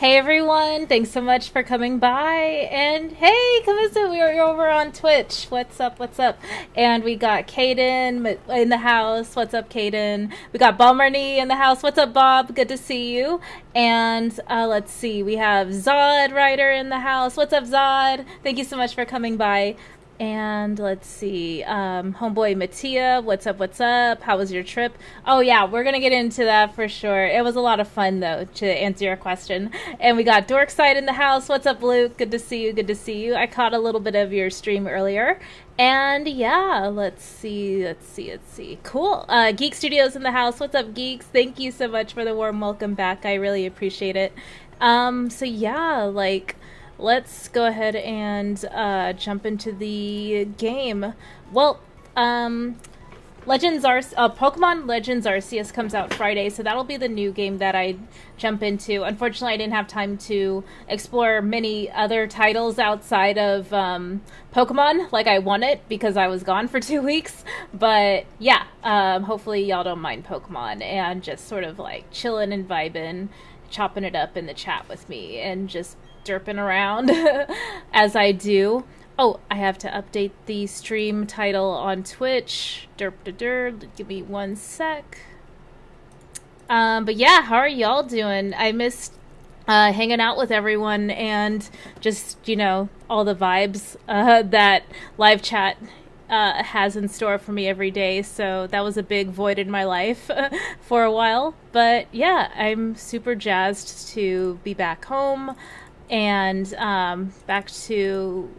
Hey everyone, thanks so much for coming by. And hey, Kamisa, we're over on Twitch. What's up? What's up? And we got Kaden in the house. What's up, Kaden? We got Balmarney in the house. What's up, Bob? Good to see you. And let's see, we have Zod Ryder in the house. What's up, Zod? Thank you so much for coming by. And let's see, homeboy Mattia, what's up? What's up? How was your trip? Oh yeah, we're gonna get into that for sure. It was a lot of fun though, to answer your question. And we got Dorkside in the house. What's up, Luke? Good to see you. Good to see you. I caught a little bit of your stream earlier. And yeah, let's see. Cool. Geek Studios in the house. What's up, geeks? Thank you so much for the warm welcome back. I really appreciate it. So yeah, like, let's go ahead and jump into the game. Well, Pokemon Legends Arceus comes out Friday, so that'll be the new game that I jump into. Unfortunately, I didn't have time to explore many other titles outside of Pokemon like I wanted because I was gone for 2 weeks. But yeah, hopefully y'all don't mind Pokemon and just sort of like chilling and vibing, chopping it up in the chat with me and just derping around as I do. Oh, I have to update the stream title on Twitch. Derp to derp. Give me 1 sec. But yeah, how are y'all doing? I missed hanging out with everyone and just, all the vibes that live chat has in store for me every day. So that was a big void in my life for a while. But yeah, I'm super jazzed to be back home and back to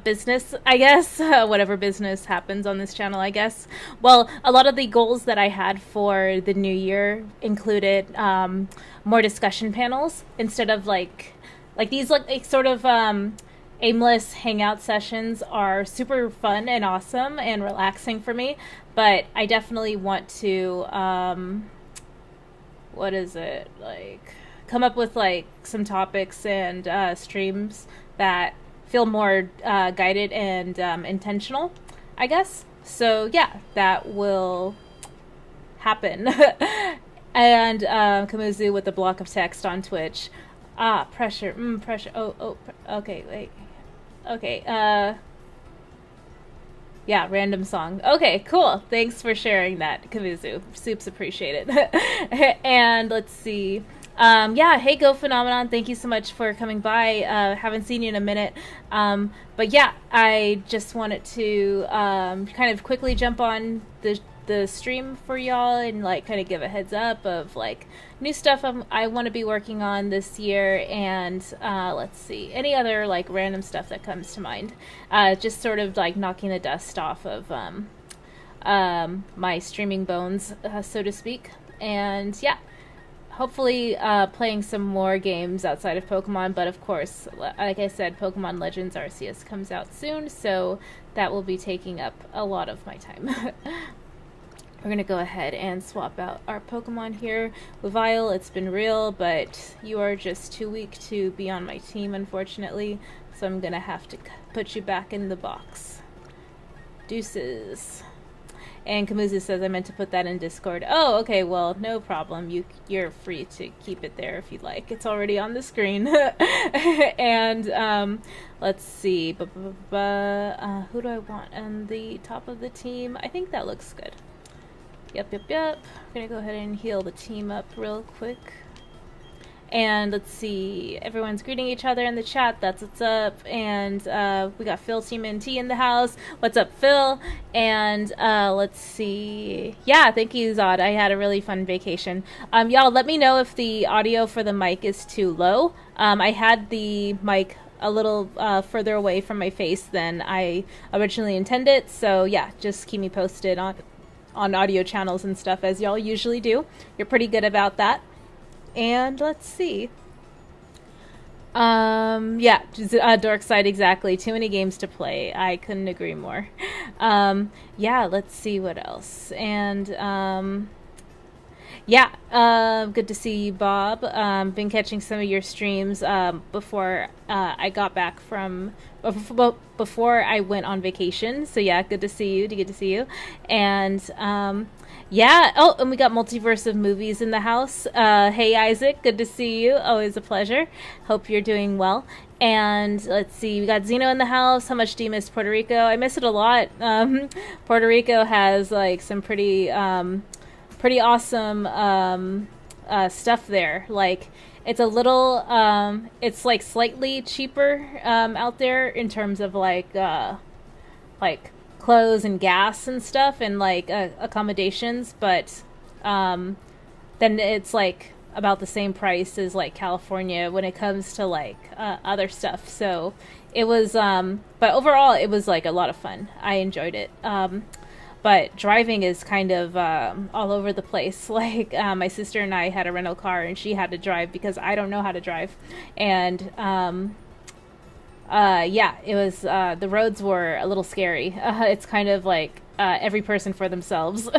business, I guess. Whatever business happens on this channel, I guess. Well, a lot of the goals that I had for the new year included more discussion panels instead of like these like sort of aimless hangout sessions are super fun and awesome and relaxing for me, but I definitely want to come up with like some topics and streams that feel more guided and intentional, I guess. So yeah, that will happen. And Kamuzu with the block of text on Twitch. Pressure. Pressure. Okay, wait. Okay, yeah, random song. Okay, cool. Thanks for sharing that, Kamuzu. Soups appreciate it. And let's see. Yeah, hey, Go Phenomenon. Thank you so much for coming by. Haven't seen you in a minute. But yeah, I just wanted to kind of quickly jump on the stream for y'all and like kind of give a heads up of like new stuff I want to be working on this year, and let's see, any other like random stuff that comes to mind. Just sort of like knocking the dust off of my streaming bones, so to speak. And yeah, hopefully playing some more games outside of Pokemon, but of course, like I said, Pokemon Legends Arceus comes out soon, so that will be taking up a lot of my time. We're going to go ahead and swap out our Pokemon here. Leviel, it's been real, but you are just too weak to be on my team, unfortunately, so I'm going to have to put you back in the box. Deuces. And Kamuzu says I meant to put that in Discord. Oh, okay, well, no problem. You're free to keep it there if you'd like. It's already on the screen. And let's see. Who do I want on the top of the team? I think that looks good. Yep. I'm gonna go ahead and heal the team up real quick. And let's see, everyone's greeting each other in the chat. That's what's up. And we got Phil TMNT in the house. What's up, Phil? And let's see. Yeah, thank you, Zod. I had a really fun vacation. Y'all, let me know if the audio for the mic is too low. I had the mic a little further away from my face than I originally intended. So yeah, just keep me posted on audio channels and stuff, as y'all usually do. You're pretty good about that. And let's see. Yeah, Dark Side, exactly. Too many games to play. I couldn't agree more. Yeah, let's see what else. And yeah, good to see you, Bob. Been catching some of your streams before I got back from before I went on vacation. So yeah, good to see you. Good to see you. And yeah. Oh, and we got Multiverse of Movies in the house. Hey, Isaac. Good to see you. Always a pleasure. Hope you're doing well. And let's see, we got Zeno in the house. How much do you miss Puerto Rico? I miss it a lot. Puerto Rico has like some pretty awesome stuff there. Like it's a little, it's like slightly cheaper out there in terms of like clothes and gas and stuff and like accommodations, but then it's like about the same price as like California when it comes to like other stuff. So it was, but overall it was like a lot of fun. I enjoyed it. But driving is kind of all over the place. Like my sister and I had a rental car, and she had to drive because I don't know how to drive. And yeah, it was the roads were a little scary. It's kind of like every person for themselves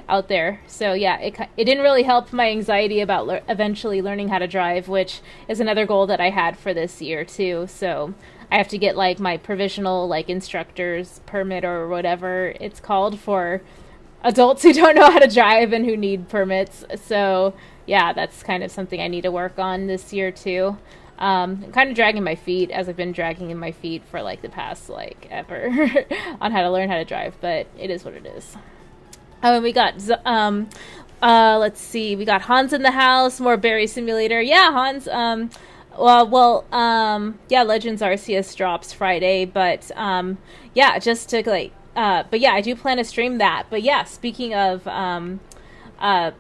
out there. So yeah, it didn't really help my anxiety about eventually learning how to drive, which is another goal that I had for this year too. So I have to get like my provisional like instructor's permit or whatever it's called for adults who don't know how to drive and who need permits. So yeah, that's kind of something I need to work on this year too. I'm kind of dragging my feet, as I've been dragging in my feet for like the past like ever on how to learn how to drive, but it is what it is. We got let's see, we got Hans in the house, more Berry Simulator. Yeah, Hans. Yeah, Legends Arceus drops Friday, but yeah, just to like, but yeah, I do plan to stream that. But yeah, speaking of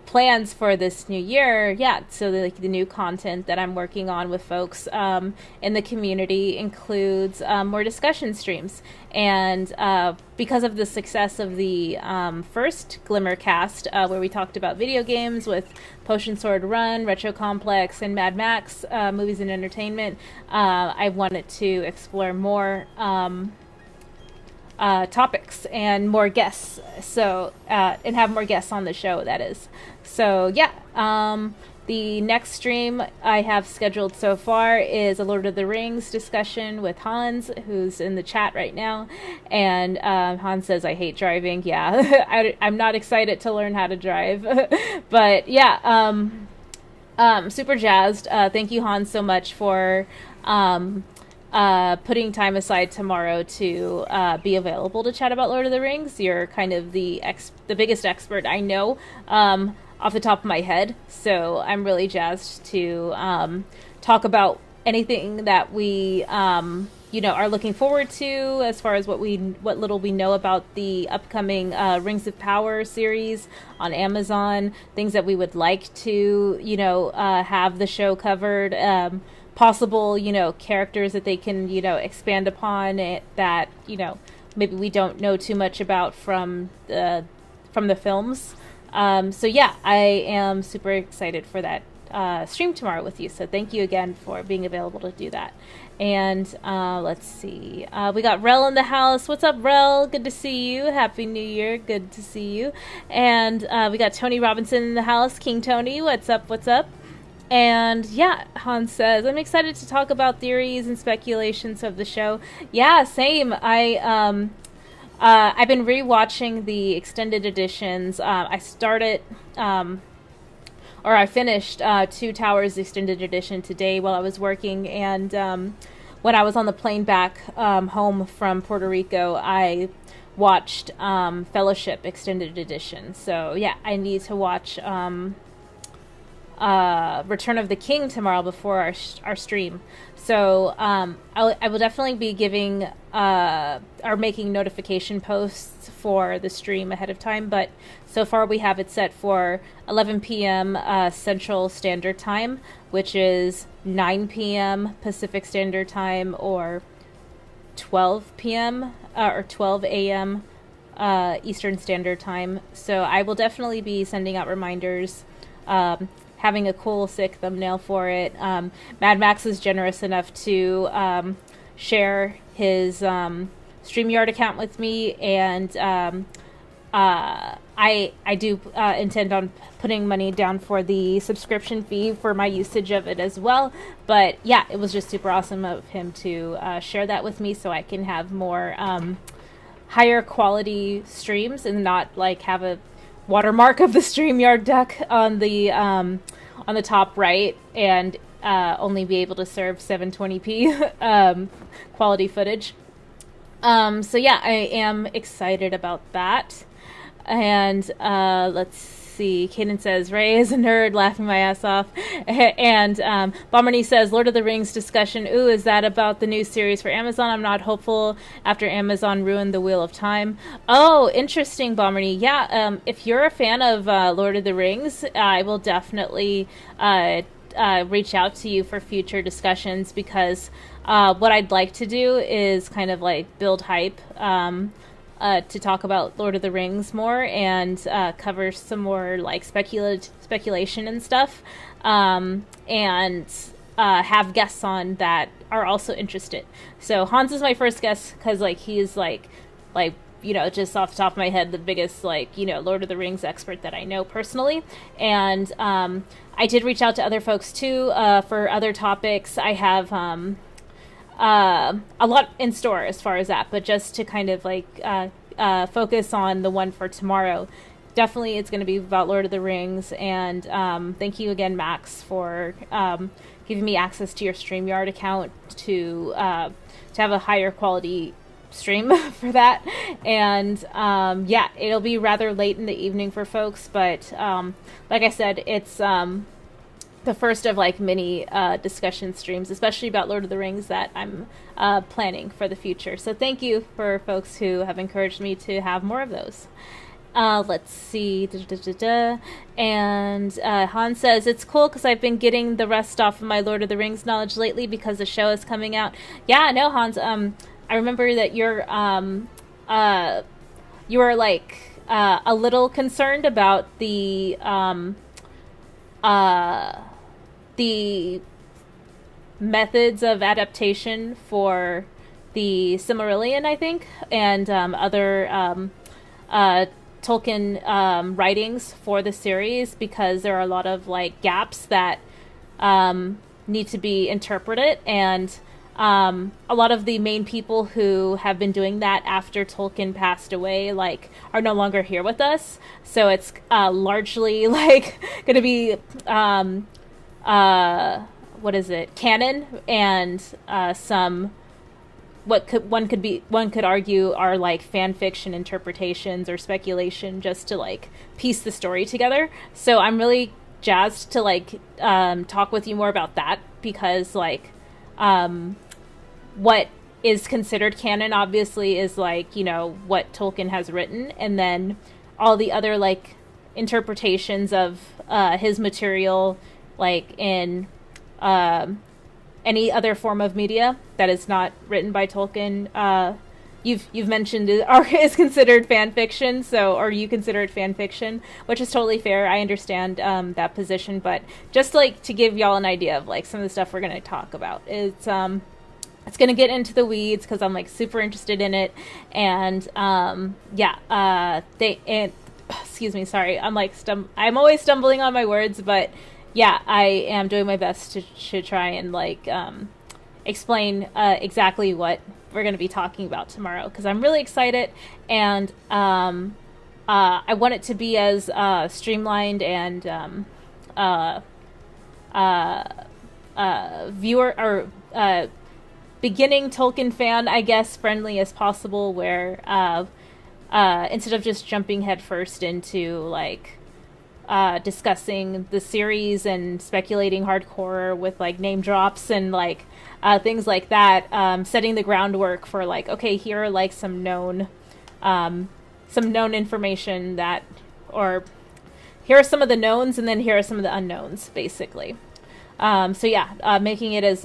plans for this new year, yeah, so the new content that I'm working on with folks in the community includes more discussion streams. And because of the success of the first Glimmercast, where we talked about video games with Potion Sword Run, Retro Complex, and Mad Max, movies and entertainment, I wanted to explore more topics and more guests, so and have more guests on the show, that is. So yeah, the next stream I have scheduled so far is a Lord of the Rings discussion with Hans, who's in the chat right now. And Hans says, I hate driving. Yeah, I'm not excited to learn how to drive. But yeah, super jazzed. Thank you, Hans, so much for putting time aside tomorrow to be available to chat about Lord of the Rings. You're kind of the biggest expert I know off the top of my head, so I'm really jazzed to talk about anything that we are looking forward to, as far as what little we know about the upcoming Rings of Power series on Amazon, things that we would like to have the show covered, possible characters that they can expand upon it, that maybe we don't know too much about from the films. So yeah, I am super excited for that stream tomorrow with you. So thank you again for being available to do that. And let's see, we got Rel in the house. What's up, Rel? Good to see you. Happy New Year. Good to see you. And we got Tony Robinson in the house. King Tony, what's up? What's up? And yeah, Hans says, I'm excited to talk about theories and speculations of the show. Yeah, same. I've been rewatching the extended editions. I finished Two Towers Extended Edition today while I was working, and when I was on the plane back home from Puerto Rico, I watched Fellowship Extended Edition. So yeah, I need to watch Return of the King tomorrow before our stream. So I will definitely be giving or making notification posts for the stream ahead of time, but so far we have it set for 11 p.m. Central Standard Time, which is 9 p.m. Pacific Standard Time, or 12 p.m. Or 12 a.m. Eastern Standard Time. So I will definitely be sending out reminders, having a cool, sick thumbnail for it. Mad Max is generous enough to share his StreamYard account with me, and I do intend on putting money down for the subscription fee for my usage of it as well. But yeah, it was just super awesome of him to share that with me, so I can have more higher quality streams and not like have a watermark of the StreamYard deck on the top right, and only be able to serve 720p quality footage. So yeah, I am excited about that. And let's see. Kaden says, Ray is a nerd, laughing my ass off. And Bomberny says, Lord of the Rings discussion. Ooh, is that about the new series for Amazon? I'm not hopeful after Amazon ruined the Wheel of Time. Oh, interesting, Bomberny. Yeah, if you're a fan of Lord of the Rings, I will definitely reach out to you for future discussions, because what I'd like to do is kind of like build hype to talk about Lord of the Rings more, and cover some more like speculation and stuff, and have guests on that are also interested. So Hans is my first guest because like he's like just off the top of my head the biggest Lord of the Rings expert that I know personally. And I did reach out to other folks too for other topics. I have a lot in store as far as that, but just to kind of focus on the one for tomorrow, definitely it's going to be about Lord of the Rings. And thank you again, Max, for giving me access to your StreamYard account to have a higher quality stream for that. And it'll be rather late in the evening for folks, but like I said, it's the first of like many discussion streams, especially about Lord of the Rings, that I'm planning for the future. So thank you for folks who have encouraged me to have more of those. Let's see. And Han says, it's cool because I've been getting the rest off of my Lord of the Rings knowledge lately because the show is coming out. Yeah, no, Hans, I remember that you were like a little concerned about the methods of adaptation for the Silmarillion, I think, and other Tolkien writings for the series, because there are a lot of like gaps that need to be interpreted, and a lot of the main people who have been doing that after Tolkien passed away are no longer here with us. So it's largely like going to be canon, and some one could argue are like fan fiction interpretations or speculation, just to like piece the story together. So I'm really jazzed to talk with you more about that, because what is considered canon obviously is what Tolkien has written, and then all the other interpretations of his material in any other form of media that is not written by Tolkien. You've mentioned is considered fan fiction, or you consider it fan fiction, which is totally fair. I understand that position, but just to give y'all an idea of some of the stuff we're going to talk about, it's going to get into the weeds because I'm super interested in it. And excuse me, sorry, I'm always stumbling on my words, but yeah, I am doing my best to try and explain exactly what we're going to be talking about tomorrow, because I'm really excited, and I want it to be as streamlined and viewer or beginning Tolkien fan, I guess, friendly as possible, where instead of just jumping headfirst into discussing the series and speculating hardcore with name drops and things like that, setting the groundwork for okay, here are some known information that, or here are some of the knowns, and then here are some of the unknowns, basically. Making it as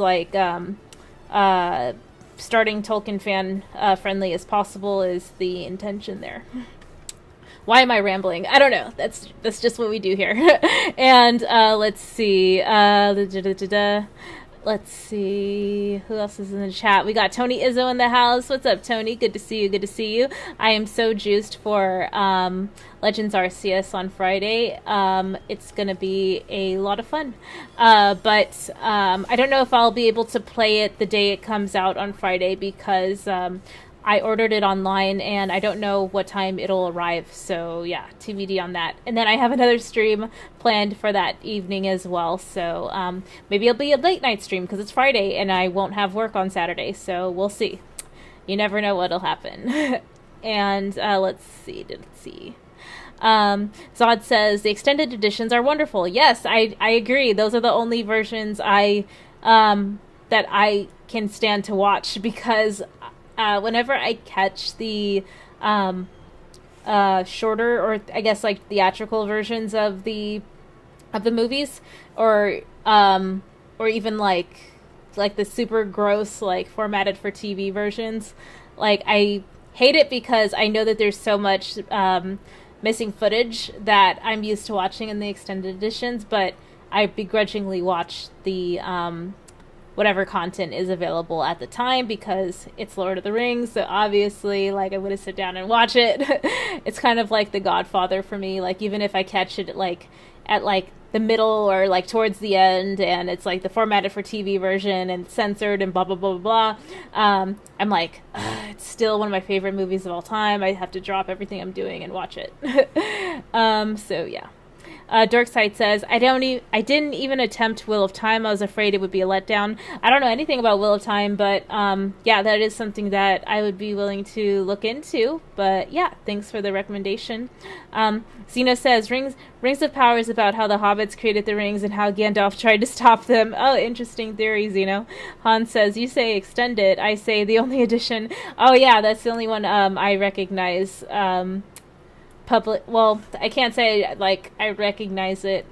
starting Tolkien fan friendly as possible is the intention there. Why am I rambling? I don't know. That's just what we do here. And let's see. Let's see. Who else is in the chat? We got Tony Izzo in the house. What's up, Tony? Good to see you. Good to see you. I am so juiced for Legends Arceus on Friday. It's going to be a lot of fun. But I don't know if I'll be able to play it the day it comes out on Friday, because I ordered it online and I don't know what time it'll arrive. So yeah, TBD on that. And then I have another stream planned for that evening as well. So maybe it'll be a late night stream because it's Friday and I won't have work on Saturday. So we'll see. You never know what'll happen. And let's see. Zod says the extended editions are wonderful. Yes, I agree. Those are the only versions that I can stand to watch because whenever I catch the shorter or I guess like theatrical versions of the movies or even like the super gross like formatted for TV versions, like I hate it because I know that there's so much missing footage that I'm used to watching in the extended editions, but I begrudgingly watch the whatever content is available at the time because it's Lord of the Rings, so obviously like I would have sit down and watch it. It's kind of like The Godfather for me, like even if I catch it like at like the middle or like towards the end and it's like the formatted for TV version and censored and blah blah blah blah blah, I'm like it's still one of my favorite movies of all time. I have to drop everything I'm doing and watch it. So yeah. Darkside says, I didn't even attempt Wheel of Time. I was afraid it would be a letdown. I don't know anything about Wheel of Time, but yeah, that is something that I would be willing to look into. But yeah, thanks for the recommendation. Xena says, Rings of Power is about how the hobbits created the rings and how Gandalf tried to stop them. Oh, interesting theory, Xeno. Han says, you say extended. I say the only edition. Oh yeah, that's the only one I recognize. Well, I can't say like I recognize it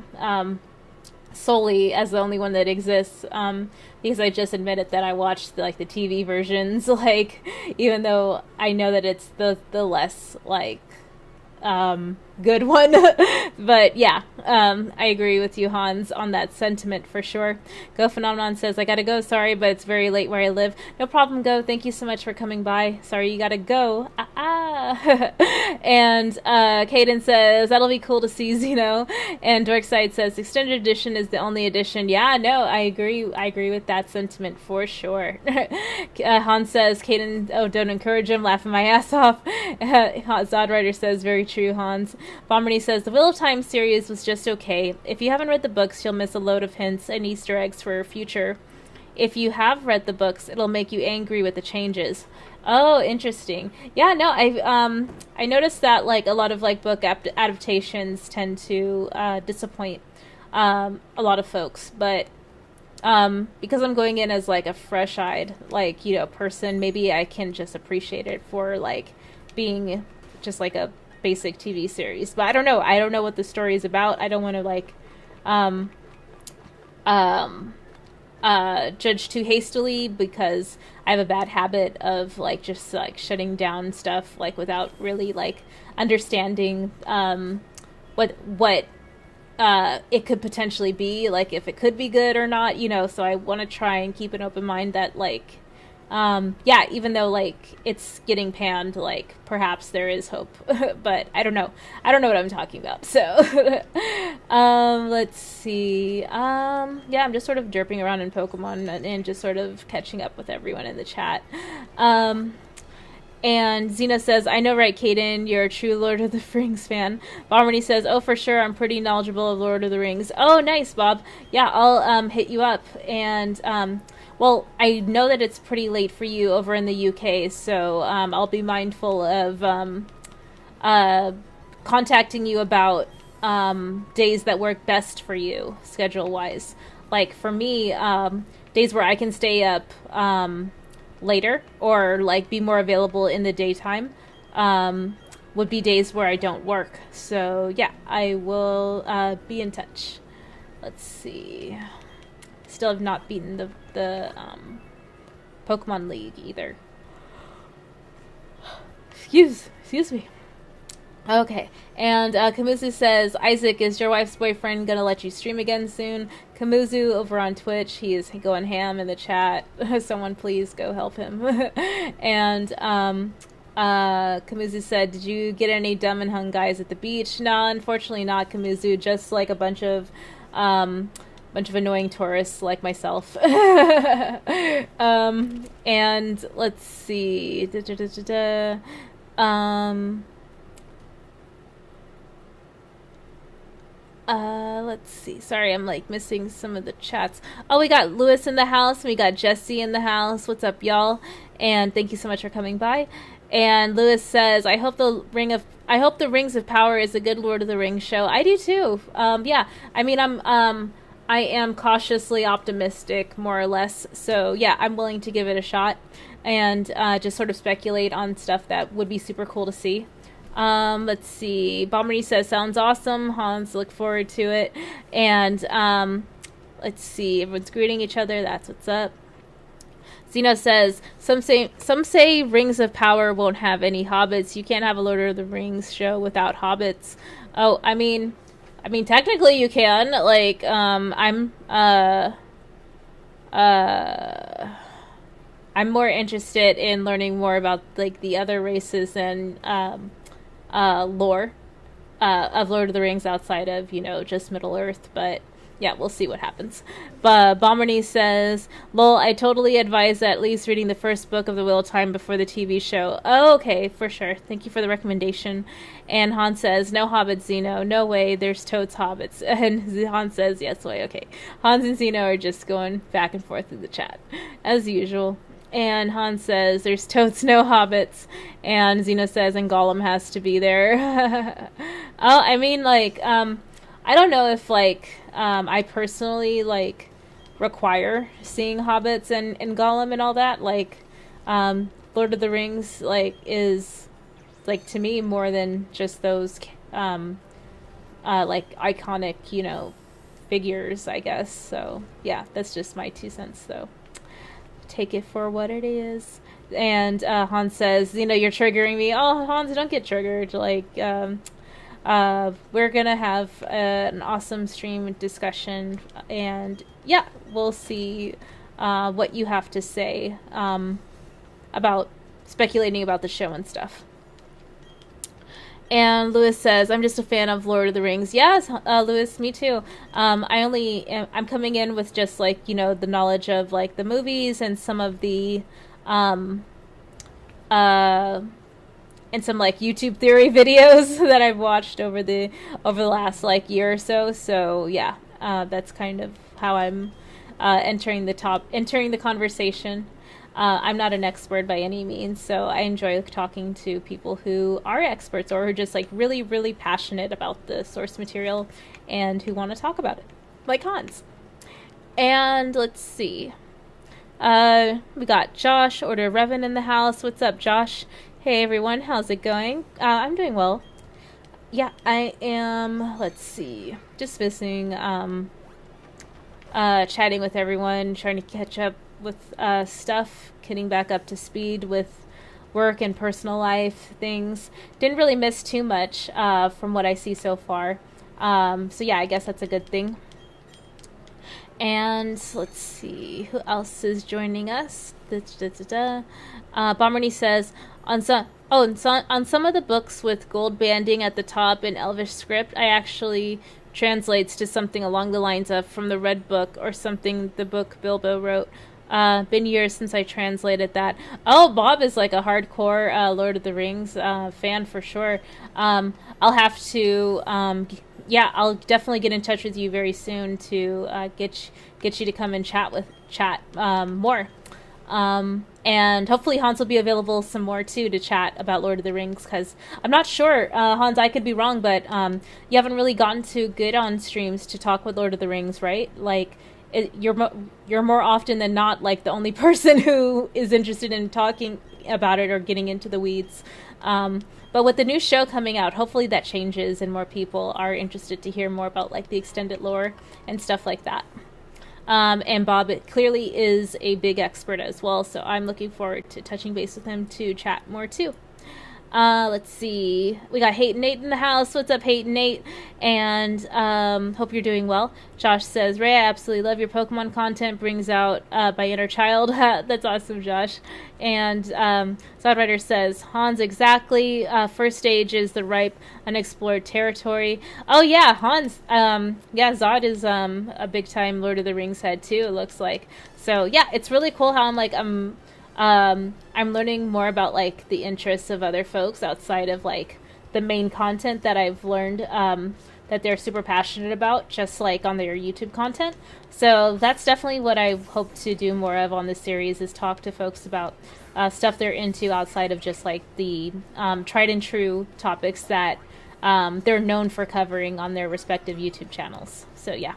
solely as the only one that exists because I just admitted that I watched the TV versions, like even though I know that it's the less like good one. But yeah, I agree with you, Hans, on that sentiment for sure. Go Phenomenon says, I gotta go, sorry, but it's very late where I live. No problem, Go. Thank you so much for coming by. Sorry you gotta go. And Caden says, that'll be cool to see, Zeno. And Dorkside says, extended edition is the only edition. Yeah, no, I agree with that sentiment for sure. Hans says, Caden, oh, don't encourage him, laughing my ass off. Zodrider says, very true, Hans. Bomberny says, the Wheel of Time series was just okay. If you haven't read the books, you'll miss a load of hints and Easter eggs for your future. If you have read the books, it'll make you angry with the changes. Oh, interesting. Yeah, no, I noticed that like a lot of like book adaptations tend to disappoint a lot of folks, but because I'm going in as like a fresh-eyed like person, maybe I can just appreciate it for like being just like a basic TV series. But I don't know what the story is about. I don't want to like judge too hastily because I have a bad habit of like just like shutting down stuff like without really like understanding what it could potentially be, like if it could be good or not, so I want to try and keep an open mind that like yeah, even though like it's getting panned, like perhaps there is hope. But I don't know what I'm talking about. So let's see. Yeah, I'm just sort of derping around in Pokemon and just sort of catching up with everyone in the chat. And Xena says, I know, right, Caden, you're a true Lord of the Rings fan. Bomberny says, oh, for sure, I'm pretty knowledgeable of Lord of the Rings. Oh, nice, Bob. Yeah, I'll hit you up. And well, I know that it's pretty late for you over in the UK, so I'll be mindful of contacting you about days that work best for you, schedule-wise. Like, for me, days where I can stay up later or, like, be more available in the daytime would be days where I don't work. So, yeah, I will be in touch. Let's see. Still have not beaten the Pokemon League either. Excuse me. Okay, and Kamuzu says, Isaac, is your wife's boyfriend gonna let you stream again soon? Kamuzu over on Twitch, he is going ham in the chat. Someone please go help him. And Kamuzu said, did you get any dumb and hung guys at the beach? No, unfortunately not, Kamuzu. Just like a bunch of annoying tourists like myself. And let's see. Let's see. Sorry, I'm like missing some of the chats. Oh, we got Lewis in the house. We got Jesse in the house. What's up, y'all? And thank you so much for coming by. And Lewis says, I hope the Rings of Power is a good Lord of the Rings show. I do too. Yeah, I mean, I am cautiously optimistic, more or less. So yeah, I'm willing to give it a shot and just sort of speculate on stuff that would be super cool to see. Let's see. Bomberny says, sounds awesome. Hans, look forward to it. And let's see. Everyone's greeting each other. That's what's up. Zeno says, some say Rings of Power won't have any hobbits. You can't have a Lord of the Rings show without hobbits. Oh, I mean, technically you can. Like, I'm more interested in learning more about like the other races and lore of Lord of the Rings outside of, just Middle Earth. But yeah, we'll see what happens. But Bomberny says, lol, I totally advise at least reading the first book of The Wheel of Time before the TV show. Oh, okay, for sure. Thank you for the recommendation. And Han says, no hobbits, Zeno. No way, there's totes hobbits. And Han says, yes way, okay. Hans and Zeno are just going back and forth in the chat, as usual. And Han says, there's totes no hobbits. And Zeno says, and Gollum has to be there. Oh, I mean, like, I don't know if, like, I personally, like, require seeing hobbits and Gollum and all that. Like, Lord of the Rings, like, is, like, to me, more than just those, like, iconic, figures, I guess. So, yeah, that's just my 2 cents, though. Take it for what it is. And Hans says, you're triggering me. Oh, Hans, don't get triggered. Like, we're gonna have an awesome stream discussion, and yeah, we'll see what you have to say about speculating about the show and stuff. And Lewis says, I'm just a fan of Lord of the Rings. Yes, Lewis, me too. I'm coming in with just, like, the knowledge of, like, the movies and some of the, and some, like, YouTube theory videos that I've watched over the last, like, year or so. So, yeah, that's kind of how I'm entering the conversation. I'm not an expert by any means, so I enjoy talking to people who are experts or who are just, like, really, really passionate about the source material and who want to talk about it, like Hans. And let's see. We got Josh, Order Revan in the house. What's up, Josh? Hey, everyone. How's it going? I'm doing well. Yeah, I am, let's see, just visiting, chatting with everyone, trying to catch up with stuff, getting back up to speed with work and personal life things. Didn't really miss too much from what I see so far. So yeah, I guess that's a good thing. And let's see, who else is joining us? Bomberny says, on some of the books with gold banding at the top in Elvish script, I actually translates to something along the lines of from the Red Book or something the book Bilbo wrote. Been years since I translated that. Oh, Bob is like a hardcore Lord of the Rings fan for sure. I'll have to, I'll definitely get in touch with you very soon to get you to come and chat more. And hopefully Hans will be available some more too to chat about Lord of the Rings, because I'm not sure, Hans, I could be wrong, but you haven't really gotten too good on streams to talk with Lord of the Rings, right? Like, you're more often than not, like, the only person who is interested in talking about it or getting into the weeds. But with the new show coming out, hopefully that changes and more people are interested to hear more about, like, the extended lore and stuff like that. And Bob clearly is a big expert as well, so I'm looking forward to touching base with him to chat more too. Let's see. We got Hate Nate in the house. What's up, Hate Nate? And hope you're doing well. Josh says, Ray, I absolutely love your Pokemon content. Brings out my inner child. That's awesome, Josh. And Zodrider says, Hans, exactly. First stage is the ripe, unexplored territory. Oh, yeah, Hans. Zod is a big-time Lord of the Rings head, too, it looks like. So, yeah, it's really cool how I'm learning more about, like, the interests of other folks outside of, like, the main content that I've learned that they're super passionate about, just like on their YouTube content. So that's definitely what I hope to do more of on this series, is talk to folks about stuff they're into outside of just like the tried and true topics that they're known for covering on their respective YouTube channels. So yeah.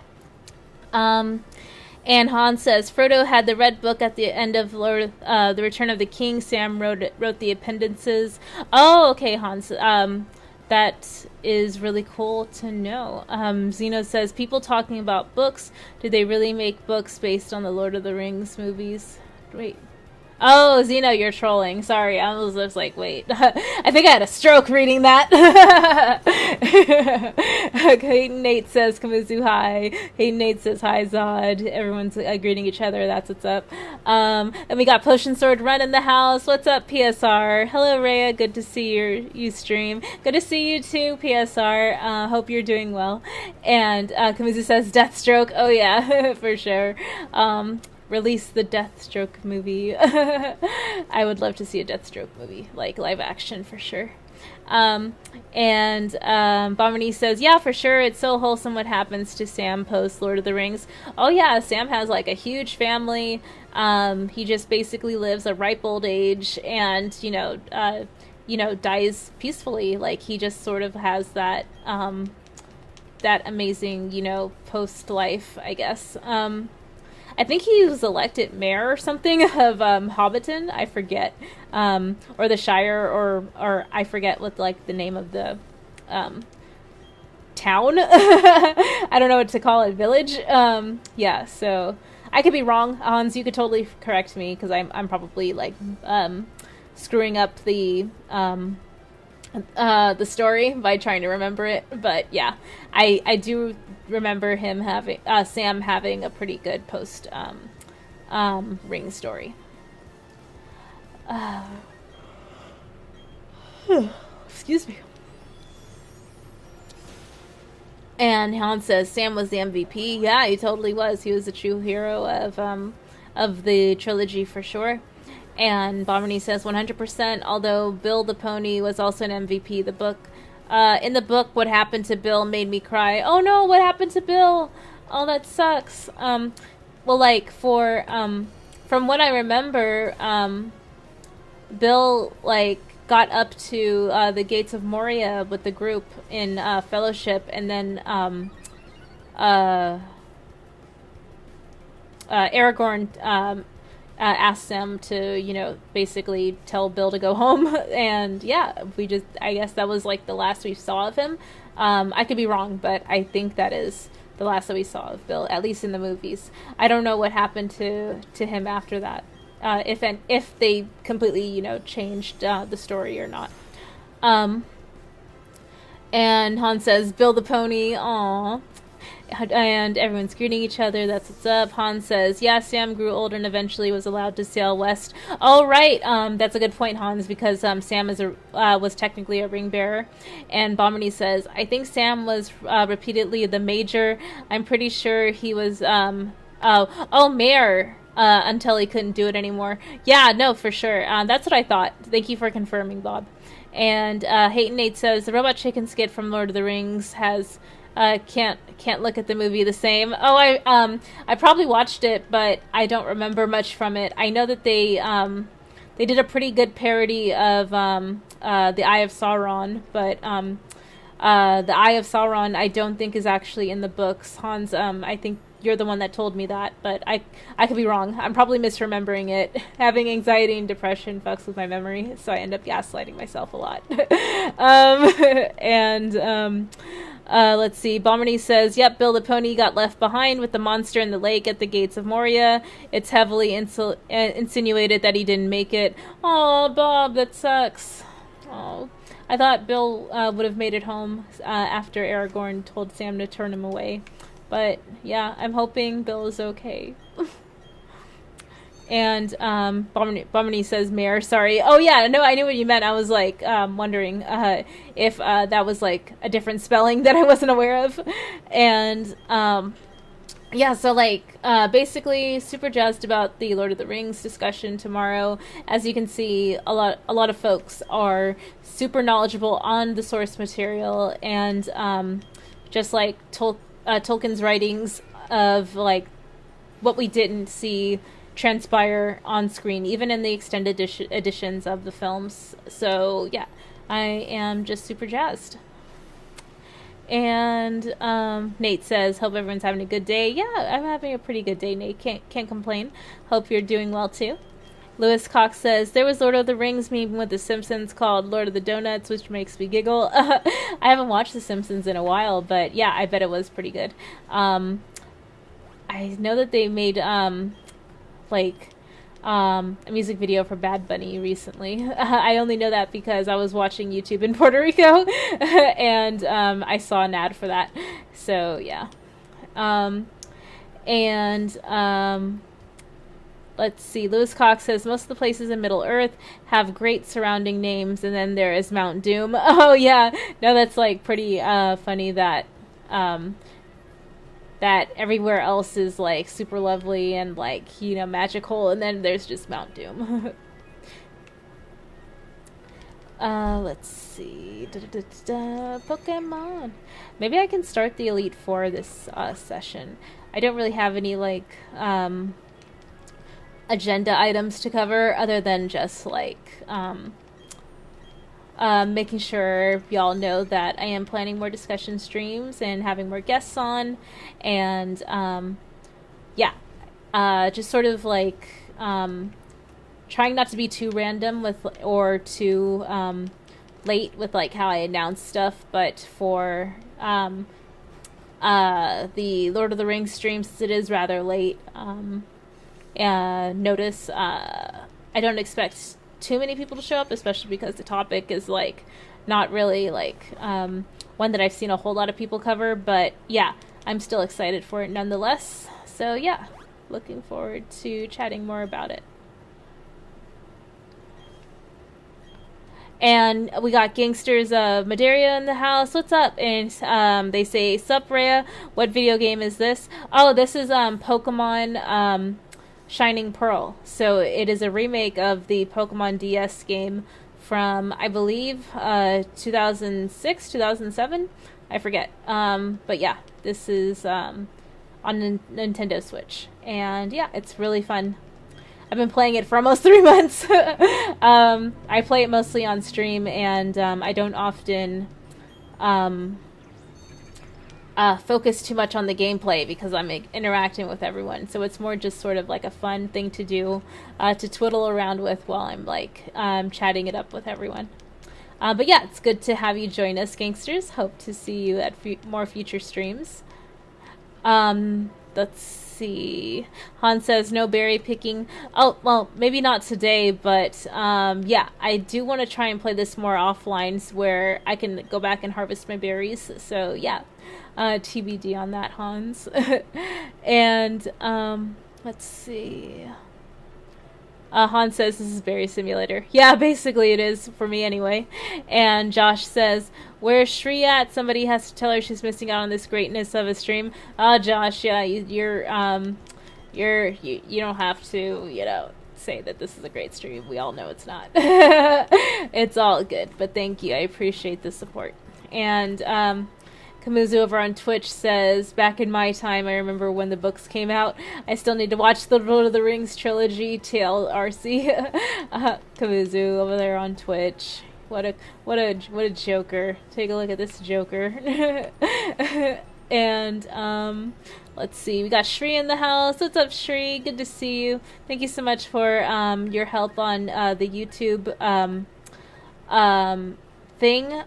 And Hans says, Frodo had the red book at the end of The Return of the King. Sam wrote the appendices. Oh, okay, Hans. That is really cool to know. Zeno says, people talking about books. Do they really make books based on the Lord of the Rings movies? Wait. Oh, Zeno, you're trolling. Sorry, I was just like, wait. I think I had a stroke reading that. Okay, Nate says, Kamizu, hi. Hey, Nate says, hi, Zod. Everyone's greeting each other. That's what's up. And we got Potion Sword Run in the house. What's up, PSR? Hello, Rhea. Good to see you stream. Good to see you too, PSR. Hope you're doing well. And Kamizu says, Deathstroke. Oh, yeah, for sure. Release the Deathstroke movie. I would love to see a Deathstroke movie, like live action for sure. And Bomini says, yeah, for sure, it's so wholesome what happens to Sam post Lord of the Rings. Oh yeah, Sam has like a huge family. He just basically lives a ripe old age, and dies peacefully. Like, he just sort of has that that amazing, post life, I guess. I think he was elected mayor or something of Hobbiton. I forget, or the Shire, or I forget what like the name of the town. I don't know what to call it. Village. Yeah. So I could be wrong, Hans. You could totally correct me, because I'm probably like screwing up the story by trying to remember it. But yeah, I do remember him having Sam having a pretty good post ring story. Excuse me. And Hans says Sam was the MVP. Yeah, he totally was. He was a true hero of the trilogy for sure. And Bomini says 100%, although Bill the Pony was also an MVP. The book, in the book, What Happened to Bill made me cry. Oh no, what happened to Bill? Oh, that sucks. Well, like, from what I remember, Bill, like, got up to the gates of Moria with the group in Fellowship, and then Aragorn asked them to, basically tell Bill to go home. And yeah, I guess that was like the last we saw of him. I could be wrong, but I think that is the last that we saw of Bill, at least in the movies. I don't know what happened to him after that. If they completely, changed the story or not. And Han says, Bill the Pony, aww. And everyone's greeting each other. That's what's up. Han says, yeah, Sam grew older and eventually was allowed to sail west. Oh, right. That's a good point, Hans, because Sam was technically a ring bearer. And Bomini says, I think Sam was repeatedly the major. I'm pretty sure he was mayor until he couldn't do it anymore. Yeah, no, for sure. That's what I thought. Thank you for confirming, Bob. And Hayton Nate says, the Robot Chicken skit from Lord of the Rings has... can't look at the movie the same. Oh, I probably watched it, but I don't remember much from it. I know that they did a pretty good parody of the Eye of Sauron, but the Eye of Sauron I don't think is actually in the books. Hans, I think you're the one that told me that, but I could be wrong. I'm probably misremembering it. Having anxiety and depression fucks with my memory, so I end up gaslighting myself a lot. Let's see. Bomini says, yep, Bill the Pony got left behind with the monster in the lake at the gates of Moria. It's heavily insinuated that he didn't make it. Oh, Bob, that sucks. Oh, I thought Bill would have made it home after Aragorn told Sam to turn him away. But, yeah, I'm hoping Bill is okay. And Bomini says mayor, sorry. Oh yeah, no, I knew what you meant. I was like wondering if that was like a different spelling that I wasn't aware of. And yeah, so like basically super jazzed about the Lord of the Rings discussion tomorrow. As you can see, a lot of folks are super knowledgeable on the source material and just like Tolkien's writings of like what we didn't see transpire on screen, even in the extended editions of the films. So yeah, I am just super jazzed. And Nate says, hope everyone's having a good day. Yeah, I'm having a pretty good day, Nate. Can't complain. Hope you're doing well too. Lewis Cox says, there was Lord of the Rings meme with The Simpsons called Lord of the Donuts, which makes me giggle. I haven't watched The Simpsons in a while, but yeah, I bet it was pretty good. I know that they made a music video for Bad Bunny recently. I only know that because I was watching YouTube in Puerto Rico and I saw an ad for that. So yeah. Let's see. Lewis Cox says most of the places in Middle Earth have great surrounding names, and then there is Mount Doom. Oh yeah, no, that's like pretty funny that that everywhere else is like super lovely and like, you know, magical, and then there's just Mount Doom. Let's see. Pokemon. Maybe I can start the Elite Four this session. I don't really have any like agenda items to cover other than just like making sure y'all know that I am planning more discussion streams and having more guests on, and just sort of like trying not to be too random with or too late with like how I announce stuff, but for the Lord of the Rings stream, since it is rather late, notice I don't expect too many people to show up, especially because the topic is like not really like one that I've seen a whole lot of people cover, but yeah, I'm still excited for it nonetheless. So yeah, looking forward to chatting more about it. And we got Gangsters of Madeira in the house. What's up? And they say, sup Rhea, what video game is this? Oh, this is Pokemon Shining Pearl. So it is a remake of the Pokemon DS game from, I believe, 2006, 2007? I forget. But yeah, this is on Nintendo Switch. And yeah, it's really fun. I've been playing it for almost 3 months. I play it mostly on stream, and I don't often focus too much on the gameplay because I'm interacting with everyone. So it's more just sort of like a fun thing to do, to twiddle around with while I'm like chatting it up with everyone. But yeah, it's good to have you join us, Gangsters. Hope to see you at more future streams. Let's see. Han says no berry picking. Oh, well, maybe not today, but yeah, I do want to try and play this more offline where I can go back and harvest my berries. So yeah, TBD on that, Hans. And let's see. Han says this is Berry Simulator. Yeah, basically it is for me anyway. And Josh says, where's Shri at? Somebody has to tell her she's missing out on this greatness of a stream. Josh, yeah, you don't have to, you know, say that this is a great stream. We all know it's not. It's all good, but thank you. I appreciate the support. And Kamuzu over on Twitch says, back in my time, I remember when the books came out. I still need to watch the Lord of the Rings trilogy, TLRC. Kamuzu over there on Twitch. What a joker. Take a look at this joker. And let's see. We got Shri in the house. What's up, Shri? Good to see you. Thank you so much for your help on the YouTube thing,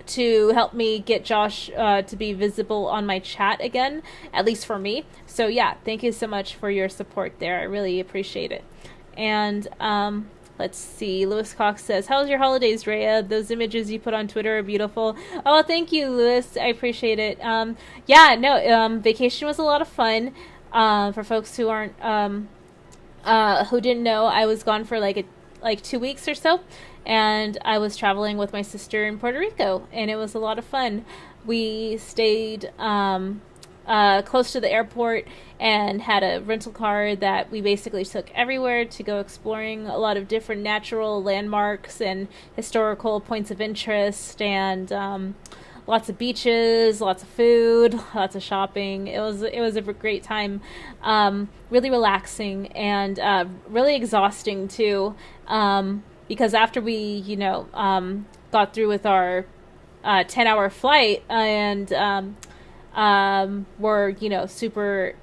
to help me get Josh to be visible on my chat again, at least for me. So yeah, thank you so much for your support there. I really appreciate it. And let's see. Lewis Cox says, how's your holidays, Rhea? Those images you put on Twitter are beautiful. Oh, thank you, Lewis. I appreciate it. Yeah, no, vacation was a lot of fun. For folks who aren't who didn't know, I was gone for like 2 weeks or so. And I was traveling with my sister in Puerto Rico, and it was a lot of fun. We stayed close to the airport and had a rental car that we basically took everywhere to go exploring a lot of different natural landmarks and historical points of interest, and lots of beaches, lots of food, lots of shopping. It was a great time, really relaxing and really exhausting too, because after we got through with our 10-hour flight and were super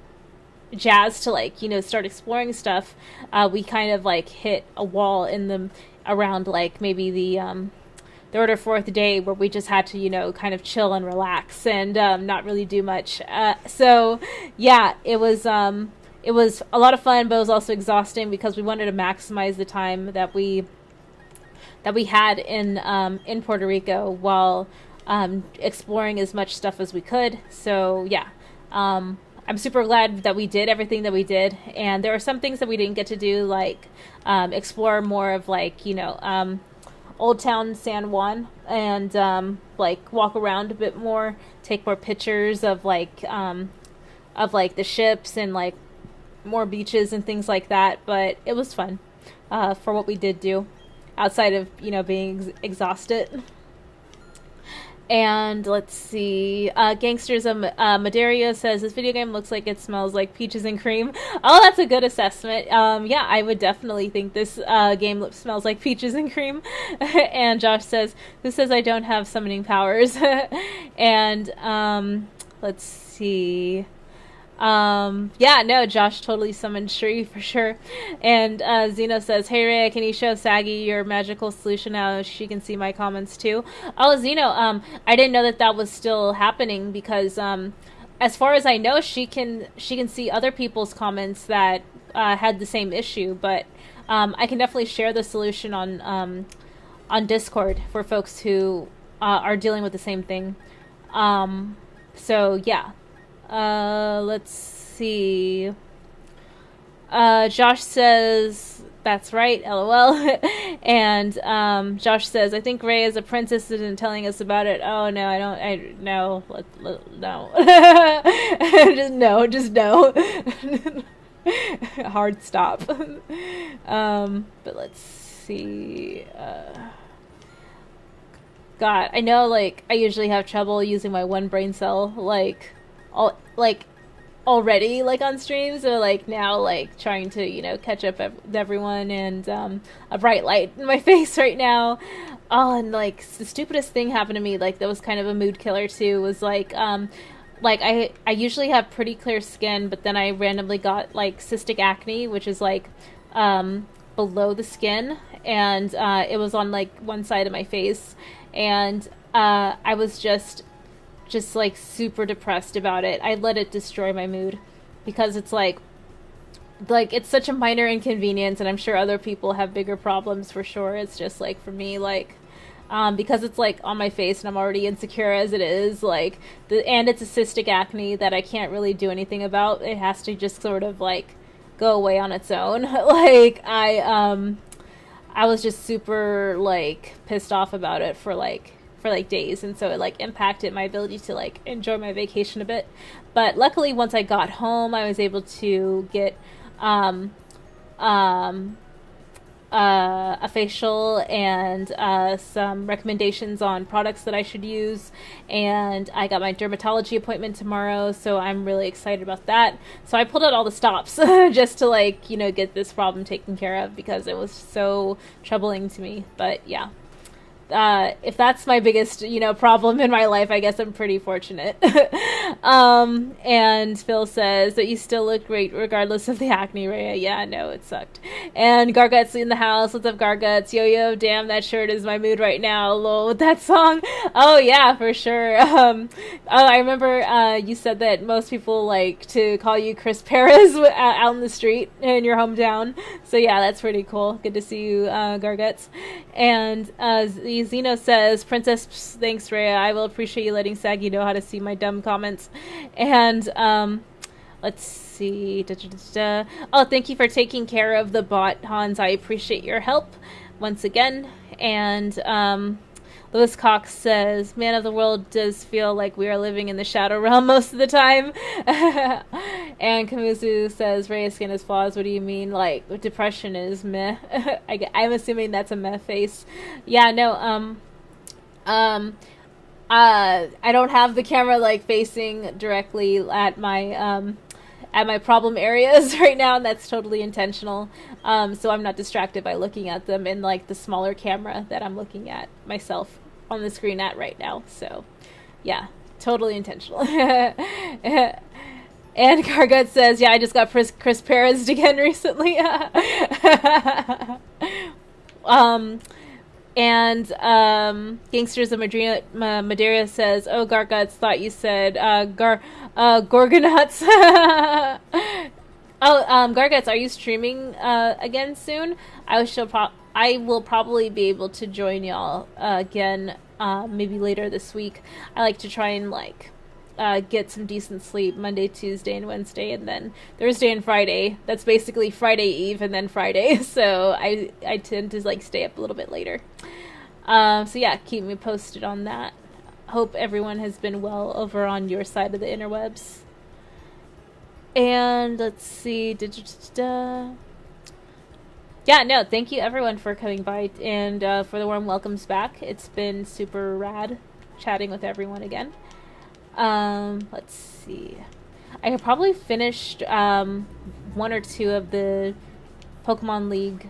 jazzed to start exploring stuff, we kind of hit a wall in the around maybe the third or fourth day where we just had to kind of chill and relax and not really do much. So yeah, it was a lot of fun, but it was also exhausting because we wanted to maximize the time that we had in Puerto Rico while exploring as much stuff as we could. So yeah, I'm super glad that we did everything that we did, and there are some things that we didn't get to do, like explore more of Old Town San Juan and walk around a bit more, take more pictures of the ships and more beaches and things like that. But it was fun for what we did do, outside of being exhausted. And let's see, Gangsters of Maderia says, this video game looks like it smells like peaches and cream. Oh, that's a good assessment. Yeah, I would definitely think this game smells like peaches and cream. And Josh says, who says I don't have summoning powers? And let's see. Yeah, no, Josh totally summoned Shri for sure. And Zeno says, hey Rhea, can you show Saggy your magical solution now she can see my comments too? Oh, Zeno, I didn't know that was still happening, because as far as I know, she can see other people's comments that had the same issue. But I can definitely share the solution on Discord for folks who are dealing with the same thing. So yeah. Let's see. Josh says, that's right, LOL. And Josh says, I think Ray is a princess isn't telling us about it. Oh no, no. Just no. Hard stop. But let's see. God, I know I usually have trouble using my one brain cell already on stream, so now trying to catch up with everyone, and a bright light in my face right now. Oh, and the stupidest thing happened to me that was kind of a mood killer too, was I usually have pretty clear skin, but then I randomly got cystic acne, which is below the skin, and it was on one side of my face, and I was just super depressed about it. I let it destroy my mood, because it's it's such a minor inconvenience, and I'm sure other people have bigger problems for sure. It's just for me, because it's on my face and I'm already insecure as it is, and it's a cystic acne that I can't really do anything about. It has to just sort of go away on its own. I was just super pissed off about it for days, and so it impacted my ability to enjoy my vacation a bit. But luckily, once I got home, I was able to get a facial and some recommendations on products that I should use, and I got my dermatology appointment tomorrow, so I'm really excited about that. So I pulled out all the stops just to get this problem taken care of, because it was so troubling to me. But yeah, if that's my biggest, problem in my life, I guess I'm pretty fortunate. And Phil says that you still look great regardless of the acne, Rhea. Yeah, no, it sucked. And Garguts in the house. What's up, Garguts? Yo, damn, that shirt is my mood right now. Lol, with that song. Oh, yeah, for sure. I remember you said that most people like to call you Chris Perez out in the street in your hometown. So, yeah, that's pretty cool. Good to see you, Garguts. And Zeno says, Princess, thanks, Rhea. I will appreciate you letting Saggy know how to see my dumb comments. And let's see. Oh, thank you for taking care of the bot, Hans. I appreciate your help once again. And Lewis Cox says, Man of the World does feel like we are living in the shadow realm most of the time. And Kamuzu says, Rhea's skin is flaws. What do you mean? Depression is meh. I'm assuming that's a meh face. Yeah, no, I don't have the camera like facing directly at my problem areas right now, and that's totally intentional. So I'm not distracted by looking at them in like the smaller camera that I'm looking at myself on the screen at right now. So yeah, totally intentional. And Gargut says, yeah, I just got Chris Perez again recently. Gangsters of Madeira says, oh, Garguts, thought you said Gorgonauts. Garguts, are you streaming again soon? I will probably be able to join y'all again, maybe later this week. I like to try and get some decent sleep Monday, Tuesday, and Wednesday, and then Thursday and Friday. That's basically Friday Eve and then Friday. So I tend to stay up a little bit later. So yeah, keep me posted on that. Hope everyone has been well over on your side of the interwebs. And let's see. Yeah, no, thank you everyone for coming by and for the warm welcomes back. It's been super rad chatting with everyone again. Let's see. I have probably finished one or two of the Pokemon League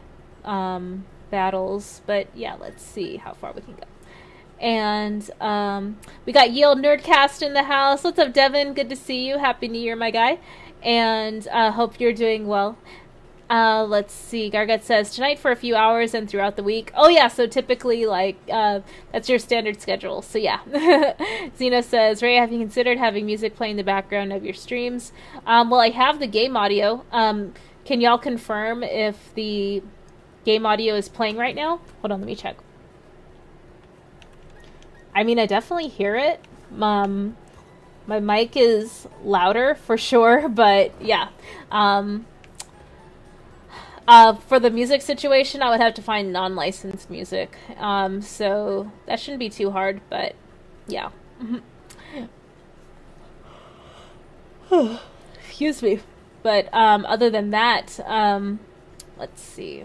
battles, but yeah, let's see how far we can go. And we got Yield Nerdcast in the house. What's up, Devin? Good to see you. Happy New Year, my guy. And hope you're doing well. Let's see. Gargut says tonight for a few hours and throughout the week. Oh yeah, so typically that's your standard schedule. So yeah. Zeno says, Ray, have you considered having music playing in the background of your streams? Well, I have the game audio. Can y'all confirm if the game audio is playing right now? Hold on, let me check. I mean, I definitely hear it. My mic is louder for sure, but yeah. For the music situation, I would have to find non-licensed music. So that shouldn't be too hard, but yeah. Excuse me. But other than that, let's see.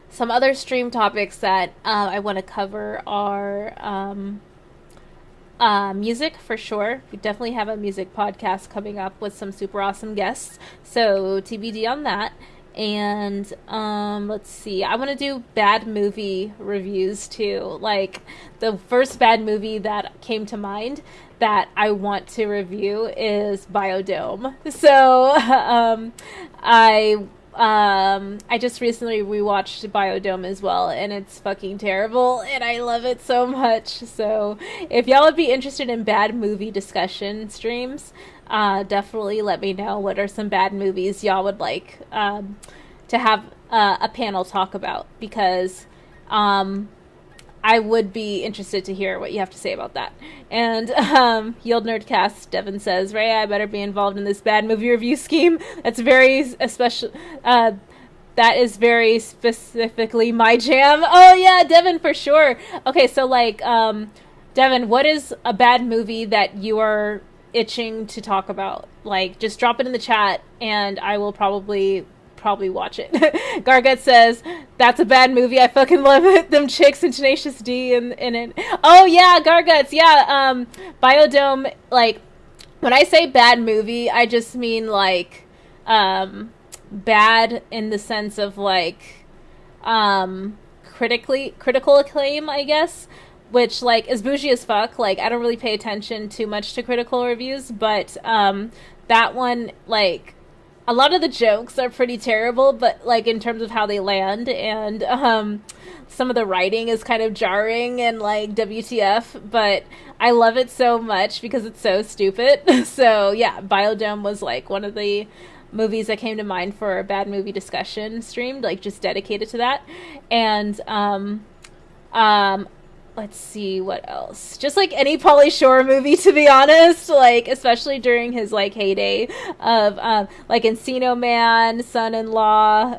Some other stream topics that I want to cover are music for sure. We definitely have a music podcast coming up with some super awesome guests. So TBD on that. And let's see. I want to do bad movie reviews too. Like the first bad movie that came to mind that I want to review is Biodome. So I just recently rewatched Biodome as well, and it's fucking terrible, and I love it so much. So if y'all would be interested in bad movie discussion streams, definitely let me know what are some bad movies y'all would like to have a panel talk about, because I would be interested to hear what you have to say about that. And Yield Nerdcast, Devin says, Ray, I better be involved in this bad movie review scheme. That's very especially. That is very specifically my jam. Oh yeah, Devin, for sure. Okay, so Devin, what is a bad movie that you are itching to talk about? Just drop it in the chat, and I will probably watch it. Gargut says, that's a bad movie. I fucking love it. Them chicks and Tenacious D in it. Oh yeah, Garguts. Yeah, Biodome, when I say bad movie, I just mean bad in the sense of critical acclaim, I guess, which is bougie as fuck. I don't really pay attention too much to critical reviews, but that one, a lot of the jokes are pretty terrible, but in terms of how they land, and some of the writing is kind of jarring and WTF, but I love it so much because it's so stupid. So yeah, Biodome was one of the movies that came to mind for a bad movie discussion stream, just dedicated to that. And let's see what else. Just any Pauly Shore movie, to be honest. Especially during his heyday of Encino Man, Son-in-Law.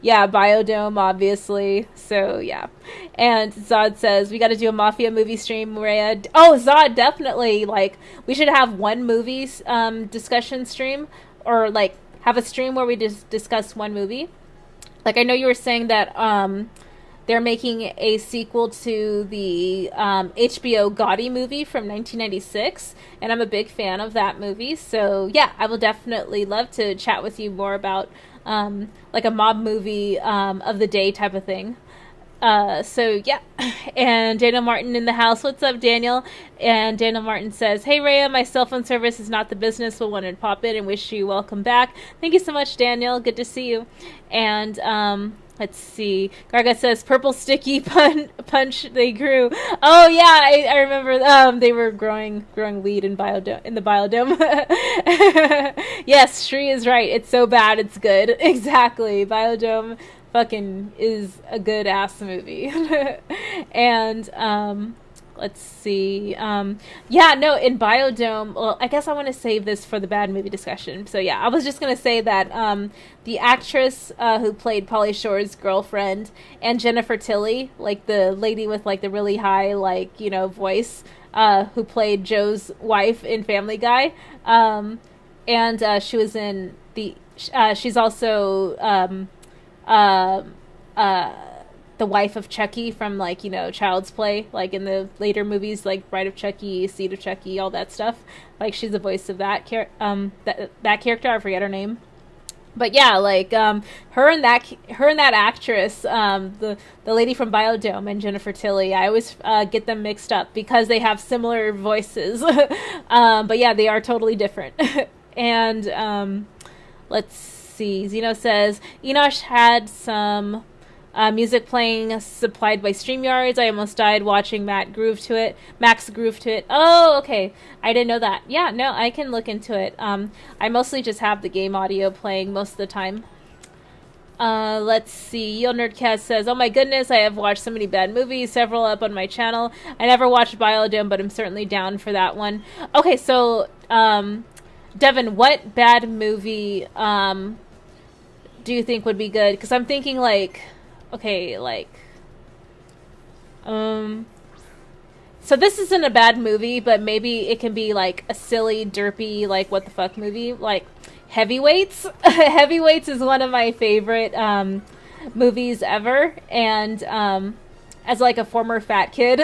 Yeah, Biodome, obviously. So yeah. And Zod says we got to do a mafia movie stream. Maria. Oh, Zod, definitely. We should have one movie discussion stream, or have a stream where we just discuss one movie. I know you were saying that they're making a sequel to the HBO Gotti movie from 1996, and I'm a big fan of that movie. So yeah, I will definitely love to chat with you more about like a mob movie of the day type of thing. So yeah, and Daniel Martin in the house. What's up, Daniel? And Daniel Martin says, "Hey Rhea, my cell phone service is not the business. We'll want to pop in and wish you welcome back. Thank you so much, Daniel. Good to see you." And let's see. Garga says, "Purple sticky punch. They grew." Oh yeah, I remember. They were growing weed in the biodome. Yes, Shri is right. It's so bad, it's good. Exactly, biodome fucking is a good ass movie. And let's see, yeah, no, in Biodome, well, I guess I want to save this for the bad movie discussion. So yeah, I was just gonna say that the actress who played Pauly Shore's girlfriend, and Jennifer Tilly, like the lady with like the really high, like, you know, voice, who played Joe's wife in Family Guy, and she was in she's also uh, the wife of Chucky from, like, you know, Child's Play, like in the later movies, like Bride of Chucky, Seed of Chucky, all that stuff. Like, she's the voice of that that character. I forget her name, but yeah, like her and that actress, the lady from Biodome, and Jennifer Tilly. I always get them mixed up because they have similar voices, but yeah, they are totally different. And let's see. Zeno says Enosh had some music playing supplied by StreamYards. I almost died watching Max groove to it. Oh, okay. I didn't know that. Yeah, no, I can look into it. I mostly just have the game audio playing most of the time. Let's see. Yo Nerdcast says, "Oh my goodness, I have watched so many bad movies, several up on my channel. I never watched Biodome, but I'm certainly down for that one." Okay, so Devin, what bad movie do you think would be good? Because I'm thinking, like, okay, like, so this isn't a bad movie, but maybe it can be like a silly, derpy, like, what the fuck movie, like Heavyweights. Heavyweights is one of my favorite movies ever, and as like a former fat kid,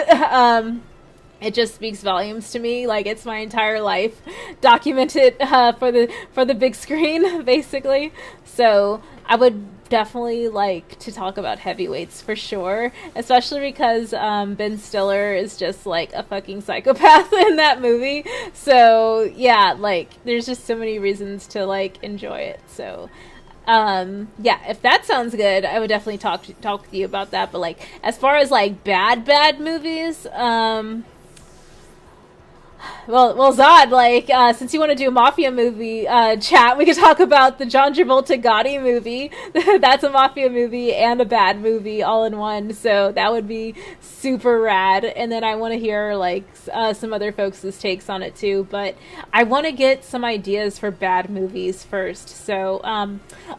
it just speaks volumes to me. Like, it's my entire life documented for the big screen, basically. So I would definitely like to talk about Heavyweights for sure, especially because Ben Stiller is just like a fucking psychopath in that movie. So yeah, like, there's just so many reasons to like enjoy it. So yeah, if that sounds good, I would definitely talk with you about that. But like, as far as like bad movies, well, Zod, like, since you want to do a mafia movie chat, we could talk about the John Travolta Gotti movie. That's a mafia movie and a bad movie all in one, so that would be super rad. And then I want to hear, like, some other folks' takes on it too, but I want to get some ideas for bad movies first. So,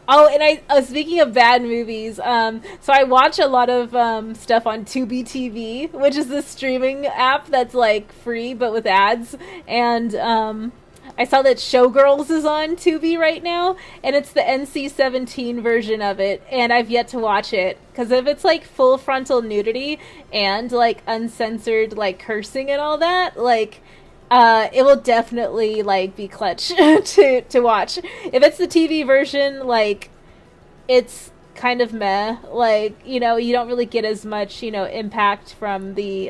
oh, and speaking of bad movies, so I watch a lot of stuff on Tubi TV, which is the streaming app that's, like, free, but with ads. And I saw that Showgirls is on Tubi right now, and it's the NC-17 version of it, and I've yet to watch it, because if it's like full frontal nudity and like uncensored like cursing and all that, like it will definitely like be clutch to watch. If it's the TV version, like, it's kind of meh, like, you know, you don't really get as much, you know, impact from the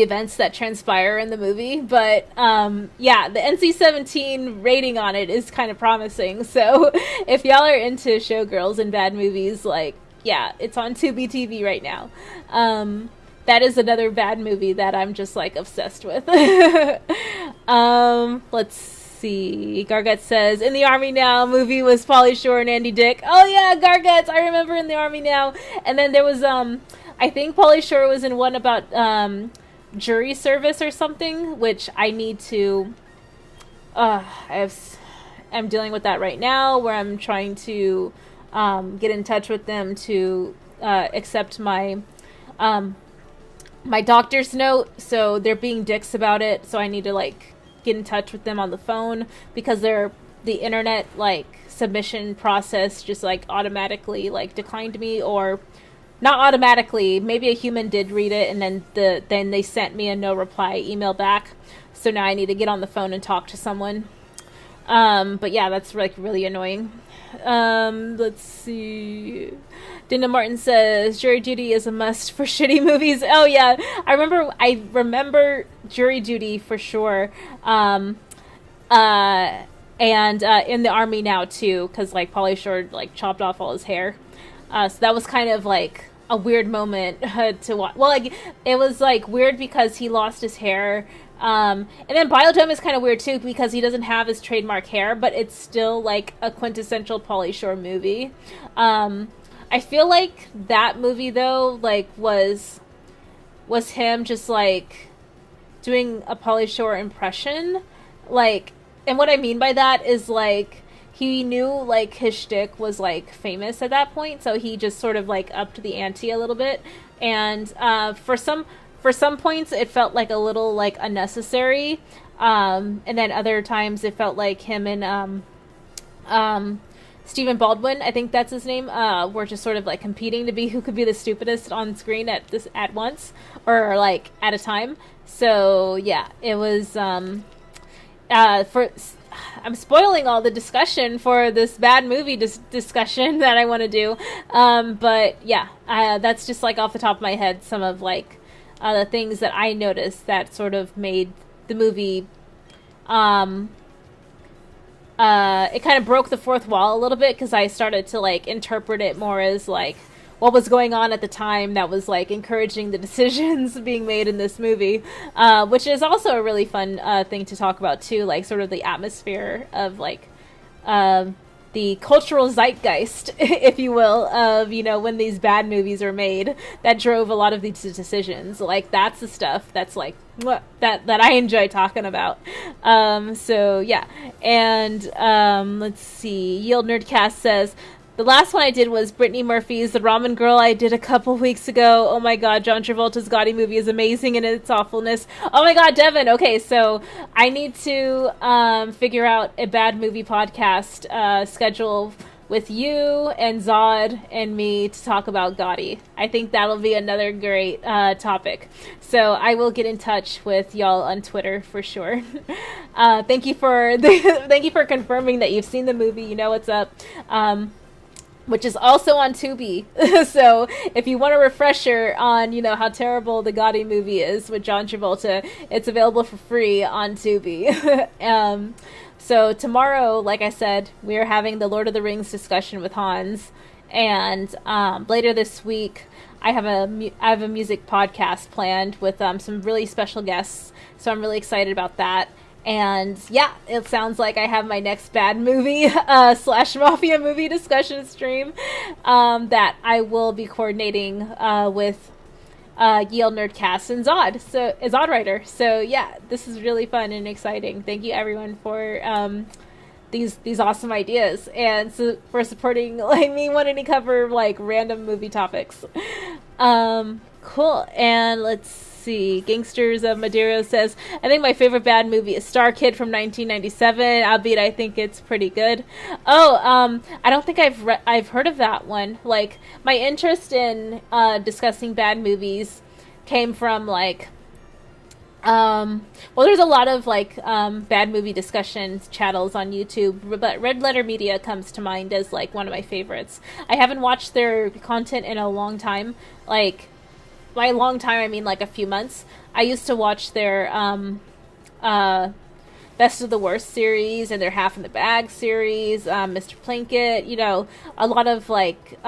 events that transpire in the movie, but yeah, the NC-17 rating on it is kind of promising. So if y'all are into Showgirls and bad movies, like, yeah, it's on Tubi TV right now. That is another bad movie that I'm just like obsessed with. Let's see. Garguts says, "In the Army Now" movie was Pauly Shore and Andy Dick. Oh yeah, Garguts, I remember In the Army Now. And then there was I think Pauly Shore was in one about jury service or something, which I need to I'm dealing with that right now, where I'm trying to get in touch with them to accept my my doctor's note. So they're being dicks about it, so I need to like get in touch with them on the phone, because the internet like submission process just like automatically like declined me, or not automatically. Maybe a human did read it, and then they sent me a no reply email back. So now I need to get on the phone and talk to someone. But yeah, that's like really annoying. Let's see. Dina Martin says Jury Duty is a must for shitty movies. Oh yeah, I remember Jury Duty for sure. And in the army now too, because like Pauly Shore like chopped off all his hair. So that was kind of like a weird moment to watch. Well, like it was like weird because he lost his hair. And then Biodome is kind of weird too because he doesn't have his trademark hair, but it's still like a quintessential Pauly Shore movie. I feel like that movie though, like was him just like doing a Pauly Shore impression, like, and what I mean by that is like he knew like his shtick was like famous at that point, so he just sort of like upped the ante a little bit, and for some points it felt like a little like unnecessary, and then other times it felt like him and Stephen Baldwin, I think that's his name, were just sort of like competing to be who could be the stupidest on screen at once, or like at a time. So yeah, it was I'm spoiling all the discussion for this bad movie discussion that I want to do, but yeah, that's just like off the top of my head some of like the things that I noticed that sort of made the movie it kind of broke the fourth wall a little bit, because I started to like interpret it more as like what was going on at the time that was like encouraging the decisions being made in this movie, which is also a really fun thing to talk about too, like sort of the atmosphere of like the cultural zeitgeist, if you will, of, you know, when these bad movies are made that drove a lot of these decisions. Like that's the stuff that's like that I enjoy talking about. So yeah, and let's see. Yield Nerdcast says, the last one I did was Brittany Murphy's The Ramen Girl. I did a couple weeks ago. Oh my god, John Travolta's Gotti movie is amazing in its awfulness. Oh my god, Devin. Okay, so I need to figure out a bad movie podcast schedule with you and Zod and me to talk about Gotti. I think that'll be another great topic. So I will get in touch with y'all on Twitter for sure. Thank you for thank you for confirming that you've seen the movie. You know what's up. Which is also on Tubi. So if you want a refresher on, you know, how terrible the Gotti movie is with John Travolta, it's available for free on Tubi. So tomorrow, like I said, we are having the Lord of the Rings discussion with Hans. And later this week, I have a music podcast planned with some really special guests. So I'm really excited about that. And yeah, it sounds like I have my next bad movie / mafia movie discussion stream that I will be coordinating with Yield Nerdcast and Zod Writer. So yeah, this is really fun and exciting. Thank you everyone for these awesome ideas, and so for supporting like me wanting to cover like random movie topics. Cool. And let's see. Gangsters of Madeira says, I think my favorite bad movie is Star Kid from 1997, albeit I think it's pretty good. Oh, I don't think I've heard of that one. Like, my interest in discussing bad movies came from like well, there's a lot of like bad movie discussion channels on YouTube, but Red Letter Media comes to mind as like one of my favorites. I haven't watched their content in a long time. Like, by a long time, I mean like a few months. I used to watch their Best of the Worst series and their Half in the Bag series, Mr. Plinkett, you know, a lot of like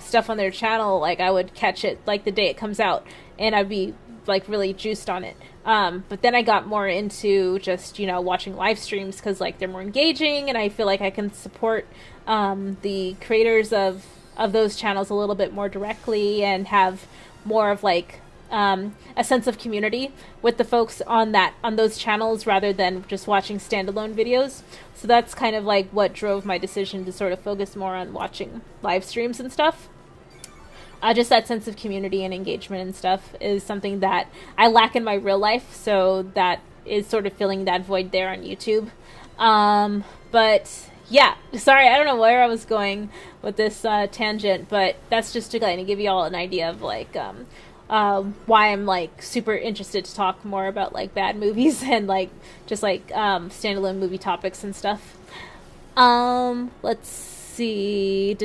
stuff on their channel. Like, I would catch it like the day it comes out, and I'd be like really juiced on it. But then I got more into just, you know, watching live streams because like they're more engaging, and I feel like I can support the creators of those channels a little bit more directly and have more of like a sense of community with the folks on those channels rather than just watching standalone videos. So that's kind of like what drove my decision to sort of focus more on watching live streams and stuff. Just that sense of community and engagement and stuff is something that I lack in my real life, so that is sort of filling that void there on YouTube. But yeah, sorry, I don't know where I was going with this tangent, but that's just to kind of give you all an idea of like why I'm like super interested to talk more about like bad movies and like just like standalone movie topics and stuff. Let's see.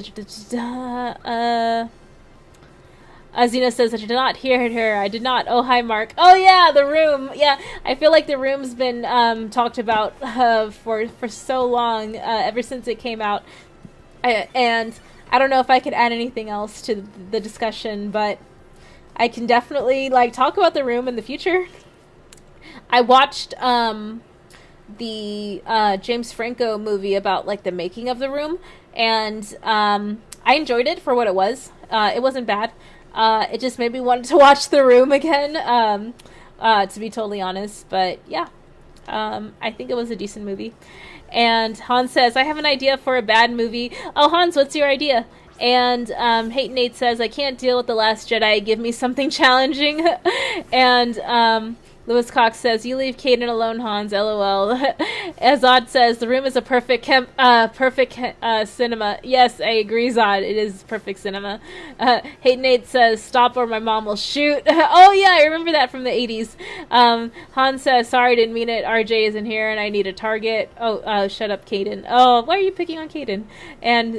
Azina says, I did not hear her. I did not. Oh, hi, Mark. Oh, yeah, The Room. Yeah, I feel like The Room's been talked about for so long, ever since it came out. And I don't know if I could add anything else to the discussion, but I can definitely like talk about The Room in the future. I watched the James Franco movie about like the making of The Room, and I enjoyed it for what it was. It wasn't bad. It just made me want to watch The Room again, to be totally honest. But yeah, I think it was a decent movie. And Hans says, I have an idea for a bad movie. Oh, Hans, what's your idea? And Hate Nate says, I can't deal with The Last Jedi. Give me something challenging. And Lewis Cox says, you leave Caden alone, Hans, lol. Azad says, The Room is a perfect cinema. Yes, I agree, Zod. It is perfect cinema. Hate Nate says, stop or my mom will shoot. Oh, yeah, I remember that from the 80s. Hans says, sorry, didn't mean it. RJ isn't here and I need a target. Oh, shut up, Caden. Oh, why are you picking on Caden? And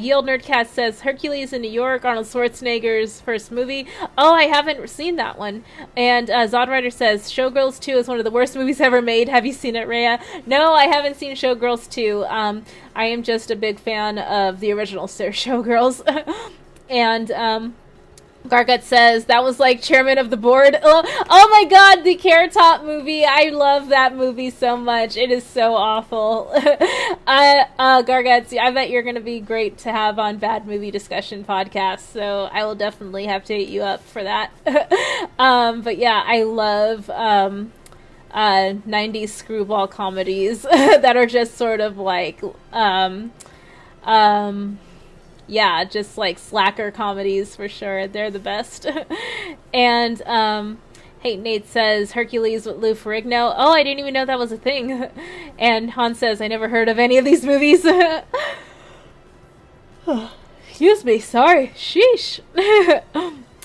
Yield Nerdcast says, Hercules in New York, Arnold Schwarzenegger's first movie. Oh, I haven't seen that one. And Zodrider says, Showgirls 2 is one of the worst movies ever made. Have you seen it, Rhea? No, I haven't seen Showgirls 2. I am just a big fan of the original Showgirls. And Gargut says, that was like chairman of the board. Oh my god, the Carrot Top movie. I love that movie so much. It is so awful. Gargut, I bet you're going to be great to have on Bad Movie Discussion Podcast, so I will definitely have to hit you up for that. But yeah, I love 90s screwball comedies that are just sort of like yeah, just like slacker comedies for sure. They're the best. And Hate Nate says Hercules with Lou Ferrigno. Oh, I didn't even know that was a thing. And Hans says, I never heard of any of these movies. Excuse me, sorry. Sheesh.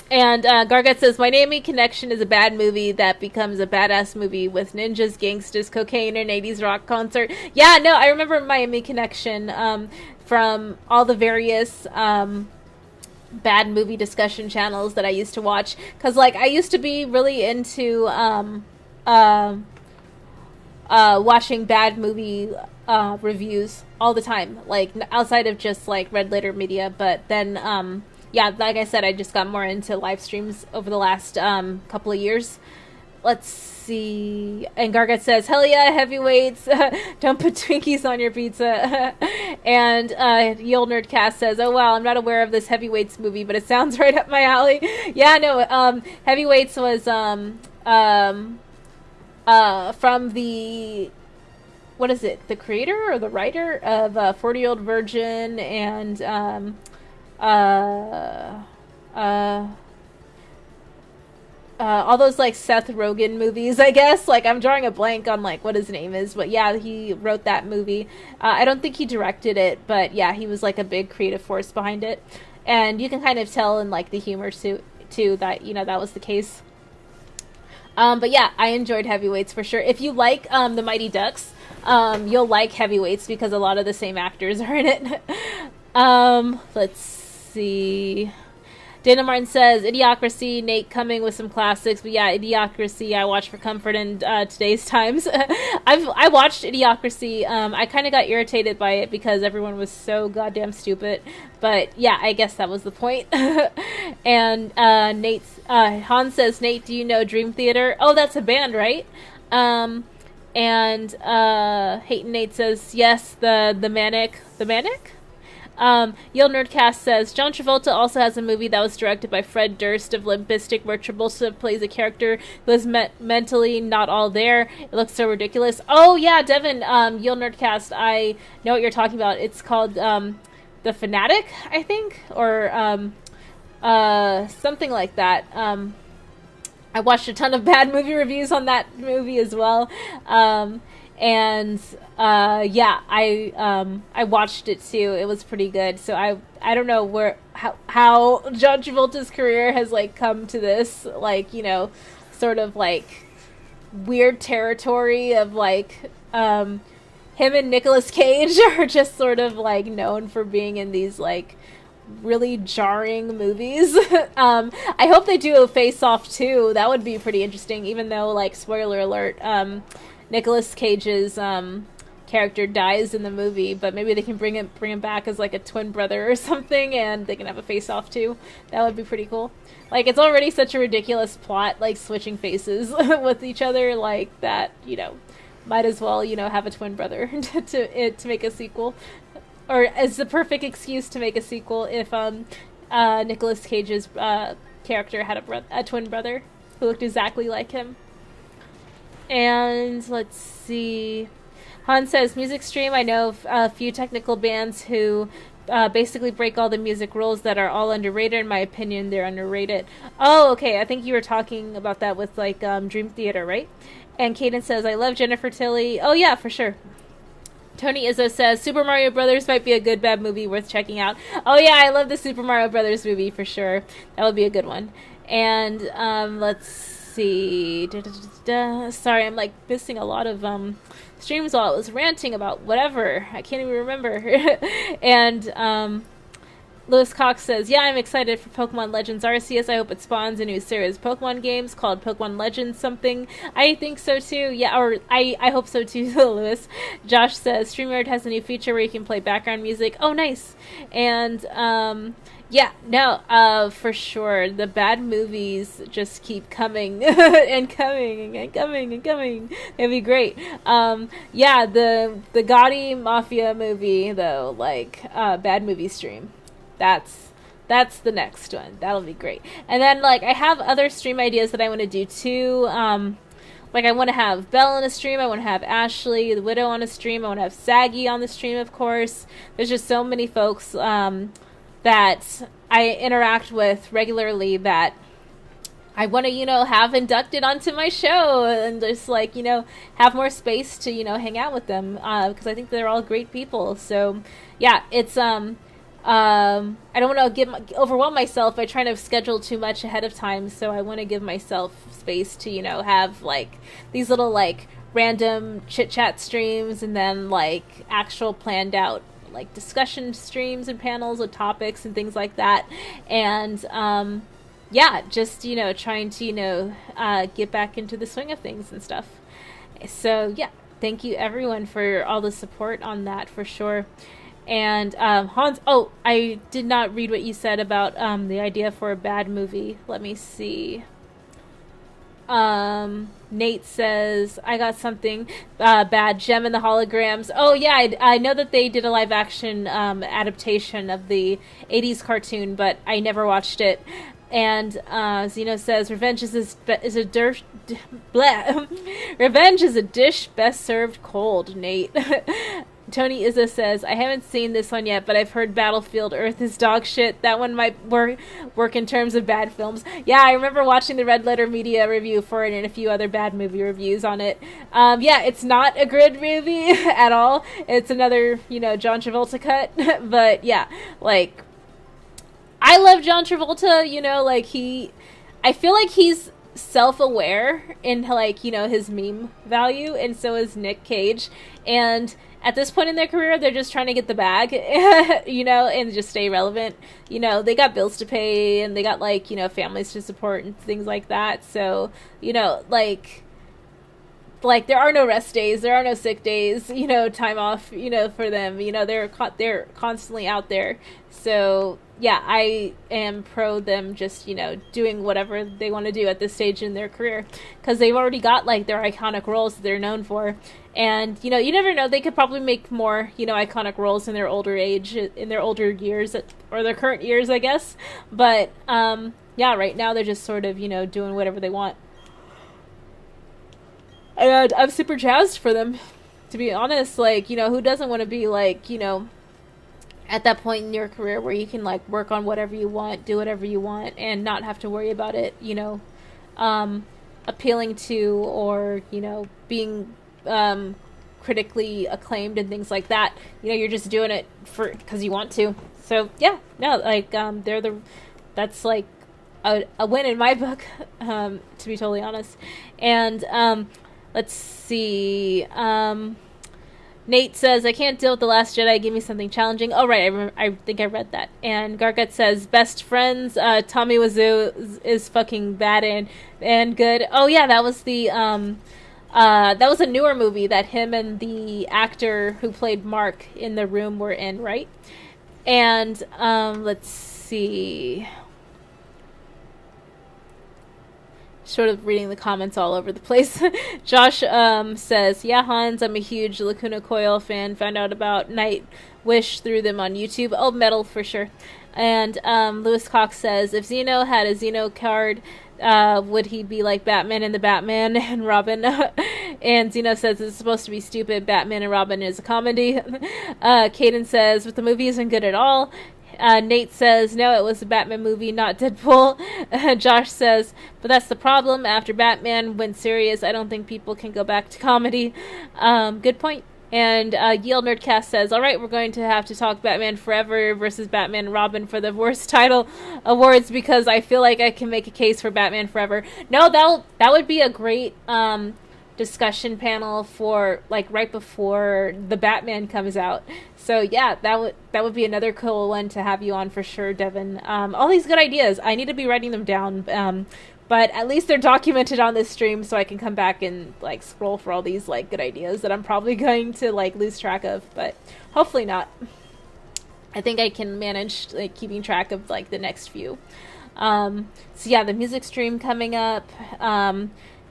And Gargut says, Miami Connection is a bad movie that becomes a badass movie with ninjas, gangsters, cocaine, and 80s rock concert. Yeah, no, I remember Miami Connection from all the various bad movie discussion channels that I used to watch. Because, like, I used to be really into watching bad movie reviews all the time. Like, outside of just, like, Red Letter Media. But then... yeah, like I said, I just got more into live streams over the last couple of years. Let's see. And Gargut says, hell yeah, heavyweights. Don't put Twinkies on your pizza. And Yield Nerdcast says, oh wow, I'm not aware of this Heavyweights movie, but it sounds right up my alley. Yeah, no, Heavyweights was from the... what is it? The creator or the writer of 40-Year-Old Virgin and... all those like Seth Rogen movies, I guess. Like, I'm drawing a blank on like what his name is, but yeah, he wrote that movie. I don't think he directed it, but yeah, he was like a big creative force behind it, and you can kind of tell in like the humor too that, you know, that was the case. But yeah, I enjoyed Heavyweights for sure. If you like the Mighty Ducks, you'll like Heavyweights because a lot of the same actors are in it. Let's see. Dana Martin says, Idiocracy, Nate coming with some classics. But yeah, Idiocracy, I watch for comfort in today's times. I watched Idiocracy. I kind of got irritated by it because everyone was so goddamn stupid. But yeah, I guess that was the point. And Hans says, Nate, do you know Dream Theater? Oh, that's a band, right? And Hate Nate says, yes, the Manic. The Manic? Yield Nerdcast says, John Travolta also has a movie that was directed by Fred Durst of Limp Bizkit, where Travolta plays a character who is mentally not all there. It looks so ridiculous. Oh yeah, Devin, Yield Nerdcast, I know what you're talking about. It's called The Fanatic, I think, or something like that. I watched a ton of bad movie reviews on that movie as well. And yeah, I watched it too. It was pretty good. So I don't know how John Travolta's career has like come to this, like, you know, sort of like weird territory of like him and Nicolas Cage are just sort of like known for being in these like really jarring movies. I hope they do a Face Off too. That would be pretty interesting, even though, like, spoiler alert, Nicolas Cage's character dies in the movie, but maybe they can bring him back as like a twin brother or something, and they can have a Face Off too. That would be pretty cool. Like, it's already such a ridiculous plot, like switching faces with each other, like that, you know, might as well, you know, have a twin brother to make a sequel, or as the perfect excuse to make a sequel if Nicolas Cage's character had a twin brother who looked exactly like him. And let's see. Han says, music stream. I know a few technical bands who basically break all the music rules that are all underrated. In my opinion, they're underrated. Oh, okay. I think you were talking about that with like Dream Theater, right? And Kaden says, I love Jennifer Tilly. Oh, yeah, for sure. Tony Izzo says, Super Mario Brothers might be a good bad movie worth checking out. Oh, yeah, I love the Super Mario Brothers movie for sure. That would be a good one. And let's see. Sorry, I'm like missing a lot of streams while I was ranting about whatever. I can't even remember. And Lewis Cox says, yeah, I'm excited for Pokemon Legends Arceus. I hope it spawns a new series of Pokemon games called Pokemon Legends something. I think so too. Yeah, or I hope so too, Lewis. Josh says, StreamYard has a new feature where you can play background music. Oh, nice. And yeah, no, for sure. The bad movies just keep coming and coming and coming and coming. It'd be great. Yeah, the Gotti Mafia movie, though, like, bad movie stream. That's the next one. That'll be great. And then, like, I have other stream ideas that I want to do, too. Like, I want to have Belle on a stream. I want to have Ashley, the Widow, on a stream. I want to have Saggy on the stream, of course. There's just so many folks that I interact with regularly that I want to, you know, have inducted onto my show and just, like, you know, have more space to, you know, hang out with them because I think they're all great people. So, yeah, it's I don't want to overwhelm myself by trying to schedule too much ahead of time, so I want to give myself space to, you know, have, like, these little, like, random chit-chat streams and then, like, actual planned out, like, discussion streams and panels with topics and things like that. And, yeah, just, you know, trying to, you know, get back into the swing of things and stuff. So, yeah, thank you, everyone, for all the support on that, for sure. And Hans, oh, I did not read what you said about the idea for a bad movie. Let me see. Nate says, I got something bad, Gem and the Holograms. Oh, yeah, I know that they did a live action adaptation of the 80s cartoon, but I never watched it. And Zeno says, revenge is a dish best served cold, Nate. Tony Izzo says, I haven't seen this one yet, but I've heard Battlefield Earth is dog shit. That one might work in terms of bad films. Yeah, I remember watching the Red Letter Media review for it and a few other bad movie reviews on it. Yeah, it's not a good movie at all. It's another, you know, John Travolta cut. But yeah, like, I love John Travolta, you know, like I feel like he's self-aware in, like, you know, his meme value, and so is Nick Cage. And at this point in their career, they're just trying to get the bag, you know, and just stay relevant. You know, they got bills to pay, and they got, like, you know, families to support and things like that. So, you know, like there are no rest days, there are no sick days, you know, time off, you know, for them. You know, they're constantly out there. So, yeah, I am pro them just, you know, doing whatever they want to do at this stage in their career, because they've already got, like, their iconic roles that they're known for. And, you know, you never know, they could probably make more, you know, iconic roles in their older age, in their older years, or their current years, I guess. But, yeah, right now they're just sort of, you know, doing whatever they want. And I'm super jazzed for them, to be honest. Like, you know, who doesn't want to be, like, you know, at that point in your career where you can, like, work on whatever you want, do whatever you want, and not have to worry about it, you know, appealing to, or, you know, being critically acclaimed and things like that. You know, you're just doing it because you want to. So yeah, no, like that's like a win in my book, to be totally honest. And let's see. Nate says, I can't deal with The Last Jedi. Give me something challenging. Oh, right. I think I read that. And Gargut says, best friends. Tommy Wiseau is fucking bad and good. Oh, yeah. That was that was a newer movie that him and the actor who played Mark in The Room were in, right? And let's see. Sort of reading the comments all over the place. Josh says, yeah, Hans, I'm a huge Lacuna Coil fan. Found out about Nightwish through them on YouTube. Oh, metal for sure. And Lewis Cox says, if Xeno had a Xeno card, would he be like Batman in the Batman and Robin? And Xeno says it's supposed to be stupid. Batman and Robin is a comedy. Caden says, but the movie isn't good at all. Nate says, no, it was a Batman movie, not Deadpool. Josh says, but that's the problem. After Batman went serious, I don't think people can go back to comedy. Good point. And Yield Nerdcast says, all right, we're going to have to talk Batman Forever versus Batman and Robin for the worst title awards because I feel like I can make a case for Batman Forever. No, that would be a great discussion panel for like right before the Batman comes out. So yeah, that would be another cool one to have you on for sure, Devin. All these good ideas. I need to be writing them down. But at least they're documented on this stream so I can come back and like scroll for all these like good ideas that I'm probably going to like lose track of, but hopefully not. I think I can manage like keeping track of like the next few. So yeah, the music stream coming up.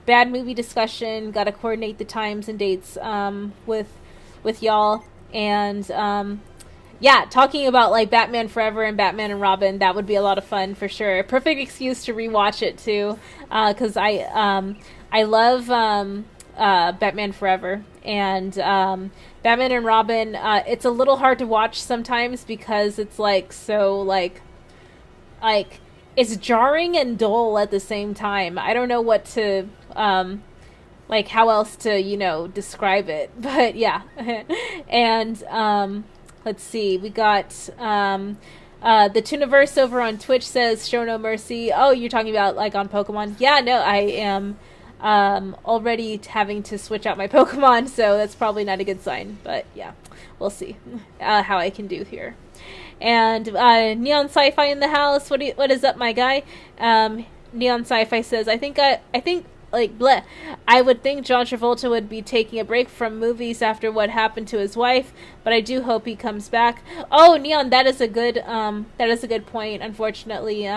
Bad movie discussion. Got to coordinate the times and dates with y'all. And yeah, talking about like Batman Forever and Batman and Robin, that would be a lot of fun for sure. Perfect excuse to rewatch it too, because I love Batman Forever and Batman and Robin. It's a little hard to watch sometimes because it's like so like it's jarring and dull at the same time. I don't know what to like how else to describe it, but yeah. And let's see, we got the Tooniverse over on Twitch says show no mercy. Oh, you're talking about like on Pokemon? Yeah, no, I am already having to switch out my Pokemon, so that's probably not a good sign, but yeah, we'll see how I can do here. And Neon Sci-Fi in the house. What is up, my guy? Neon Sci-Fi says, I think like bleh. I would think John Travolta would be taking a break from movies after what happened to his wife, but I do hope he comes back. Oh, Neon, that is a good point. Unfortunately,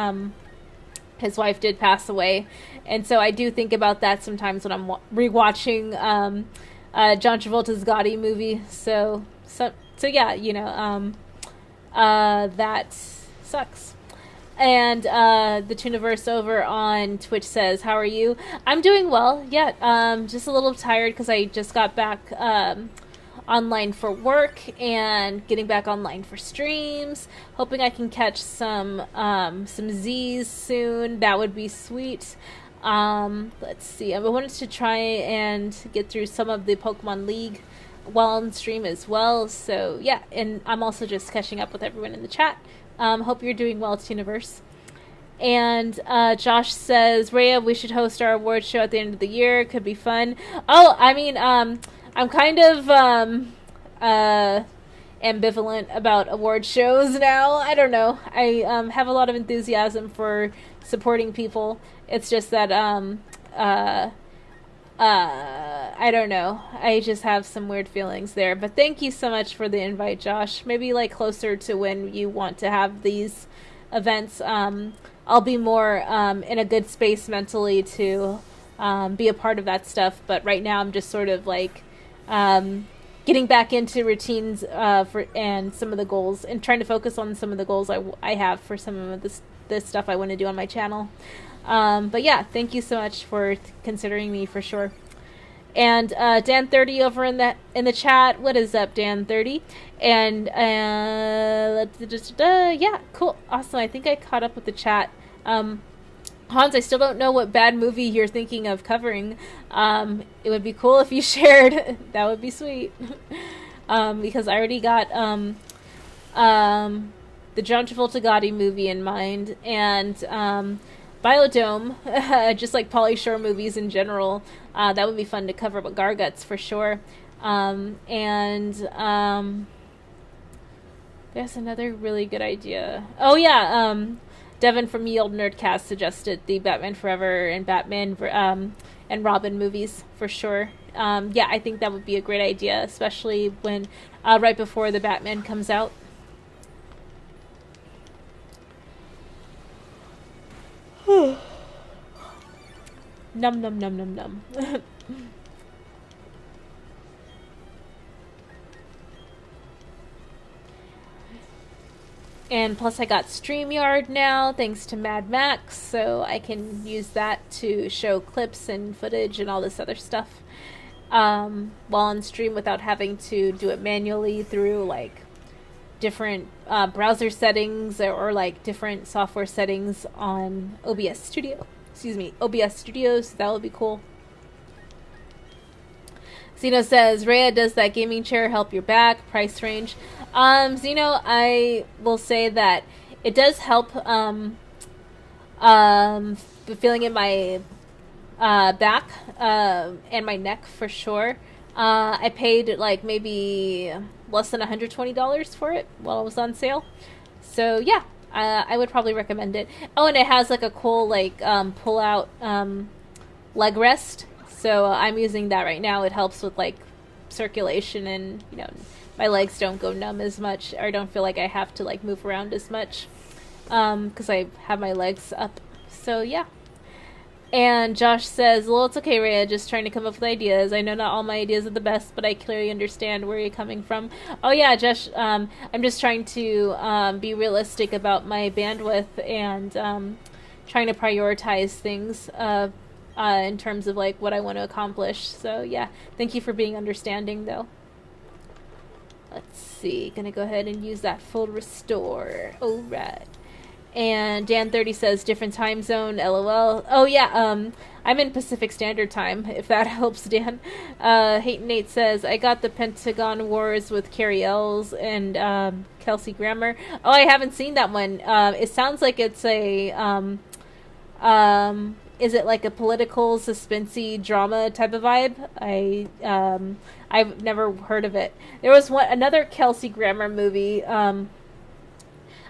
his wife did pass away, and so I do think about that sometimes when I'm rewatching John Travolta's Gotti movie. So yeah, that sucks. And the Tooniverse over on Twitch says, how are you? I'm doing well. Yeah, just a little tired because I just got back online for work and getting back online for streams. Hoping I can catch some Z's soon. That would be sweet. Let's see. I wanted to try and get through some of the Pokemon League while on stream as well. So yeah, and I'm also just catching up with everyone in the chat. Hope you're doing well, Tooniverse. And Josh says, Rhea, we should host our award show at the end of the year. Could be fun. Oh, I mean, I'm kind of ambivalent about award shows now. I don't know. I have a lot of enthusiasm for supporting people. It's just that I don't know. I just have some weird feelings there. But thank you so much for the invite, Josh. Maybe like closer to when you want to have these events, I'll be more in a good space mentally to be a part of that stuff. But right now I'm just sort of like getting back into routines and some of the goals and trying to focus on some of the goals I have for some of this stuff I want to do on my channel. But yeah, thank you so much for considering me for sure. And Dan30 over in the chat. What is up, Dan30? And yeah, cool, awesome. I think I caught up with the chat. Hans, I still don't know what bad movie you're thinking of covering. It would be cool if you shared. That would be sweet. Because I already got the John Travolta Gotti movie in mind, and Biodome, just like Pauly Shore movies in general. That would be fun to cover, but Garguts for sure. And there's another really good idea. Oh yeah, Devin from Ye Old Nerdcast suggested the Batman Forever and Batman and Robin movies for sure. Yeah, I think that would be a great idea, especially when right before the Batman comes out. Num num num num num. And plus I got StreamYard now, thanks to Mad Max, so I can use that to show clips and footage and all this other stuff while on stream without having to do it manually through like different browser settings or like different software settings on OBS Studio. Excuse me, OBS Studios. That would be cool. Zeno says, Rhea, does that gaming chair help your back? Price range? Zeno, I will say that it does help feeling in my back and my neck for sure. I paid like maybe less than $120 for it while it was on sale. So yeah, I would probably recommend it. Oh, and it has like a cool like pull out leg rest. So I'm using that right now. It helps with like circulation, and you know, my legs don't go numb as much, or don't feel like I have to like move around as much because I have my legs up. So yeah. And Josh says, well, it's okay, Rhea, just trying to come up with ideas. I know not all my ideas are the best, but I clearly understand where you're coming from. Oh yeah, Josh, I'm just trying to be realistic about my bandwidth and trying to prioritize things in terms of like what I want to accomplish. So yeah, thank you for being understanding though. Let's see, gonna go ahead and use that full restore. Alright. And Dan30 says different time zone, LOL. Oh yeah, I'm in Pacific Standard Time, if that helps, Dan. Hate Nate says, I got the Pentagon Wars with Carrie Ells and Kelsey Grammer. Oh, I haven't seen that one. It sounds like it's a is it like a political suspensey drama type of vibe? I've never heard of it. There was another Kelsey Grammer movie.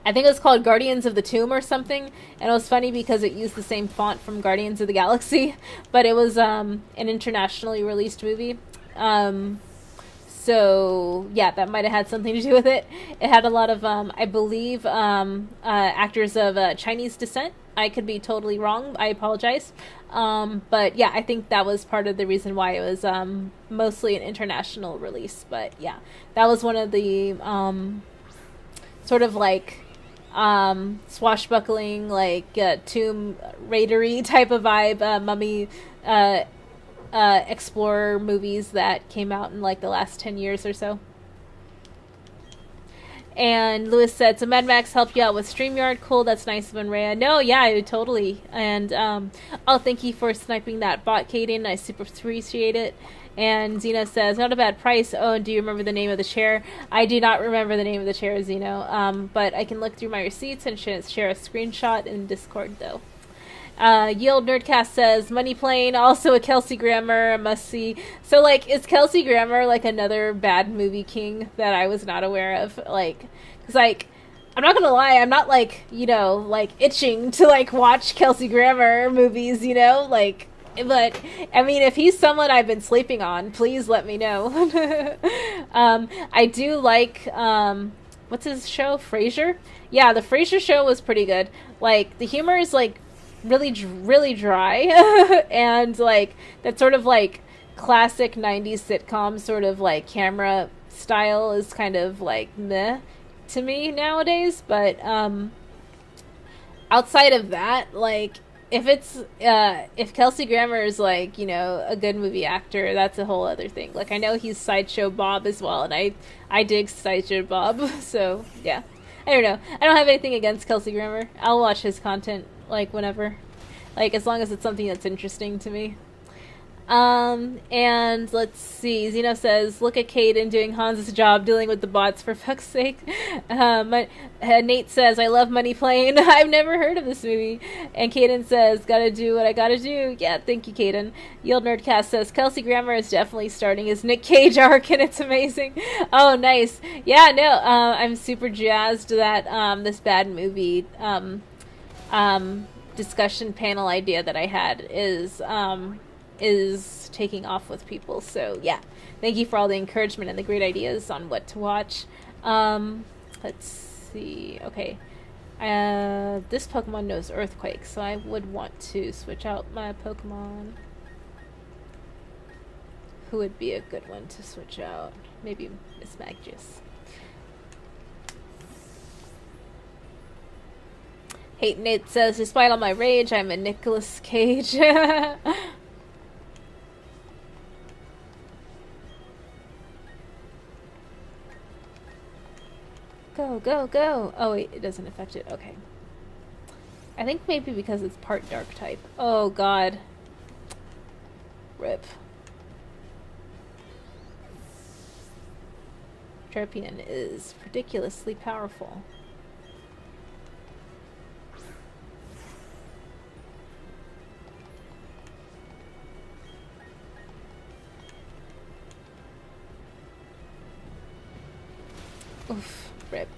I think it was called Guardians of the Tomb or something, and it was funny because it used the same font from Guardians of the Galaxy, but it was an internationally released movie. So yeah, that might have had something to do with it. It had a lot of, I believe, actors of Chinese descent. I could be totally wrong. I apologize. But yeah, I think that was part of the reason why it was mostly an international release. But yeah, that was one of the sort of like swashbuckling, like tomb raidery type of vibe, mummy explorer movies that came out in like the last 10 years or so. And Lewis said, so Mad Max helped you out with StreamYard. Cool, that's nice of Rhea. No, yeah, totally. And oh, thank you for sniping that bot, Kaden. I super appreciate it. And Zeno says, not a bad price. Oh, and do you remember the name of the chair? I do not remember the name of the chair, Zeno. But I can look through my receipts and share a screenshot in Discord, though. Yield Nerdcast says, Money Plane, also a Kelsey Grammer, a must-see. So, like, is Kelsey Grammer, like, another bad movie king that I was not aware of? Like, because, like, I'm not gonna lie, I'm not, like, you know, like, itching to, like, watch Kelsey Grammer movies, you know? Like, but, I mean, if he's someone I've been sleeping on, please let me know. I do like, what's his show? Frasier? Yeah, the Frasier show was pretty good. Like, the humor is, like, really dry and like that sort of like classic 90s sitcom sort of like camera style is kind of like meh to me nowadays, but outside of that, like if Kelsey Grammer is like, you know, a good movie actor, that's a whole other thing. Like I know he's Sideshow Bob as well, and I dig Sideshow Bob. So yeah, I don't know, I don't have anything against Kelsey Grammer. I'll watch his content like whenever. Like, as long as it's something that's interesting to me. And let's see. Zeno says, "Look at Caden doing Hans's job, dealing with the bots for fuck's sake." Nate says, "I love Money Plane." I've never heard of this movie. And Caden says, "Gotta do what I gotta do." Yeah, thank you, Caden. Yield Nerdcast says, "Kelsey Grammer is definitely starting his Nick Cage arc, and it's amazing." Oh, nice. Yeah, no, I'm super jazzed that this bad movie discussion panel idea that I had is taking off with people. So yeah, thank you for all the encouragement and the great ideas on what to watch. Let's see. Okay, this Pokemon knows Earthquake, so I would want to switch out my Pokemon. Who would be a good one to switch out? Maybe Miss Magius. Hate Nate says, "Despite all my rage, I'm a Nicolas Cage." Go, go, go. Oh, wait, it doesn't affect it. Okay. I think maybe because it's part dark type. Oh, God. Rip. Drapion is ridiculously powerful. Oof. Rip.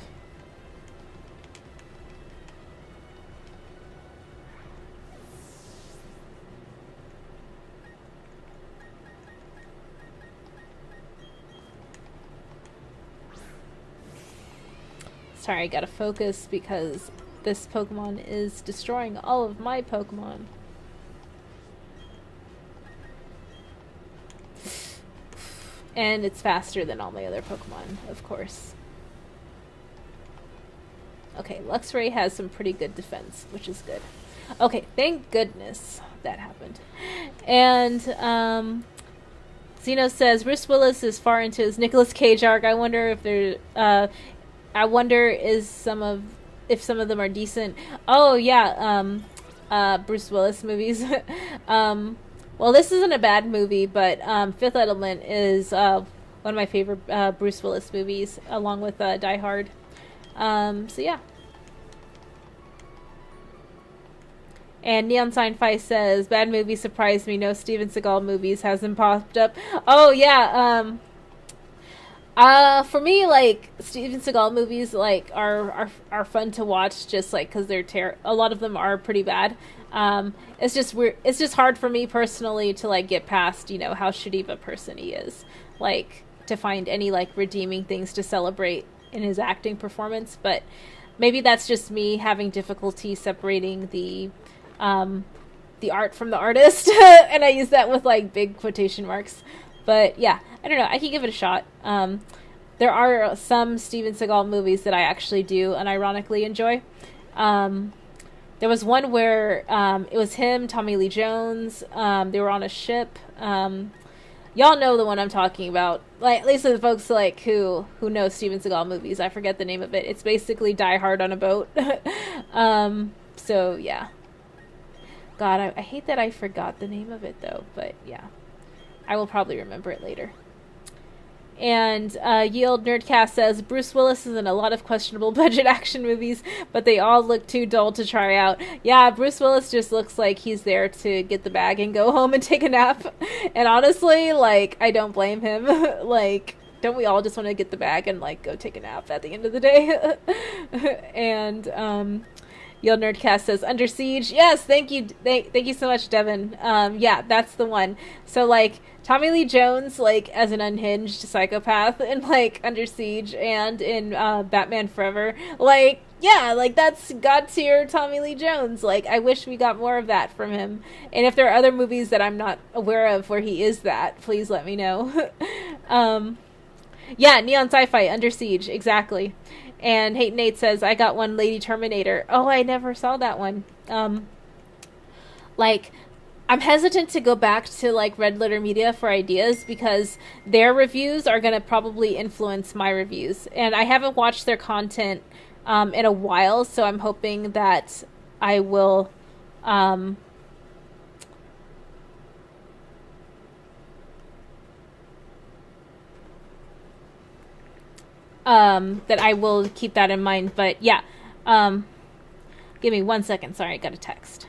Sorry, I gotta focus because this Pokemon is destroying all of my Pokemon. And it's faster than all my other Pokemon, of course. Okay, Luxray has some pretty good defense, which is good. Okay, thank goodness that happened. And Zeno says Bruce Willis is far into his Nicolas Cage arc. I wonder if there, if some of them are decent. Oh yeah, Bruce Willis movies. Well, this isn't a bad movie, but Fifth Element is one of my favorite Bruce Willis movies, along with Die Hard. So yeah. And Neon Sign Five says, "Bad movie surprised me. No Steven Seagal movies hasn't popped up." Oh yeah. For me, like, Steven Seagal movies, like, are fun to watch, just like because they're a lot of them are pretty bad. It's just weird. It's just hard for me personally to like get past, you know, how shitty of a person he is. Like, to find any like redeeming things to celebrate in his acting performance, but maybe that's just me having difficulty separating the art from the artist, and I use that with like big quotation marks. But yeah, I don't know. I can give it a shot. There are some Steven Seagal movies that I actually do unironically enjoy. There was one where it was him, Tommy Lee Jones. They were on a ship. Y'all know the one I'm talking about. Like, at least the folks like who know Steven Seagal movies. I forget the name of it. It's basically Die Hard on a boat. So yeah. God, I hate that I forgot the name of it though. But yeah, I will probably remember it later. And Yield Nerdcast says Bruce Willis is in a lot of questionable budget action movies, but they all look too dull to try out. Yeah, Bruce Willis just looks like he's there to get the bag and go home and take a nap. And honestly, like, I don't blame him. Like, don't we all just want to get the bag and like go take a nap at the end of the day? And Yield Nerdcast says Under Siege. Yes, thank you so much, Devin. Yeah, that's the one. So like Tommy Lee Jones, like, as an unhinged psychopath in, like, Under Siege and in Batman Forever. Like, yeah, like, that's God-tier Tommy Lee Jones. Like, I wish we got more of that from him. And if there are other movies that I'm not aware of where he is that, please let me know. Yeah, Neon Sci-Fi, Under Siege, exactly. And Hate Nate says, I got one, Lady Terminator. Oh, I never saw that one. Like, I'm hesitant to go back to like Red Letter Media for ideas because their reviews are going to probably influence my reviews, and I haven't watched their content in a while, so I'm hoping that I will that I will keep that in mind. But yeah, um, give me 1 second. Sorry, I got a text.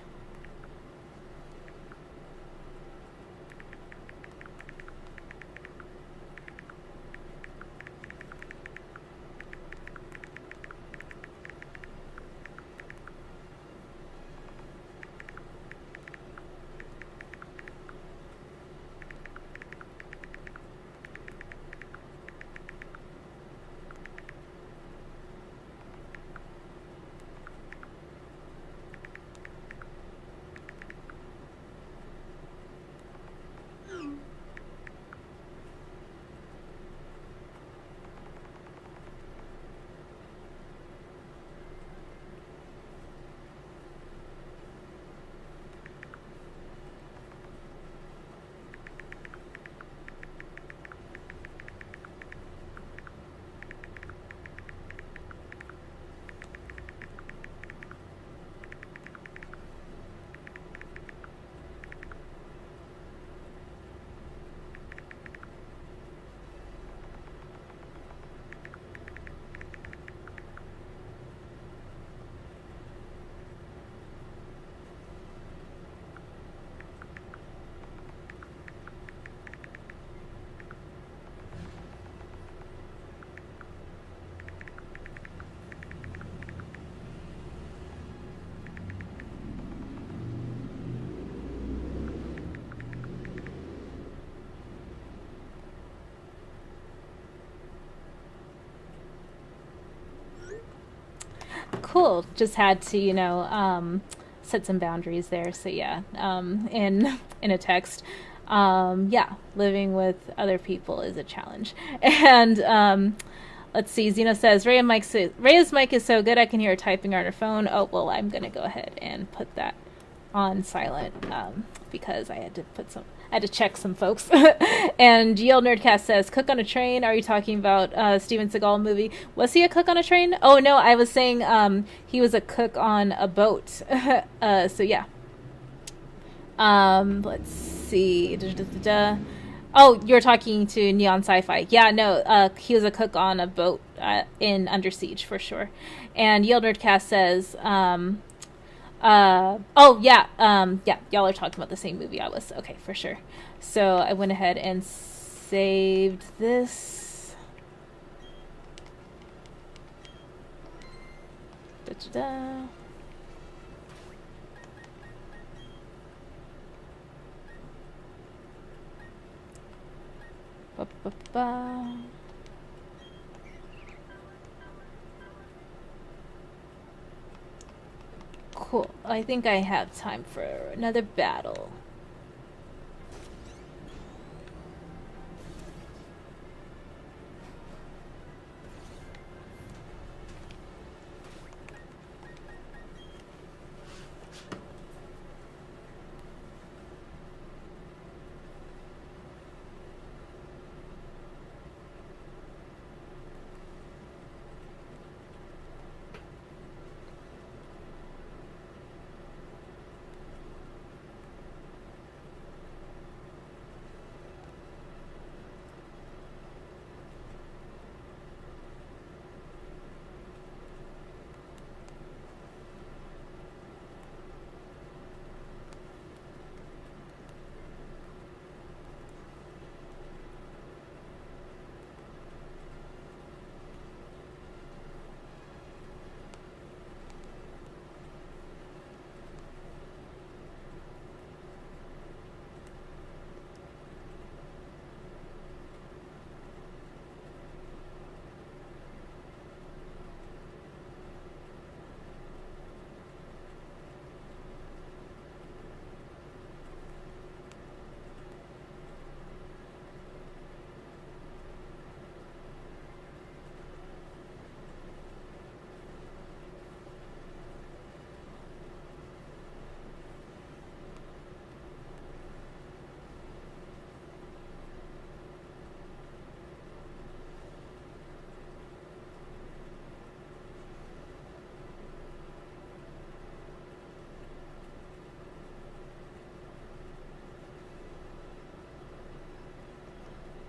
Cool. Just had to, set some boundaries there. So yeah, in a text, yeah, living with other people is a challenge. And let's see. Zeno says Rhea's mic is so good I can hear her typing on her phone. Oh well, I'm gonna go ahead and put that on silent because I had to check some folks. And Yield Nerdcast says, "Cook on a Train." Are you talking about Steven Seagal movie? Was he a cook on a train? Oh no, I was saying he was a cook on a boat. So yeah. Let's see. Oh, you're talking to Neon Sci-Fi. Yeah, no, he was a cook on a boat in Under Siege for sure. And Yield Nerdcast says, oh yeah, yeah, y'all are talking about the same movie I was. Okay, for sure. So I went ahead and saved this. Da-da-da. Ba-ba-ba. Cool. I think I have time for another battle.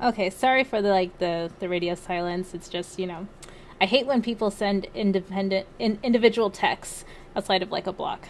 Okay, sorry for the radio silence. It's just, I hate when people send individual texts outside of like a block.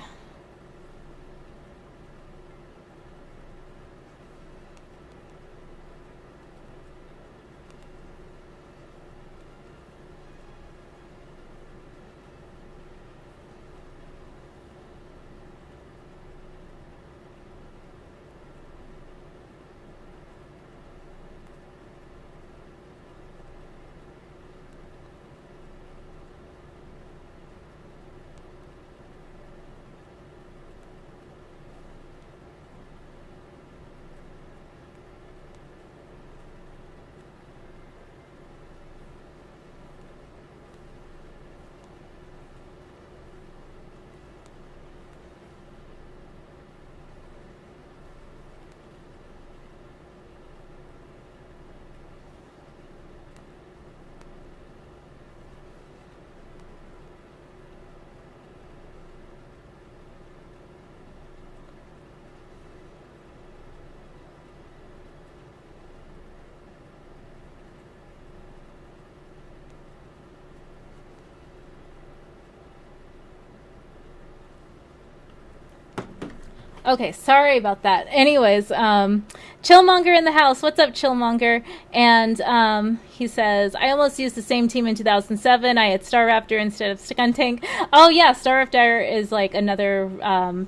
Okay, sorry about that. Anyways, Chillmonger in the house. What's up, Chillmonger? And he says, I almost used the same team in 2007. I had Star Raptor instead of Skuntank. Oh, yeah, Star Raptor is like another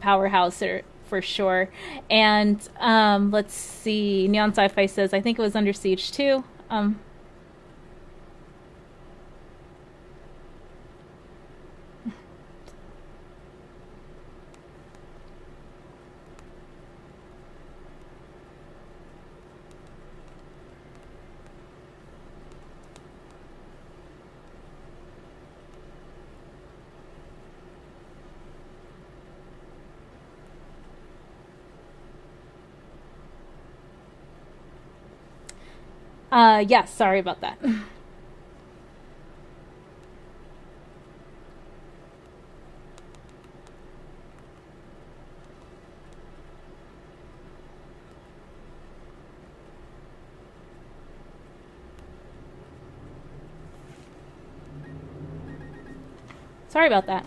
powerhouse for sure. And let's see. Neon Sci-Fi says, I think it was Under Siege too. Yeah, sorry about that. Sorry about that.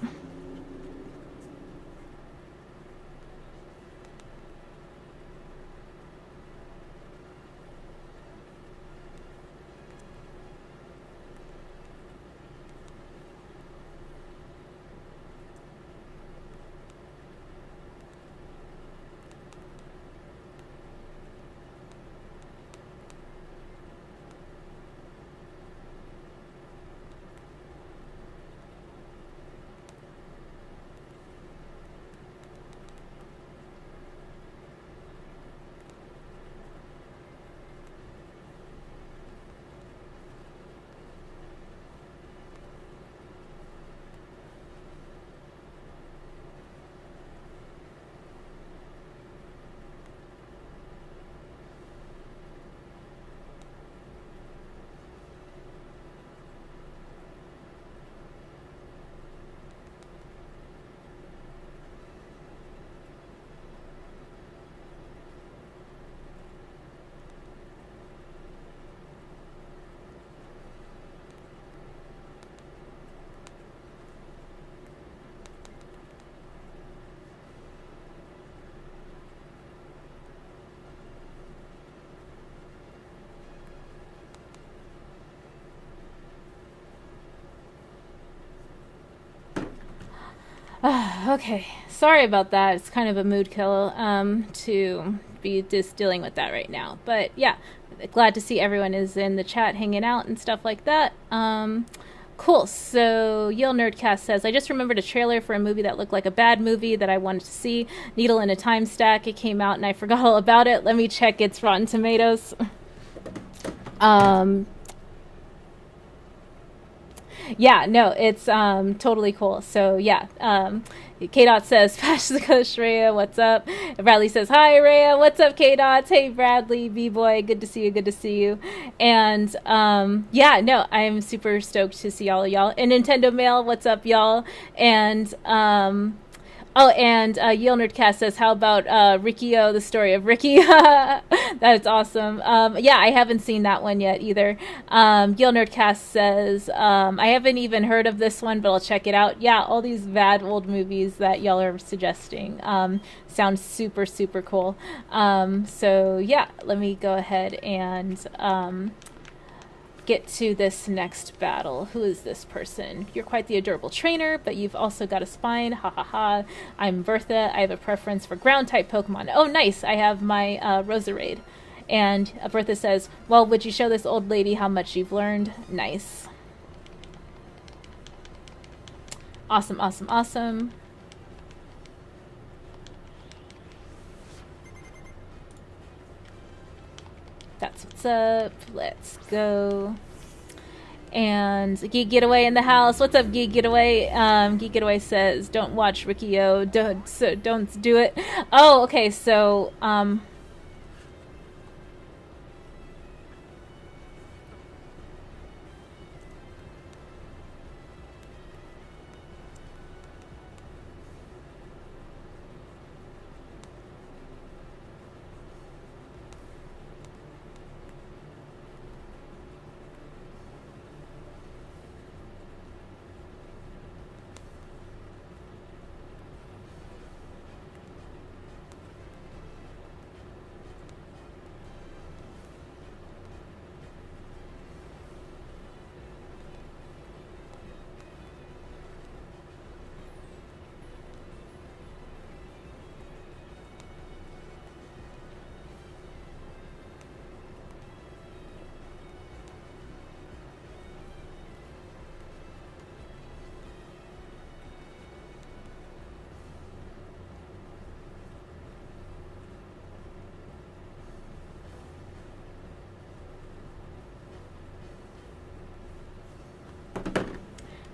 Okay, sorry about that. It's kind of a mood kill to be just dealing with that right now. But yeah, glad to see everyone is in the chat hanging out and stuff like that. Cool. So Yale Nerdcast says, I just remembered a trailer for a movie that looked like a bad movie that I wanted to see. Needle in a Time Stack. It came out and I forgot all about it. Let me check its Rotten Tomatoes. Yeah, no, it's totally cool. So yeah, K Dot says, Patch the Coach, Rhea, what's up? Bradley says, hi, Rhea, what's up, K Dot? Hey, Bradley, B Boy, good to see you, good to see you. And yeah, no, I'm super stoked to see all of y'all. And Nintendo Mail, what's up, y'all? And Oh, and Yale Nerdcast says, "How about Rikio, the story of Ricky?" That's awesome. Yeah, I haven't seen that one yet either. Yale Nerdcast says, "I haven't even heard of this one, but I'll check it out." Yeah, all these bad old movies that y'all are suggesting sound super super cool. So yeah, let me go ahead and get to this next battle. Who is this person? You're quite the adorable trainer, but you've also got a spine. Ha ha ha. I'm Bertha. I have a preference for ground type Pokemon. Oh, nice. I have my Roserade. And Bertha says, well, would you show this old lady how much you've learned? Nice. Awesome, awesome, awesome. That's what's up. Let's go. And Geek Getaway in the house. What's up, Geek Getaway? Geek Getaway says, "Don't watch Rikio. Don't do it." Oh, okay. So,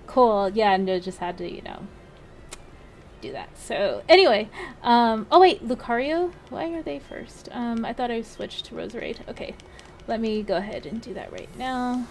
cool. Yeah, and I just had to, do that. So, anyway. Oh, wait. Lucario? Why are they first? I thought I switched to Roserade. Okay. Let me go ahead and do that right now.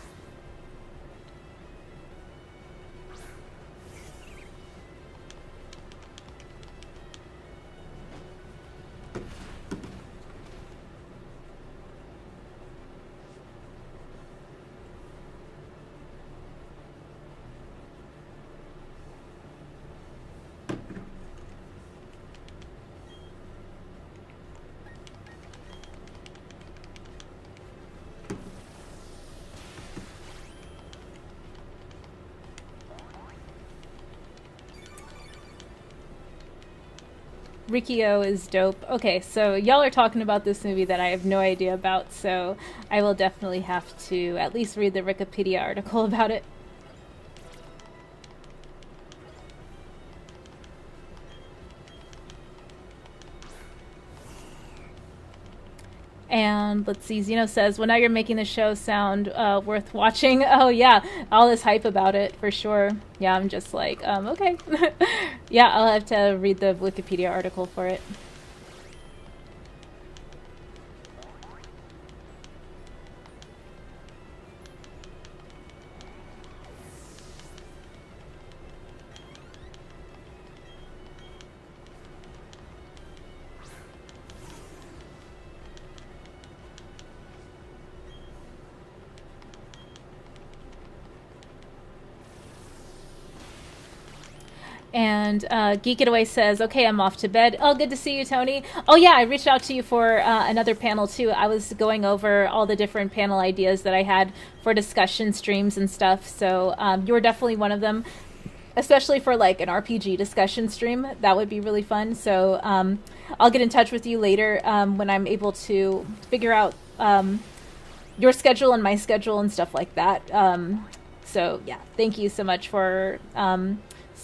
Rikio is dope. Okay, so y'all are talking about this movie that I have no idea about, so I will definitely have to at least read the Wikipedia article about it. And let's see, Zeno says, well, now you're making the show sound worth watching. Oh, yeah, all this hype about it, for sure. Yeah, I'm just like, okay. Yeah, I'll have to read the Wikipedia article for it. And Geek It Away says, okay, I'm off to bed. Oh, good to see you, Tony. Oh, yeah, I reached out to you for another panel, too. I was going over all the different panel ideas that I had for discussion streams and stuff. So you were definitely one of them, especially for like an RPG discussion stream. That would be really fun. So I'll get in touch with you later when I'm able to figure out your schedule and my schedule and stuff like that. So, yeah, thank you so much for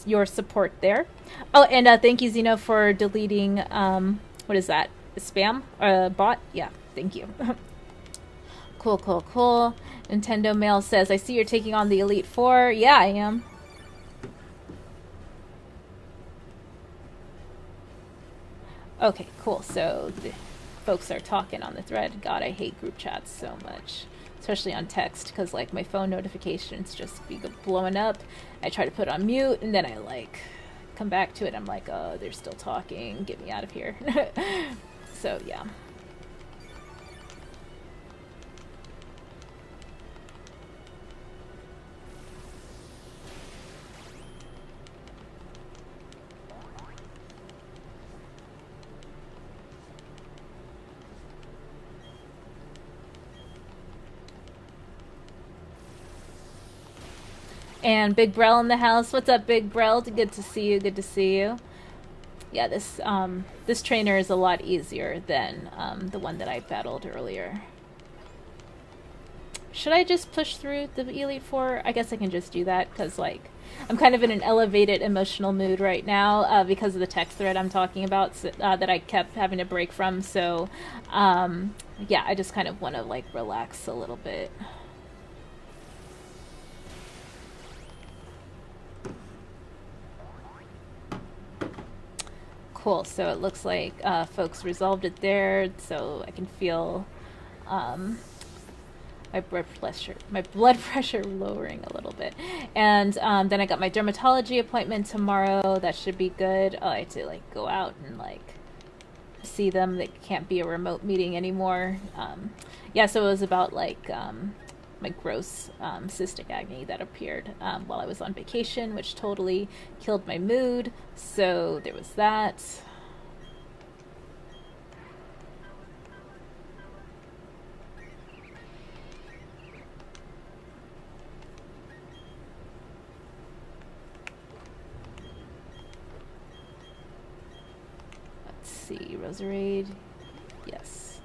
your support there. Oh, and thank you, Zeno, for deleting what is that, spam bot? Yeah, thank you. Cool, cool, cool. Nintendo Mail says, I see you're taking on the Elite Four. Yeah, I am. Okay, cool. So the folks are talking on the thread. God, I hate group chats so much, especially on text, because like my phone notifications just be blowing up. I try to put on mute, and then I like come back to it. I'm like, oh, they're still talking. Get me out of here. So, yeah. And Big Brell in the house. What's up, Big Brell? Good to see you. Good to see you. Yeah, this trainer is a lot easier than the one that I battled earlier. Should I just push through the Elite Four? I guess I can just do that because, like, I'm kind of in an elevated emotional mood right now because of the text thread I'm talking about that I kept having to break from. So, yeah, I just kind of want to, like, relax a little bit. Cool, so it looks like folks resolved it there, so I can feel my blood pressure lowering a little bit. And then I got my dermatology appointment tomorrow. That should be good. I have to, like, go out and, like, see them. It can't be a remote meeting anymore. Yeah, so it was about, like, my gross cystic acne that appeared while I was on vacation, which totally killed my mood. So there was that. Let's see, Roserade. Yes.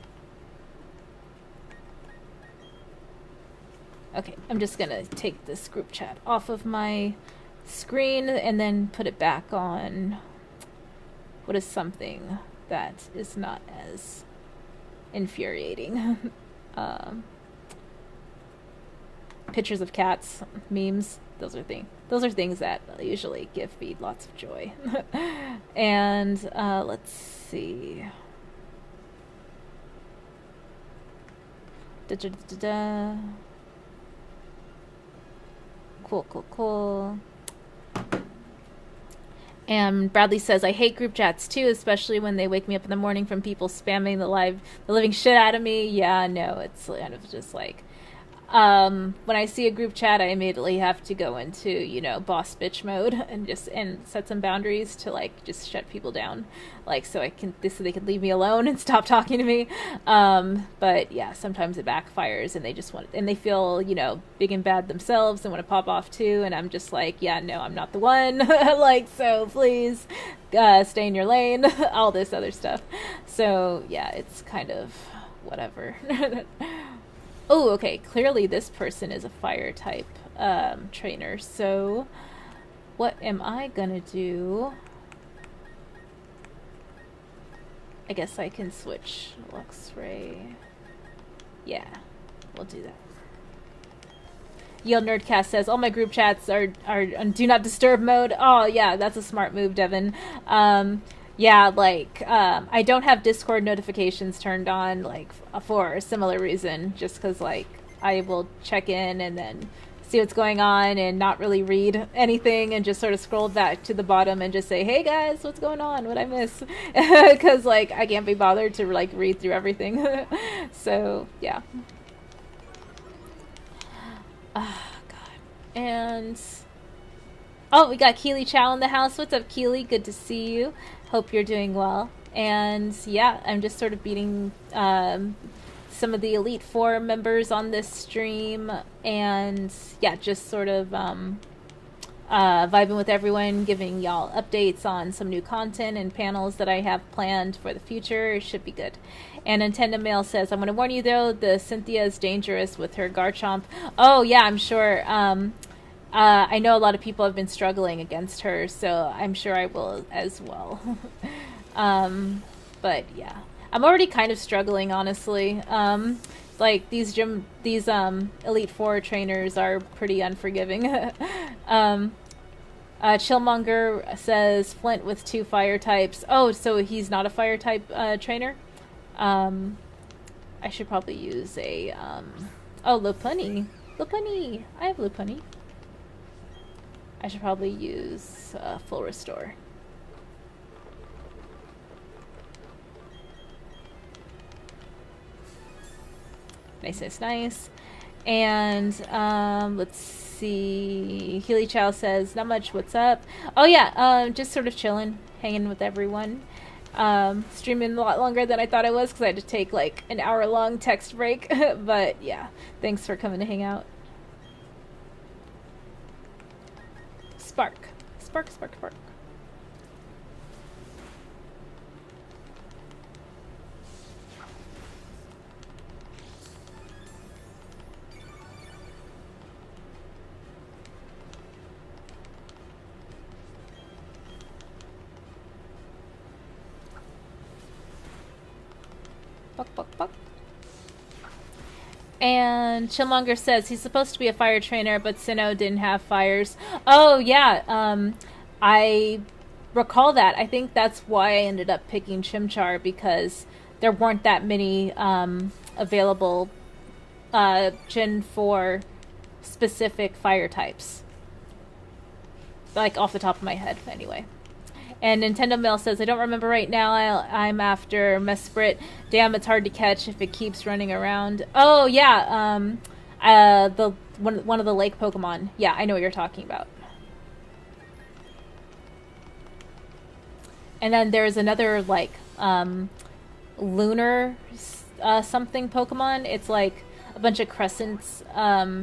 Okay, I'm just gonna take this group chat off of my screen and then put it back on what is something that is not as infuriating. Pictures of cats, memes, those are things that usually give me lots of joy. And let's see. Da-da-da-da. Cool. And Bradley says, I hate group chats too, especially when they wake me up in the morning from people spamming the living shit out of me. Yeah, no, it's kind of just like, when I see a group chat, I immediately have to go into, you know, boss bitch mode and set some boundaries to, like, just shut people down, like, so they can leave me alone and stop talking to me. But yeah, sometimes it backfires and they feel, you know, big and bad themselves and want to pop off too. And I'm just like, yeah, no, I'm not the one. Like, so please, stay in your lane, all this other stuff. So yeah, it's kind of whatever. Oh, okay, clearly this person is a fire type trainer, so what am I gonna do? I guess I can switch Luxray. Yeah, we'll do that. Yield Nerdcast says, all my group chats are on do not disturb mode. Oh, yeah, that's a smart move, Devin. Yeah, like, I don't have Discord notifications turned on, like, for a similar reason, just because, like, I will check in and then see what's going on and not really read anything and just sort of scroll back to the bottom and just say, hey guys, what's going on? What'd I miss? Because, like, I can't be bothered to, like, read through everything. So, yeah. Oh, God. And... oh, we got Keely Chow in the house. What's up, Keely? Good to see you. Hope you're doing well. And yeah, I'm just sort of beating some of the Elite Four members on this stream. And yeah, just sort of vibing with everyone, giving y'all updates on some new content and panels that I have planned for the future. It should be good. And Nintendo Mail says, I'm going to warn you though, the Cynthia is dangerous with her Garchomp. Oh yeah, I'm sure. I know a lot of people have been struggling against her, so I'm sure I will as well. But yeah, I'm already kind of struggling, honestly. Like these Elite Four trainers are pretty unforgiving. Chillmonger says Flint with 2 fire types. Oh, so he's not a fire type trainer. I should probably use a Lopunny. I have Lopunny. I should probably use full restore. Nice. And let's see. Healy Chow says, not much, what's up? Oh yeah, just sort of chilling, hanging with everyone. Streaming a lot longer than I thought I was because I had to take like an hour-long text break. But yeah, thanks for coming to hang out. Spark. Buck. And Chillmonger says he's supposed to be a fire trainer, but Sinnoh didn't have fires. Oh, yeah. I recall that. I think that's why I ended up picking Chimchar, because there weren't that many available Gen 4 specific fire types. Like, off the top of my head, anyway. And Nintendo Mail says, I don't remember right now. I'm after Mesprit. Damn, it's hard to catch if it keeps running around. Oh, yeah. The one of the lake Pokemon. Yeah, I know what you're talking about. And then there's another, like, lunar something Pokemon. It's like a bunch of crescents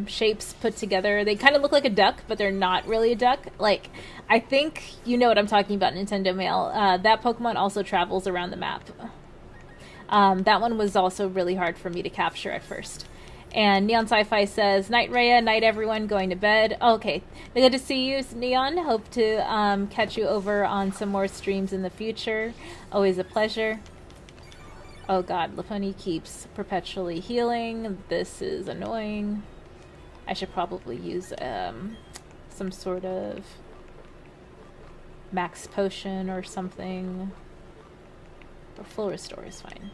shapes put together. They kind of look like a duck, but they're not really a duck. Like, I think you know what I'm talking about, Nintendo Mail. That Pokemon also travels around the map. That one was also really hard for me to capture at first. And Neon Sci-Fi says, night Rhea, night everyone, going to bed. Okay, good to see you, Neon. Hope to catch you over on some more streams in the future. Always a pleasure. Oh god, Lopunny keeps perpetually healing. This is annoying. I should probably use some sort of max potion or something. Or full restore is fine.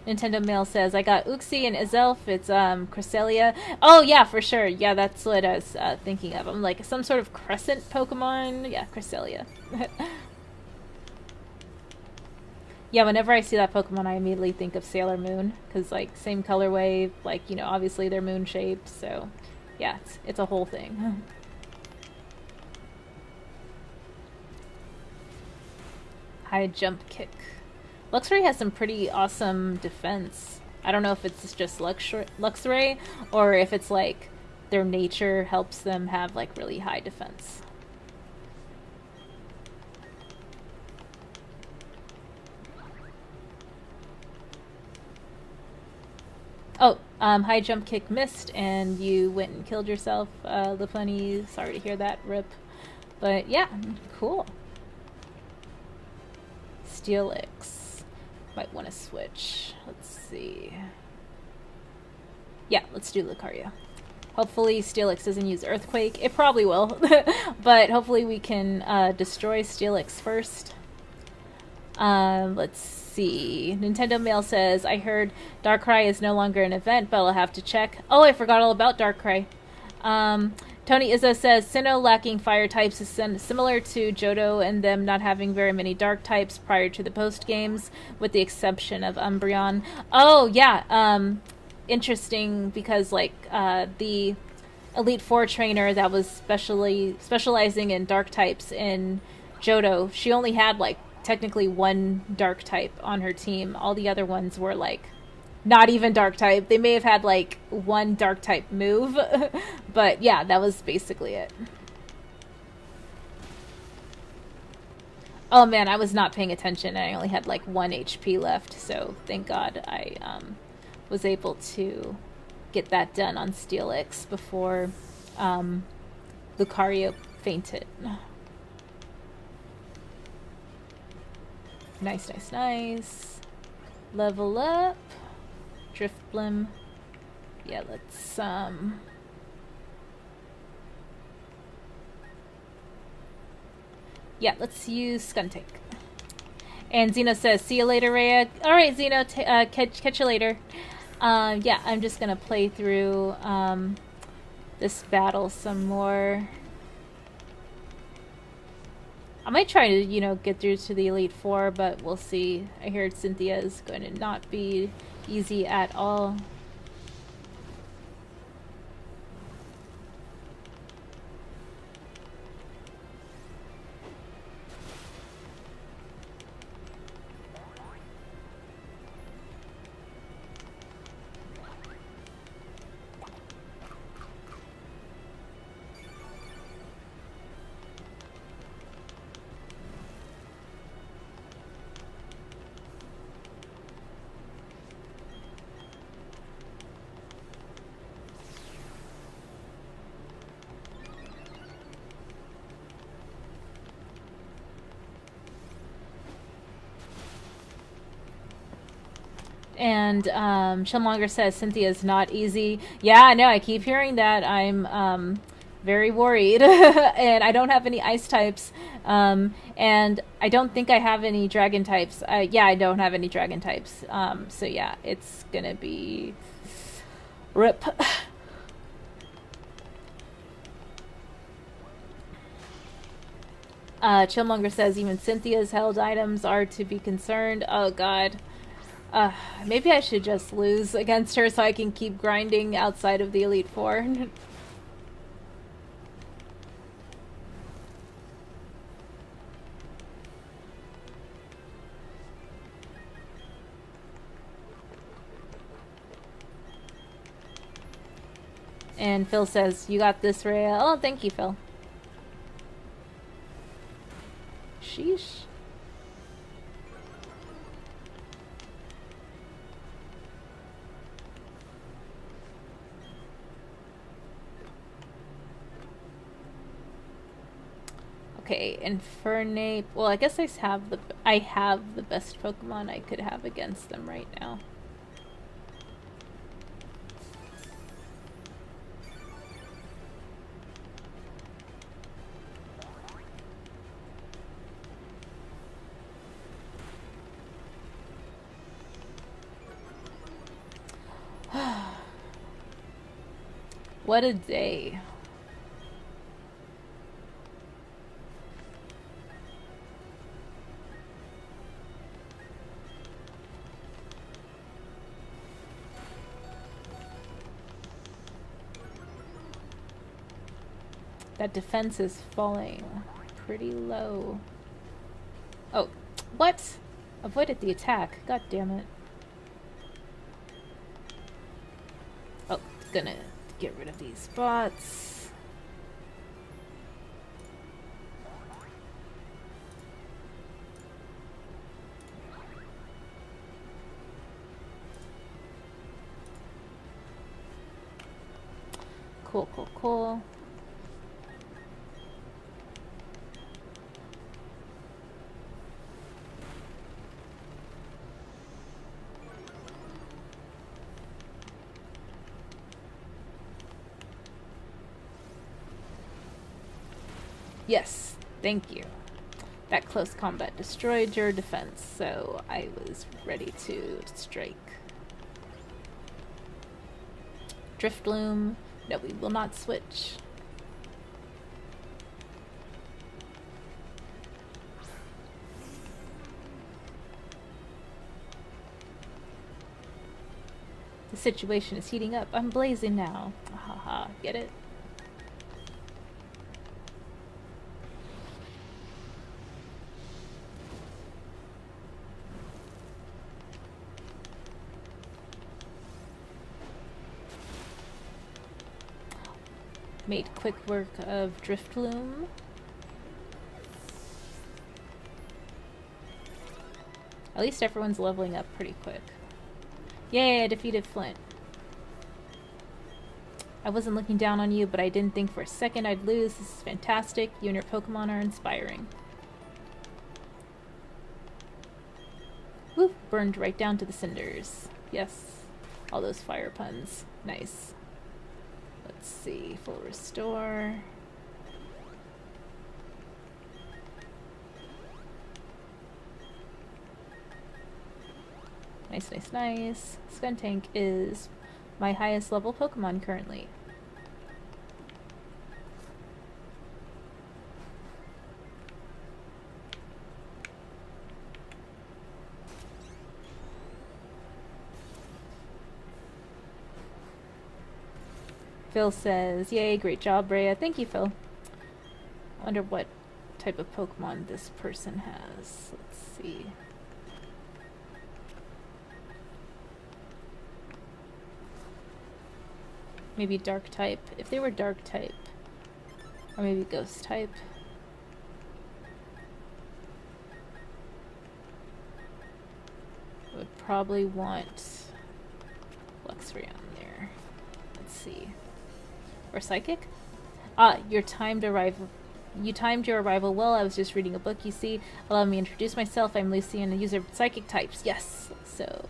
Nintendo Mail says, I got Uxie and Izelf. It's Cresselia. Oh, yeah, for sure. Yeah, that's what I was thinking of. I'm like, some sort of crescent Pokemon. Yeah, Cresselia. Yeah, whenever I see that Pokemon, I immediately think of Sailor Moon. Because, like, same colorway. Like, you know, obviously they're moon-shaped. So, yeah, it's a whole thing. High jump kick. Luxray has some pretty awesome defense. I don't know if it's just Luxray or if it's like their nature helps them have like really high defense. Oh, high jump kick missed and you went and killed yourself, Lopunny. Sorry to hear that, rip. But yeah, cool. Steelix. Might want to switch. Let's see. Yeah, let's do Lucario. Hopefully Steelix doesn't use Earthquake. It probably will. But hopefully we can destroy Steelix first. Let's see. Nintendo Mail says, I heard Darkrai is no longer an event, but I'll have to check. Oh, I forgot all about Darkrai. Tony Izzo says, Sinnoh lacking fire types is similar to Johto and them not having very many dark types prior to the post games, with the exception of Umbreon. Oh, yeah. Interesting, because, like, the Elite Four trainer that was specializing in dark types in Johto, she only had, like, technically one dark type on her team. All the other ones were, like, not even dark type. They may have had like one dark type move, but yeah, that was basically it. Oh man, I was not paying attention. I only had like 1 HP left, so thank God I was able to get that done on Steelix before Lucario fainted. Nice. Level up. Driftblim. Yeah, let's yeah, let's use Skuntank. And Xeno says, see you later, Rhea. Alright, Xeno, catch you later. Yeah, I'm just gonna play through this battle some more. I might try to, get through to the Elite Four, but we'll see. I heard Cynthia is going to not be easy at all. And Chillmonger says Cynthia's not easy. Yeah, I know. I keep hearing that. I'm very worried, and I don't have any ice types, and I don't think I have any dragon types. Yeah, I don't have any dragon types. So yeah, it's gonna be rip. Chillmonger says even Cynthia's held items are to be concerned. Oh god. Maybe I should just lose against her so I can keep grinding outside of the Elite Four. And Phil says, you got this, Rhea. Oh, thank you, Phil. Sheesh. Okay, Infernape. Well, I guess I have the best Pokemon I could have against them right now. What a day. That defense is falling pretty low. Oh, what? Avoided the attack. God damn it. Oh, gonna get rid of these bots. Cool, cool, cool. Yes, thank you. That close combat destroyed your defense, so I was ready to strike. Driftloom. No, we will not switch. The situation is heating up. I'm blazing now. Haha, get it? Made quick work of Driftloom. At least everyone's leveling up pretty quick. Yay, I defeated Flint. I wasn't looking down on you, but I didn't think for a second I'd lose. This is fantastic. You and your Pokemon are inspiring. Woo! Burned right down to the cinders. Yes. All those fire puns. Nice. Let's see. Full restore. Nice, nice, nice. Skuntank is my highest level Pokemon currently. Phil says, yay, great job, Rhea. Thank you, Phil. I wonder what type of Pokemon this person has. Let's see. Maybe dark type. If they were dark type. Or maybe ghost type. I would probably want Luxray on there. Let's see. Or Psychic? Ah, you timed your arrival well. I was just reading a book, you see. Allow me to introduce myself. I'm Lucy and a user of Psychic types. Yes! So,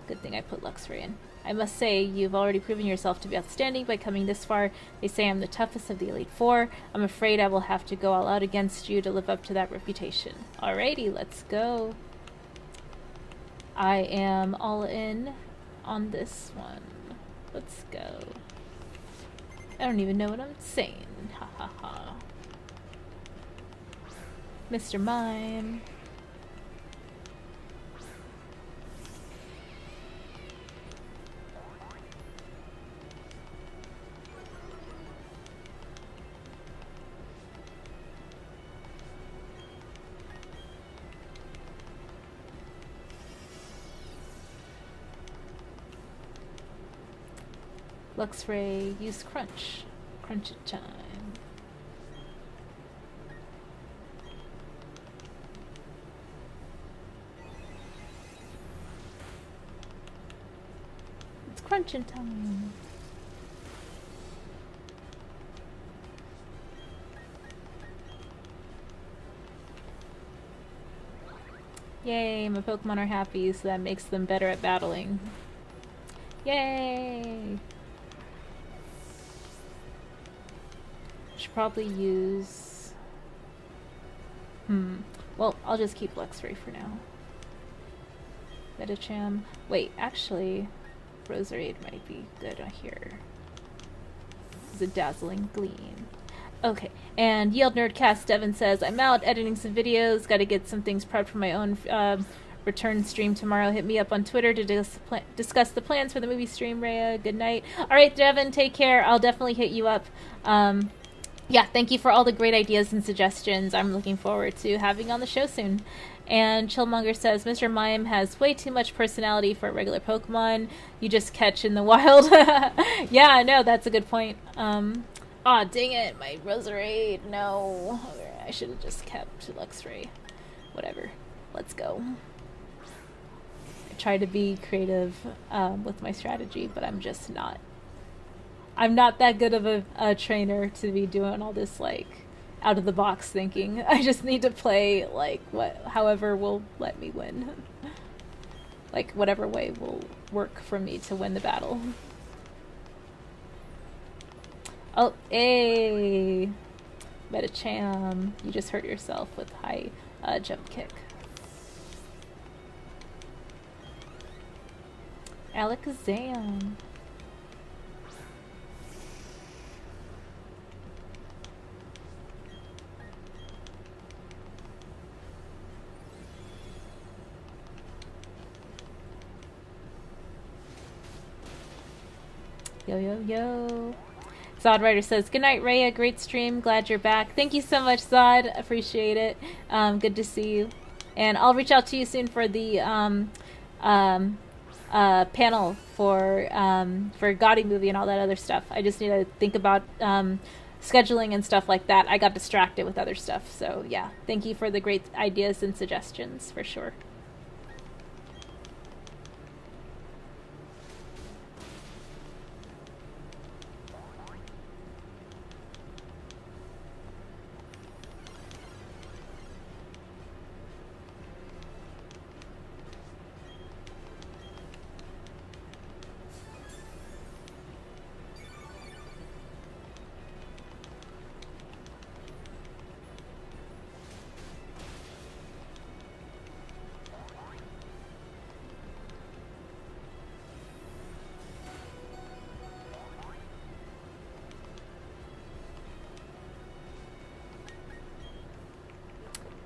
good thing I put Luxray in. I must say, you've already proven yourself to be outstanding by coming this far. They say I'm the toughest of the Elite Four. I'm afraid I will have to go all out against you to live up to that reputation. Alrighty, let's go. I am all in on this one. Let's go. I don't even know what I'm saying. Ha ha ha. Mr. Mime. Luxray, use Crunch. Crunch it time. It's crunching time. Yay, my Pokemon are happy, so that makes them better at battling. Yay! Should probably use... Well, I'll just keep Luxray for now. Metacham. Wait, actually, Roserade might be good here. This is a dazzling gleam. Okay, and Yield Nerdcast Devin says, I'm out editing some videos, gotta get some things prepped for my own return stream tomorrow. Hit me up on Twitter to discuss the plans for the movie stream, Rhea. Good night. Alright, Devin, take care. I'll definitely hit you up. Yeah, thank you for all the great ideas and suggestions. I'm looking forward to having on the show soon. And Chillmonger says, Mr. Mime has way too much personality for a regular Pokemon you just catch in the wild. Yeah, no, that's a good point. Aw, dang it, my Roserade. No. I should have just kept Luxray. Whatever. Let's go. I try to be creative with my strategy, but I'm just not. I'm not that good of a trainer to be doing all this, like, out of the box thinking. I just need to play, like, however will let me win. Like, whatever way will work for me to win the battle. Oh, hey! Metacham, you just hurt yourself with high jump kick. Alakazam. Yo, yo, yo. Zod Rider says, good night, Rhea. Great stream. Glad you're back. Thank you so much, Zod. Appreciate it. Good to see you. And I'll reach out to you soon for the panel for Gotti movie and all that other stuff. I just need to think about scheduling and stuff like that. I got distracted with other stuff. So, yeah. Thank you for the great ideas and suggestions, for sure.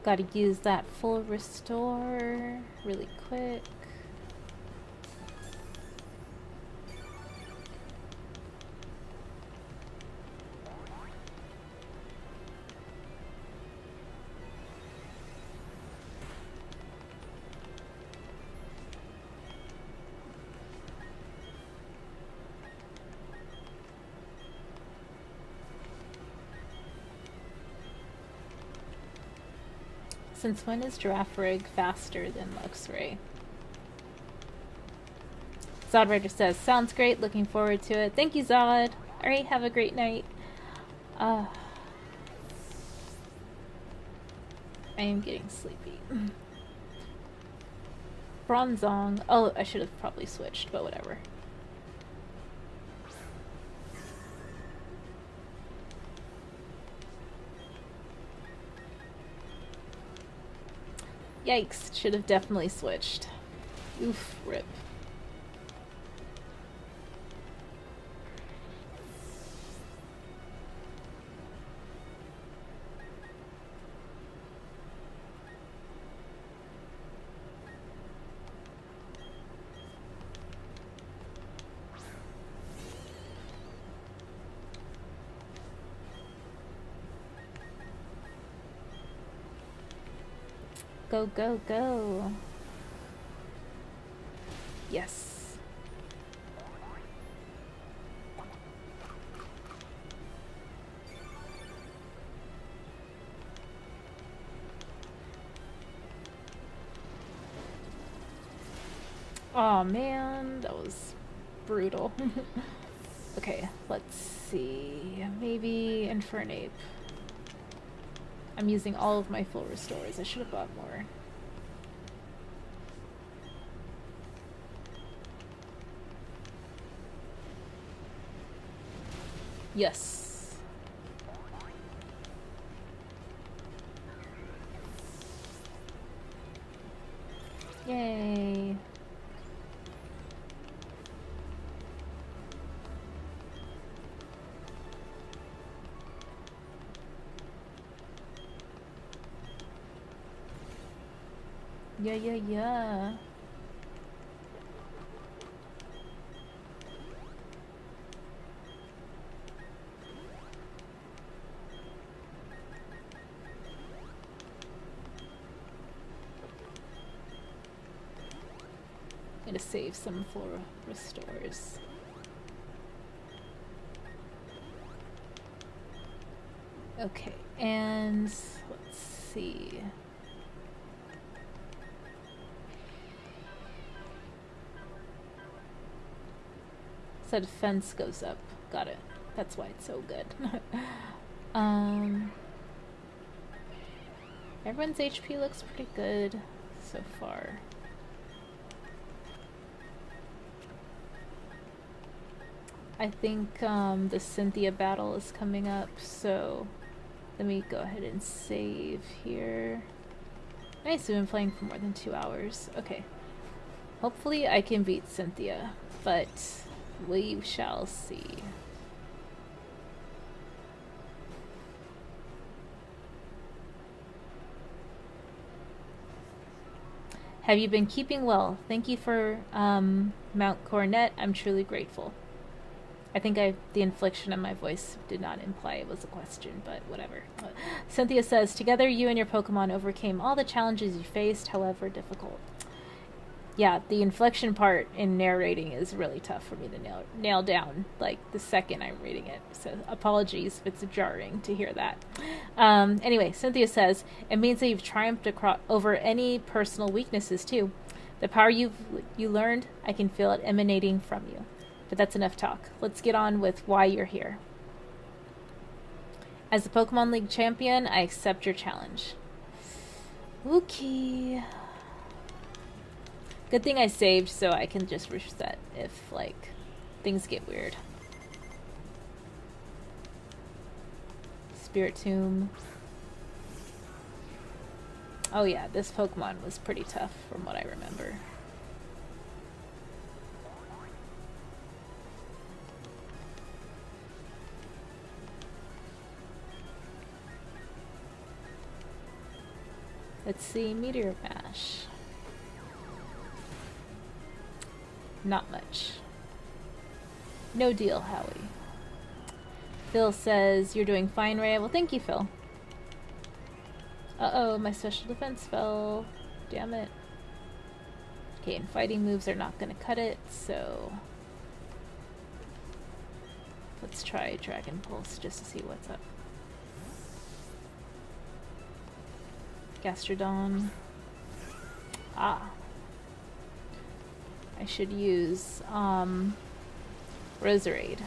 Gotta use that full restore really quick. Since when is Giraffe Rig faster than Luxray? Zod Rider says, sounds great, looking forward to it. Thank you, Zod. Alright, have a great night. I am getting sleepy. Bronzong. Oh, I should have probably switched, but whatever. Yikes, should have definitely switched. Oof, rip. Go, go, go. Yes. Oh man, that was brutal. Okay, let's see. Maybe Infernape. I'm using all of my full restores. I should have bought more. Yes. Yay. Yeah. I'm gonna save some for restores. Okay, and let's see. So defense goes up. Got it. That's why it's so good. Everyone's HP looks pretty good so far. I think the Cynthia battle is coming up, so let me go ahead and save here. Nice, we've been playing for more than 2 hours. Okay. Hopefully I can beat Cynthia, but we shall see. Have you been keeping well? Thank you for Mount Coronet. I'm truly grateful. I think the inflection of my voice did not imply it was a question, but whatever. Cynthia says, together you and your Pokemon overcame all the challenges you faced, however difficult. Yeah, the inflection part in narrating is really tough for me to nail down, like, the second I'm reading it. So apologies if it's jarring to hear that. Anyway, Cynthia says, it means that you've triumphed over any personal weaknesses, too. The power you learned, I can feel it emanating from you. But that's enough talk. Let's get on with why you're here. As the Pokemon League champion, I accept your challenge. Okay. Good thing I saved so I can just reset if, like, things get weird. Spiritomb. Oh yeah, this Pokemon was pretty tough from what I remember. Let's see, Meteor Mash. Not much. No deal, Howie. Phil says, you're doing fine, Ray. Well, thank you, Phil. Uh-oh, my special defense fell. Damn it. Okay, and fighting moves are not going to cut it, so... let's try Dragon Pulse just to see what's up. Gastrodon. Ah. I should use, Roserade.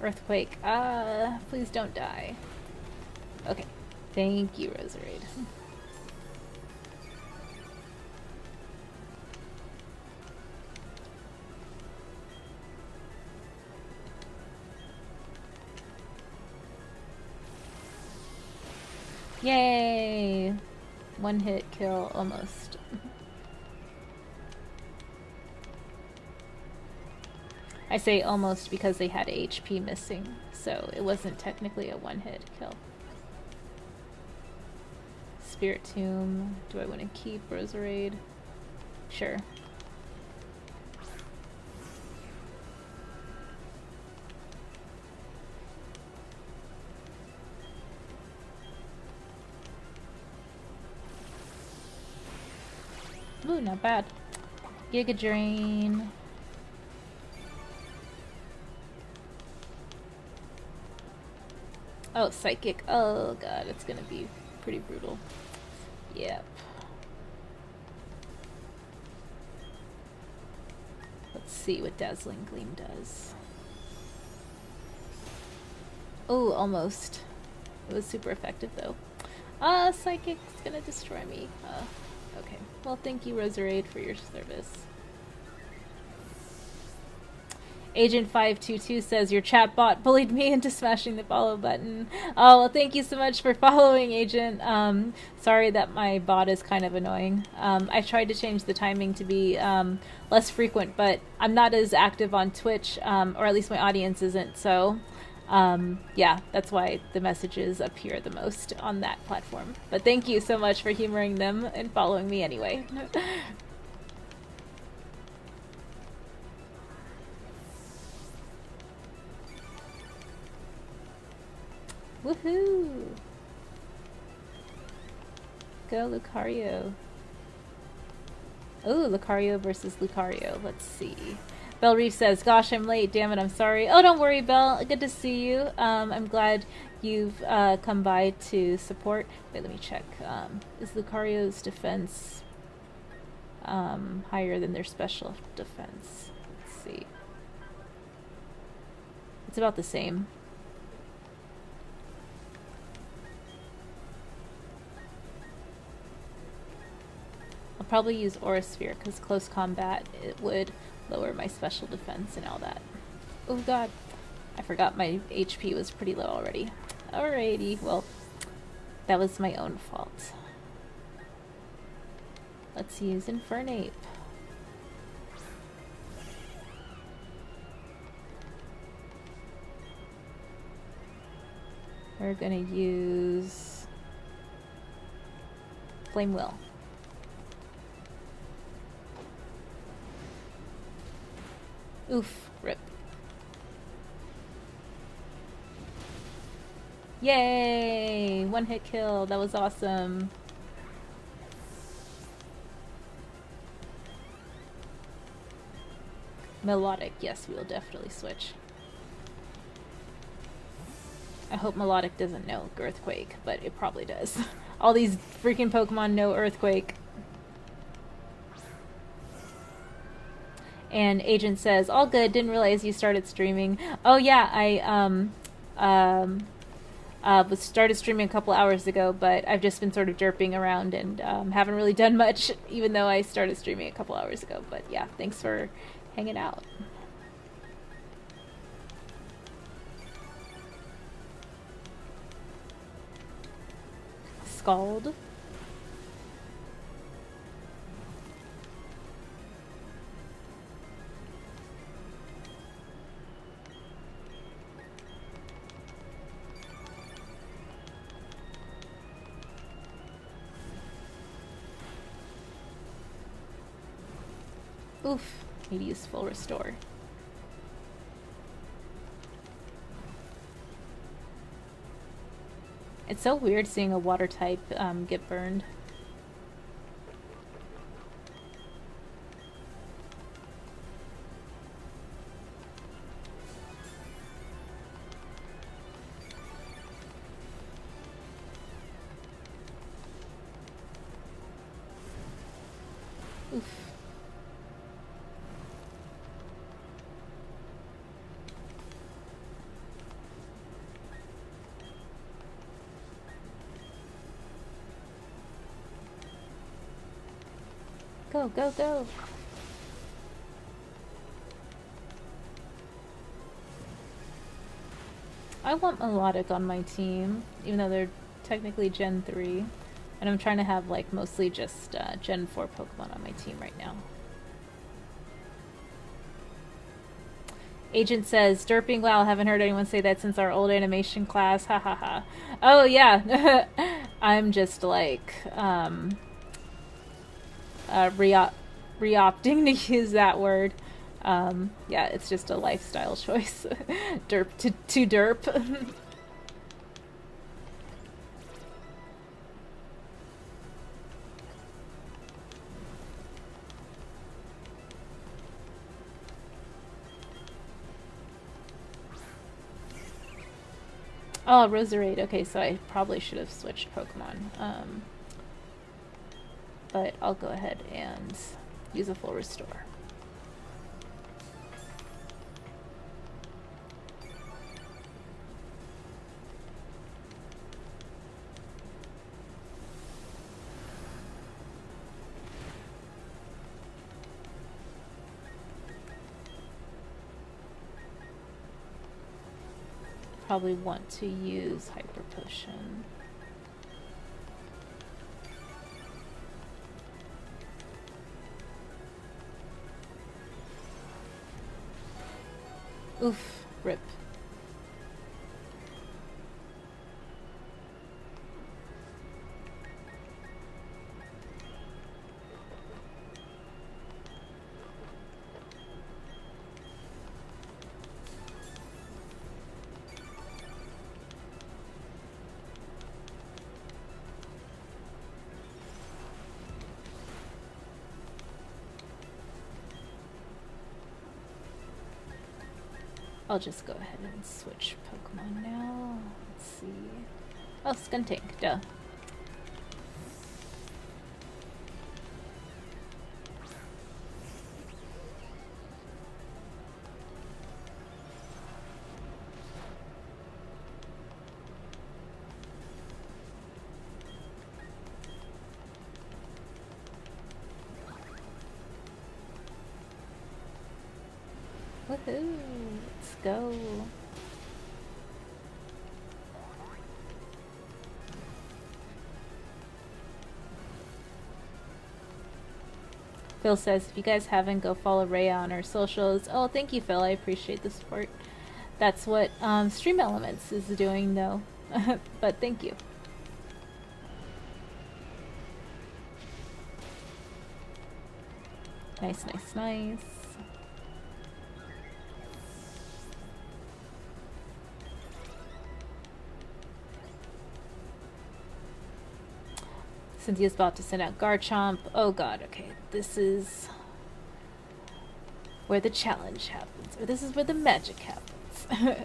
Earthquake. Please don't die. Okay. Thank you, Roserade. Yay! One hit kill, almost. I say almost because they had HP missing, so it wasn't technically a one-hit kill. Spirit Tomb. Do I want to keep Roserade? Sure. Ooh, not bad. Giga Drain. Oh, Psychic. Oh god, it's gonna be pretty brutal. Yep. Let's see what Dazzling Gleam does. Oh, almost. It was super effective though. Psychic's gonna destroy me. Okay. Well, thank you, Roserade, for your service. Agent 522 says, your chat bot bullied me into smashing the follow button. Oh, well, thank you so much for following, Agent. Sorry that my bot is kind of annoying. I tried to change the timing to be less frequent, but I'm not as active on Twitch, or at least my audience isn't, so yeah, that's why the messages appear the most on that platform. But thank you so much for humoring them and following me anyway. Woohoo! Go Lucario. Oh, Lucario versus Lucario. Let's see. Belle Reef says, gosh, I'm late. Damn it, I'm sorry. Oh, don't worry, Belle. Good to see you. I'm glad you've come by to support. Wait, let me check. Is Lucario's defense higher than their special defense? Let's see. It's about the same. I'll probably use Aura Sphere because close combat, it would lower my special defense and all that. Oh god, I forgot my HP was pretty low already. Alrighty, well, that was my own fault. Let's use Infernape. We're gonna use Flame Will. Oof, rip. Yay! One hit kill, that was awesome. Melodic, yes, we will definitely switch. I hope Melodic doesn't know Earthquake, but it probably does. All these freaking Pokemon know Earthquake. And Agent says, all good, didn't realize you started streaming. Oh yeah, I started streaming a couple hours ago, but I've just been sort of derping around and haven't really done much, even though I started streaming a couple hours ago. But yeah, thanks for hanging out. Scald. Oof, need to use full restore. It's so weird seeing a water type get burned. Oof. Go, go, go. I want Melodic on my team, even though they're technically Gen 3. And I'm trying to have like mostly just Gen 4 Pokemon on my team right now. Agent says, derping, wow, haven't heard anyone say that since our old animation class, ha ha ha. Oh yeah, I'm just like, re-opting to use that word. Yeah, it's just a lifestyle choice. Derp to derp. Oh, Roserade. Okay, so I probably should have switched Pokemon. But I'll go ahead and use a full restore. Probably want to use Hyper Potion. Oof, rip. I'll just go ahead and switch Pokemon now. Let's see. Oh, Skuntank, duh. Woohoo! Let's go. Phil says, if you guys haven't, go follow Rhea on her socials. Oh, thank you, Phil. I appreciate the support. That's what Stream Elements is doing, though. But thank you. Nice, nice, nice. Cynthia's about to send out Garchomp. Oh god, okay. This is where the challenge happens. Or this is where the magic happens.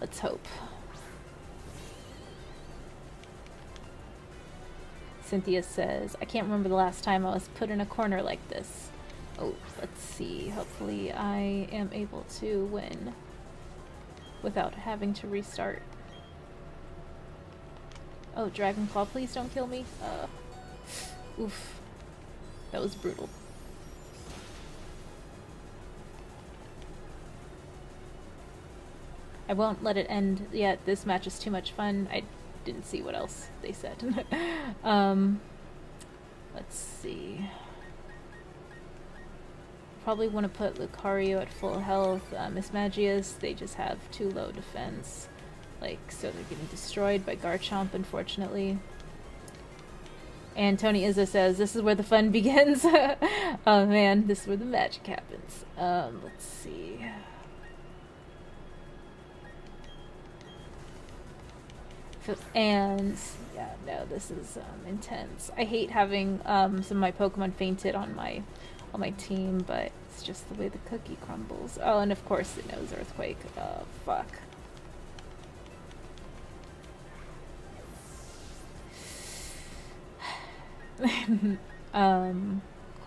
Let's hope. Cynthia says, I can't remember the last time I was put in a corner like this. Oh, let's see. Hopefully I am able to win without having to restart. Oh, Dragon Claw, please don't kill me. Oof. That was brutal. I won't let it end yet. This match is too much fun. I didn't see what else they said. Let's see. Probably want to put Lucario at full health. Miss Magius, they just have too low defense. Like, so they're getting destroyed by Garchomp, unfortunately. And Tony Izzo says, this is where the fun begins. Oh man, this is where the magic happens. Let's see. And yeah, no, this is intense. I hate having some of my Pokemon fainted on my team, but it's just the way the cookie crumbles. Oh, and of course it knows Earthquake. Oh, fuck.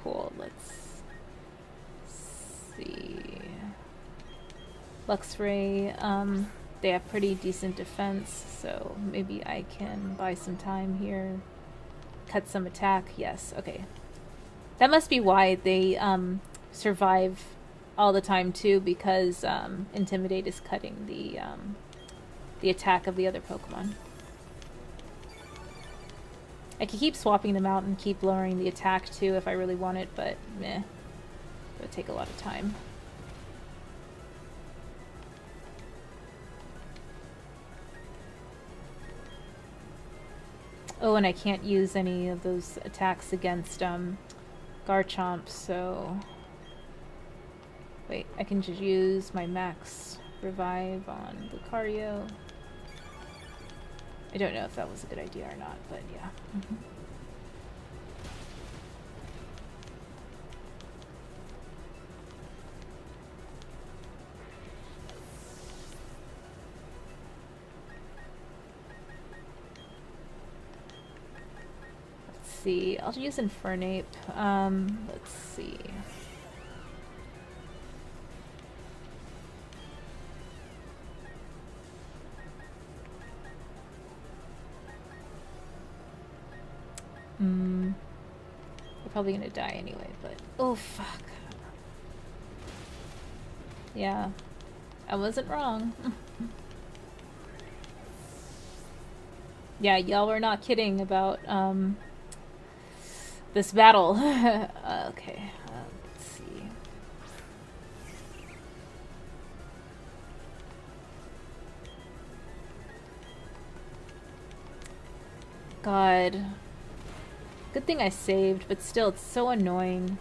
Cool, let's see. Luxray, they have pretty decent defense, so maybe I can buy some time here. Cut some attack, yes, okay. That must be why they survive all the time too, because Intimidate is cutting the attack of the other Pokemon. I could keep swapping them out and keep lowering the attack too if I really want it, but meh. It would take a lot of time. Oh, and I can't use any of those attacks against Garchomp, so... Wait, I can just use my max revive on Lucario. I don't know if that was a good idea or not, but yeah. Let's see, I'll use Infernape. Let's see. We're probably gonna die anyway, but... Oh, fuck. Yeah. I wasn't wrong. Yeah, y'all were not kidding about, this battle. Okay, let's see. God. Good thing I saved, but still, it's so annoying.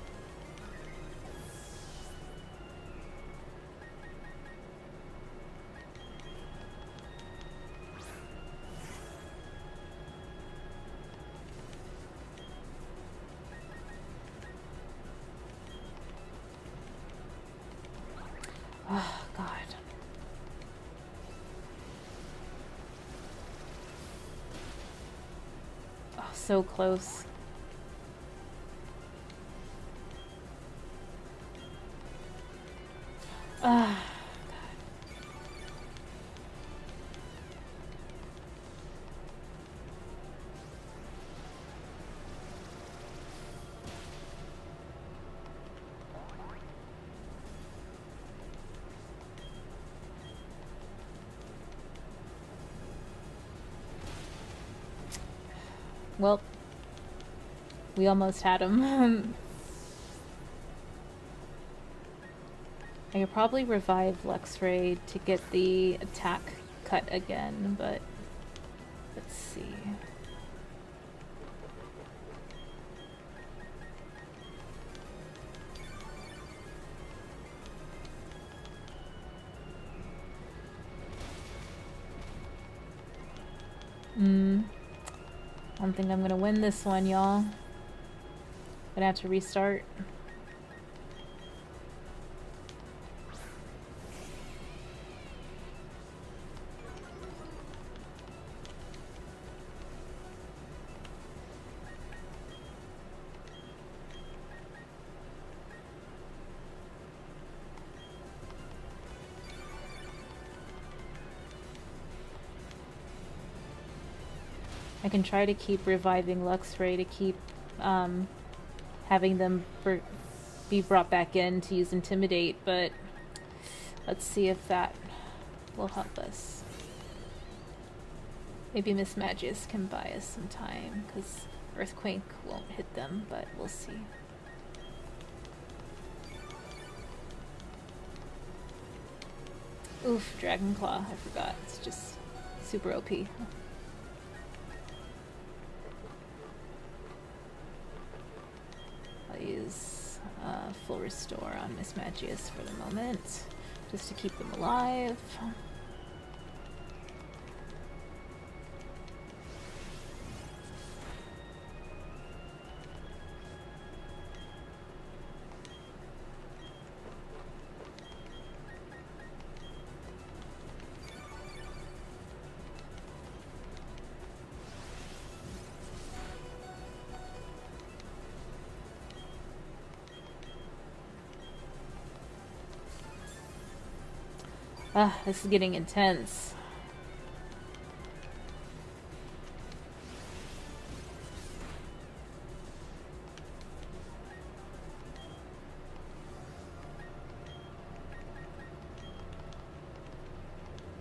Oh, God. Oh, so close. Ah, God. Well, we almost had him. I could probably revive Luxray to get the attack cut again, but let's see. I don't think I'm gonna win this one, y'all. Gonna have to restart. I can try to keep reviving Luxray to keep having them be brought back in to use Intimidate, but let's see if that will help us. Maybe Miss Magius can buy us some time, because Earthquake won't hit them, but we'll see. Oof, Dragon Claw, I forgot. It's just super OP. I'll use full restore on Miss Magius for the moment, just to keep them alive. Ah, this is getting intense.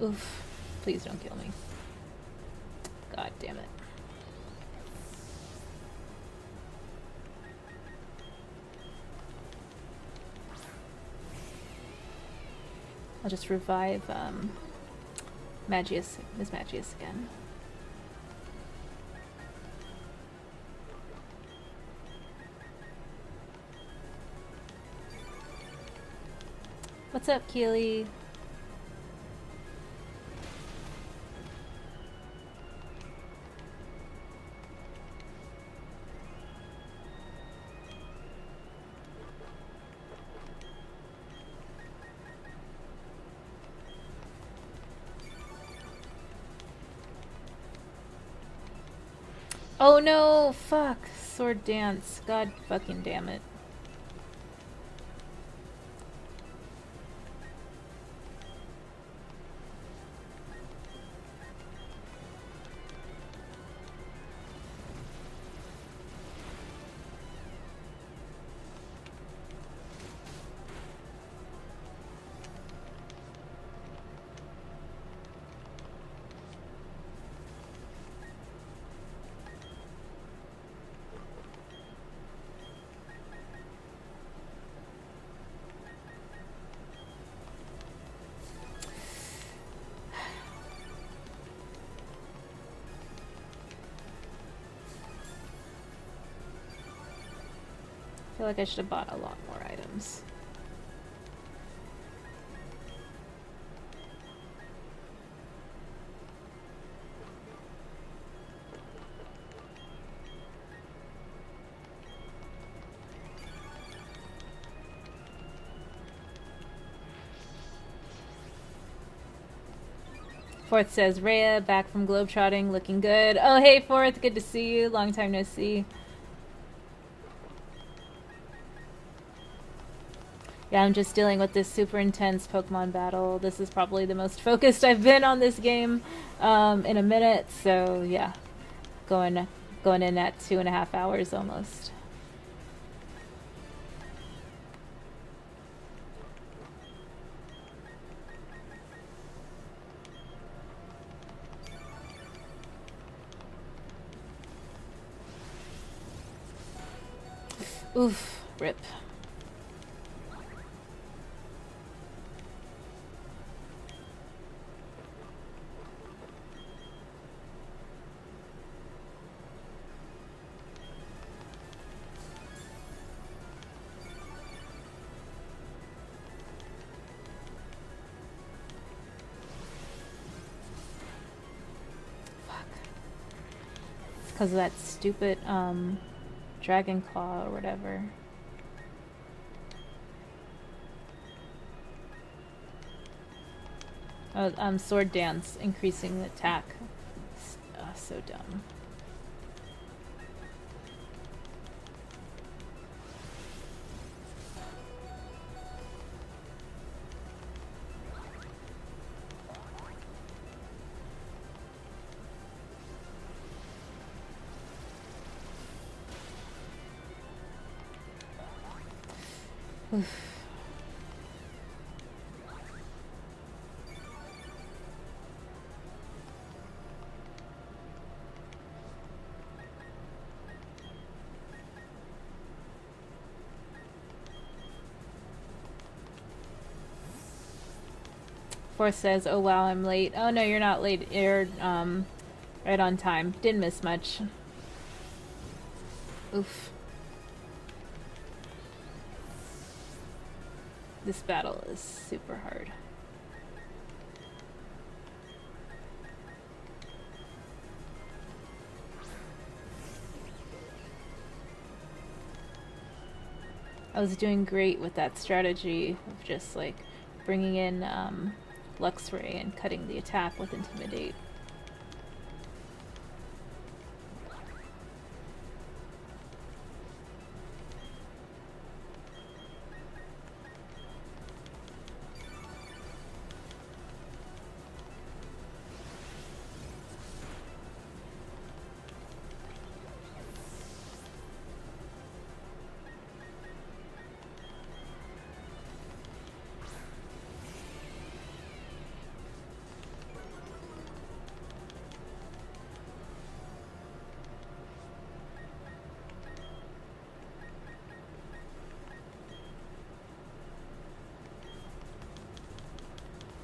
Oof. Please don't kill me. God damn it. I'll just revive Magius, Miss Magius again. What's up, Keely? Oh no, fuck. Sword dance. God fucking damn it. I feel like I should have bought a lot more items. Fourth says, Rhea, back from globetrotting, looking good. Oh, hey, Fourth, good to see you. Long time no see. Yeah, I'm just dealing with this super intense Pokemon battle. This is probably the most focused I've been on this game in a minute. So yeah, going in at 2.5 hours almost. Oof, rip. Because of that stupid Dragon Claw or whatever. Oh, Sword Dance, increasing the attack. So dumb. Force says, "Oh wow, I'm late." Oh no, you're not late. You're right on time. Didn't miss much. Oof. This battle is super hard. I was doing great with that strategy of just like bringing in Luxray and cutting the attack with Intimidate.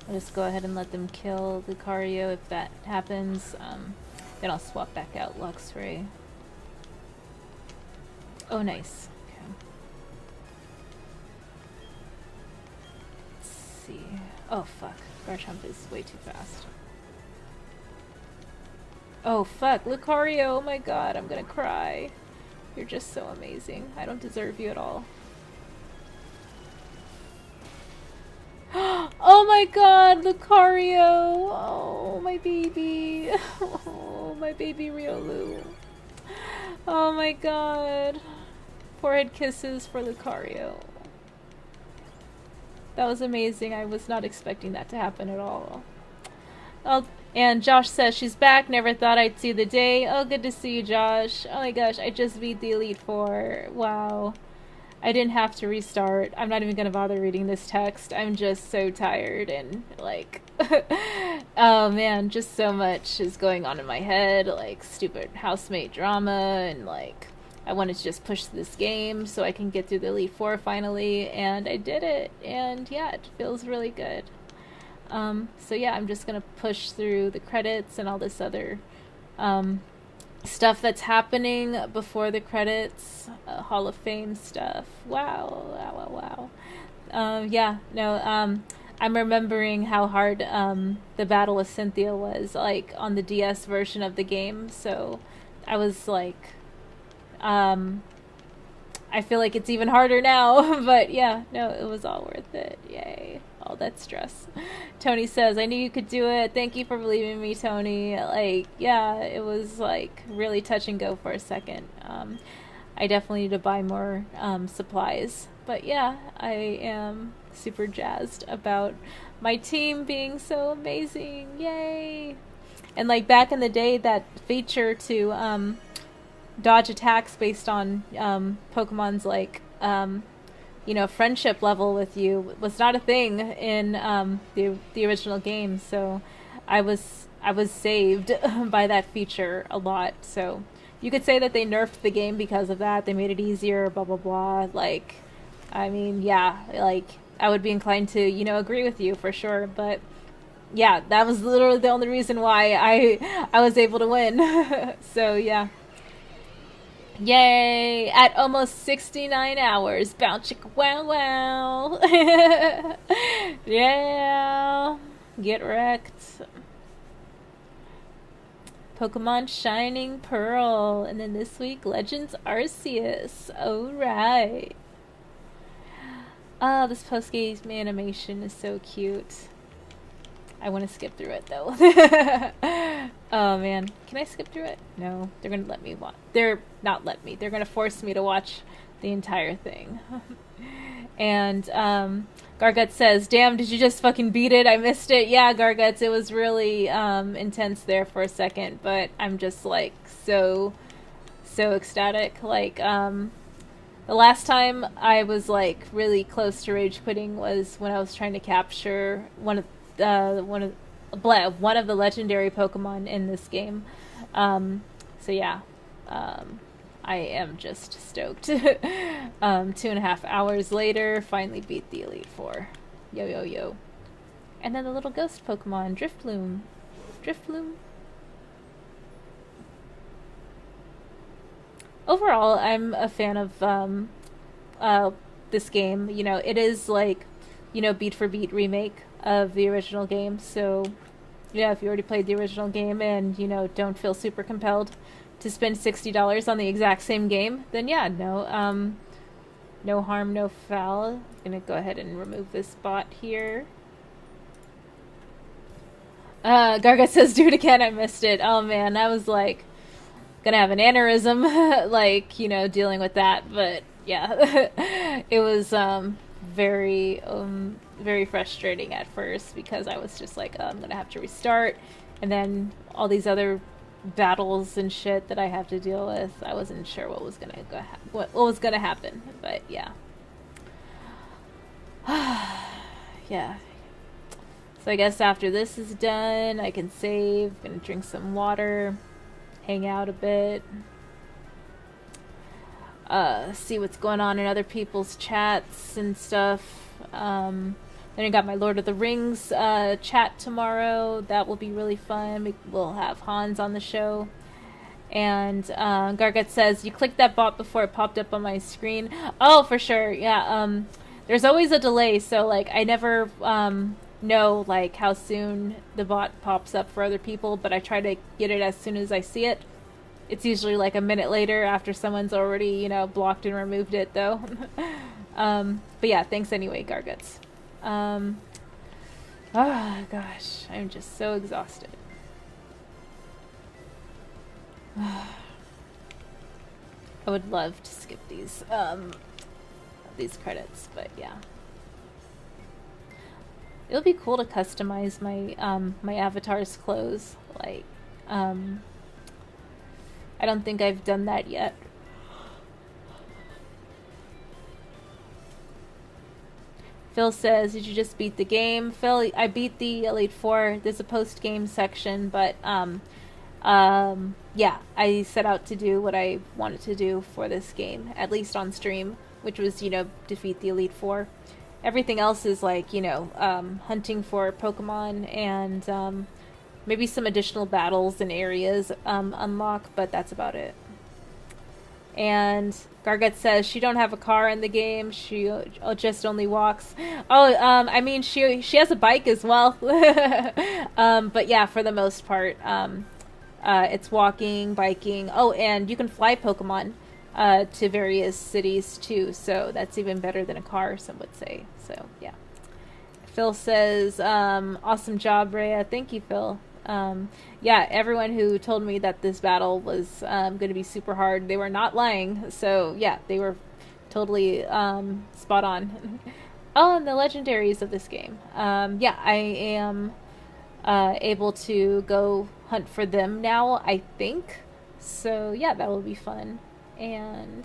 I'll just go ahead and let them kill Lucario if that happens. Then I'll swap back out Luxray. Oh, nice. Okay. Let's see. Oh, fuck. Garchomp is way too fast. Oh, fuck. Lucario, oh my god, I'm gonna cry. You're just so amazing. I don't deserve you at all. Oh my god, Lucario! Oh, my baby. Oh, my baby Riolu. Oh my god. Forehead kisses for Lucario. That was amazing. I was not expecting that to happen at all. And Josh says she's back. Never thought I'd see the day. Oh, good to see you, Josh. Oh my gosh, I just beat the Elite Four. Wow. I didn't have to restart. I'm not even gonna bother reading this text. I'm just so tired and like oh man, just so much is going on in my head, like stupid housemate drama, and like I wanted to just push this game so I can get through the Elite Four finally, and I did it, and yeah, it feels really good. So yeah, I'm just gonna push through the credits and all this other stuff that's happening before the credits, Hall of Fame stuff. Wow. Yeah, no, I'm remembering how hard the battle with Cynthia was, like, on the DS version of the game, so I was like, I feel like it's even harder now, but yeah, no, it was all worth it. Yay. All that stress. Tony says, I knew you could do it. Thank you for believing in me, Tony. Like, yeah, it was like really touch and go for a second. I definitely need to buy more supplies. But yeah, I am super jazzed about my team being so amazing. Yay! And like back in the day, that feature to dodge attacks based on Pokemon's like friendship level with you was not a thing in the original game, so I was saved by that feature a lot. So you could say that they nerfed the game because of that. They made it easier, blah blah blah. Like, I mean, yeah, like I would be inclined to agree with you for sure, but yeah, that was literally the only reason why I was able to win. So yeah. Yay! At almost 69 hours. Bounce chicka wow wow. Yeah. Get wrecked. Pokemon Shining Pearl. And then this week, Legends Arceus. Alright. Oh, this post-game animation is so cute. I want to skip through it though. Oh man, can I skip through it? No, they're gonna let me watch. They're not let me. They're gonna force me to watch the entire thing. And Garguts says, "Damn, did you just fucking beat it? I missed it." Yeah, Garguts, it was really intense there for a second, but I'm just like so ecstatic. Like the last time I was like really close to rage quitting was when I was trying to capture one of the legendary Pokemon in this game. So yeah, I am just stoked. 2.5 hours later, finally beat the Elite Four. Yo. And then the little ghost Pokemon, Drifloon. Drifloon. Overall, I'm a fan of this game. You know, it is like, you know, beat for beat remake of the original game. So, yeah, if you already played the original game and, you know, don't feel super compelled to spend $60 on the exact same game, then yeah, no harm, no foul. I'm gonna go ahead and remove this bot here. Garga says, do it again, I missed it. Oh man, I was like, gonna have an aneurysm, like, you know, dealing with that, but yeah. It was, very frustrating at first because I was just like, I'm gonna have to restart, and then all these other battles and shit that I have to deal with. I wasn't sure what was gonna what was gonna happen, but yeah. Yeah. So I guess after this is done, I can save. Gonna drink some water, hang out a bit, see what's going on in other people's chats and stuff. Then I got my Lord of the Rings chat tomorrow. That will be really fun. We'll have Hans on the show. And Gargut says, you clicked that bot before it popped up on my screen. Oh, for sure. Yeah. There's always a delay, so like I never know like how soon the bot pops up for other people, but I try to get it as soon as I see it. It's usually like a minute later after someone's already, you know, blocked and removed it though. But yeah, thanks anyway, Garguts. Oh gosh, I'm just so exhausted. I would love to skip these credits, but yeah. It would be cool to customize my my avatar's clothes. Like, I don't think I've done that yet. Phil says, did you just beat the game? Phil, I beat the Elite Four. There's a post-game section, but yeah, I set out to do what I wanted to do for this game, at least on stream, which was, you know, defeat the Elite Four. Everything else is like, you know, hunting for Pokemon and maybe some additional battles and areas unlock, but that's about it. And Gargut says she don't have a car in the game. She just only walks. Oh, I mean, she has a bike as well. But yeah, for the most part, it's walking, biking. Oh, and you can fly Pokemon to various cities too. So that's even better than a car, some would say. So yeah. Phil says, awesome job, Rhea. Thank you, Phil. Yeah, everyone who told me that this battle was going to be super hard, they were not lying. So yeah, they were totally spot on. Oh, and the legendaries of this game. Yeah, I am able to go hunt for them now, I think. So yeah, that will be fun. And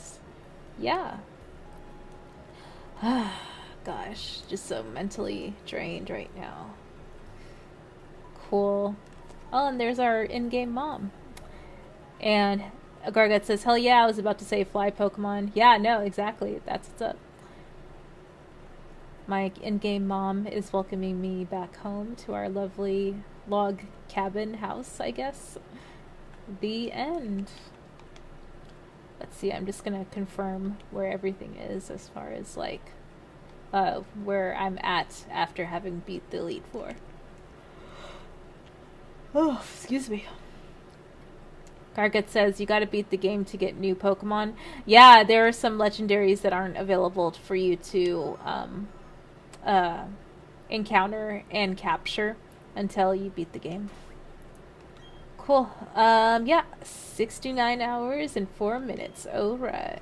yeah. Gosh, just so mentally drained right now. Cool. Oh, and there's our in-game mom. And Gargut says, hell yeah, I was about to say fly Pokemon. Yeah, no, exactly. That's what's up. My in-game mom is welcoming me back home to our lovely log cabin house, I guess. The end. Let's see, I'm just gonna confirm where everything is as far as like where I'm at after having beat the Elite Four. Oh, excuse me. Gargut says, you gotta beat the game to get new Pokemon. Yeah, there are some legendaries that aren't available for you to encounter and capture until you beat the game. Cool. Yeah, 69 hours and 4 minutes. Alright.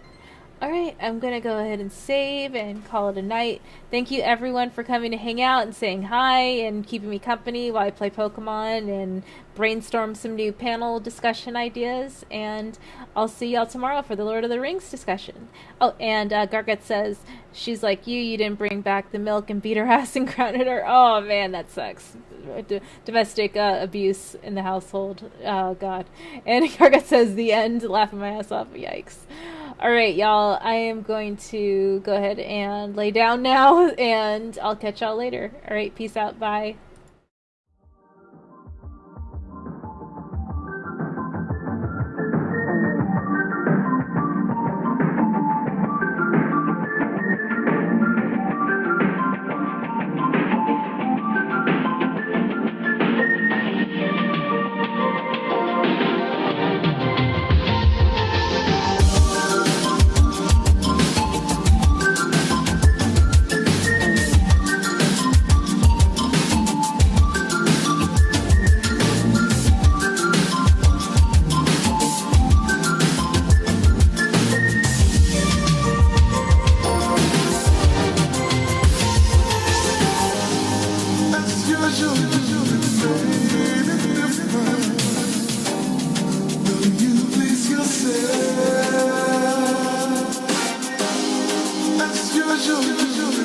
Alright, I'm gonna go ahead and save and call it a night. Thank you everyone for coming to hang out and saying hi and keeping me company while I play Pokemon and brainstorm some new panel discussion ideas. And I'll see y'all tomorrow for the Lord of the Rings discussion. Oh, and Gargut says, she's like you didn't bring back the milk and beat her ass and grounded her. Oh man, that sucks. Domestic abuse in the household. Oh god. And Gargut says, the end, laughing my ass off. Yikes. All right, y'all. I am going to go ahead and lay down now, and I'll catch y'all later. All right, peace out. Bye. As usual,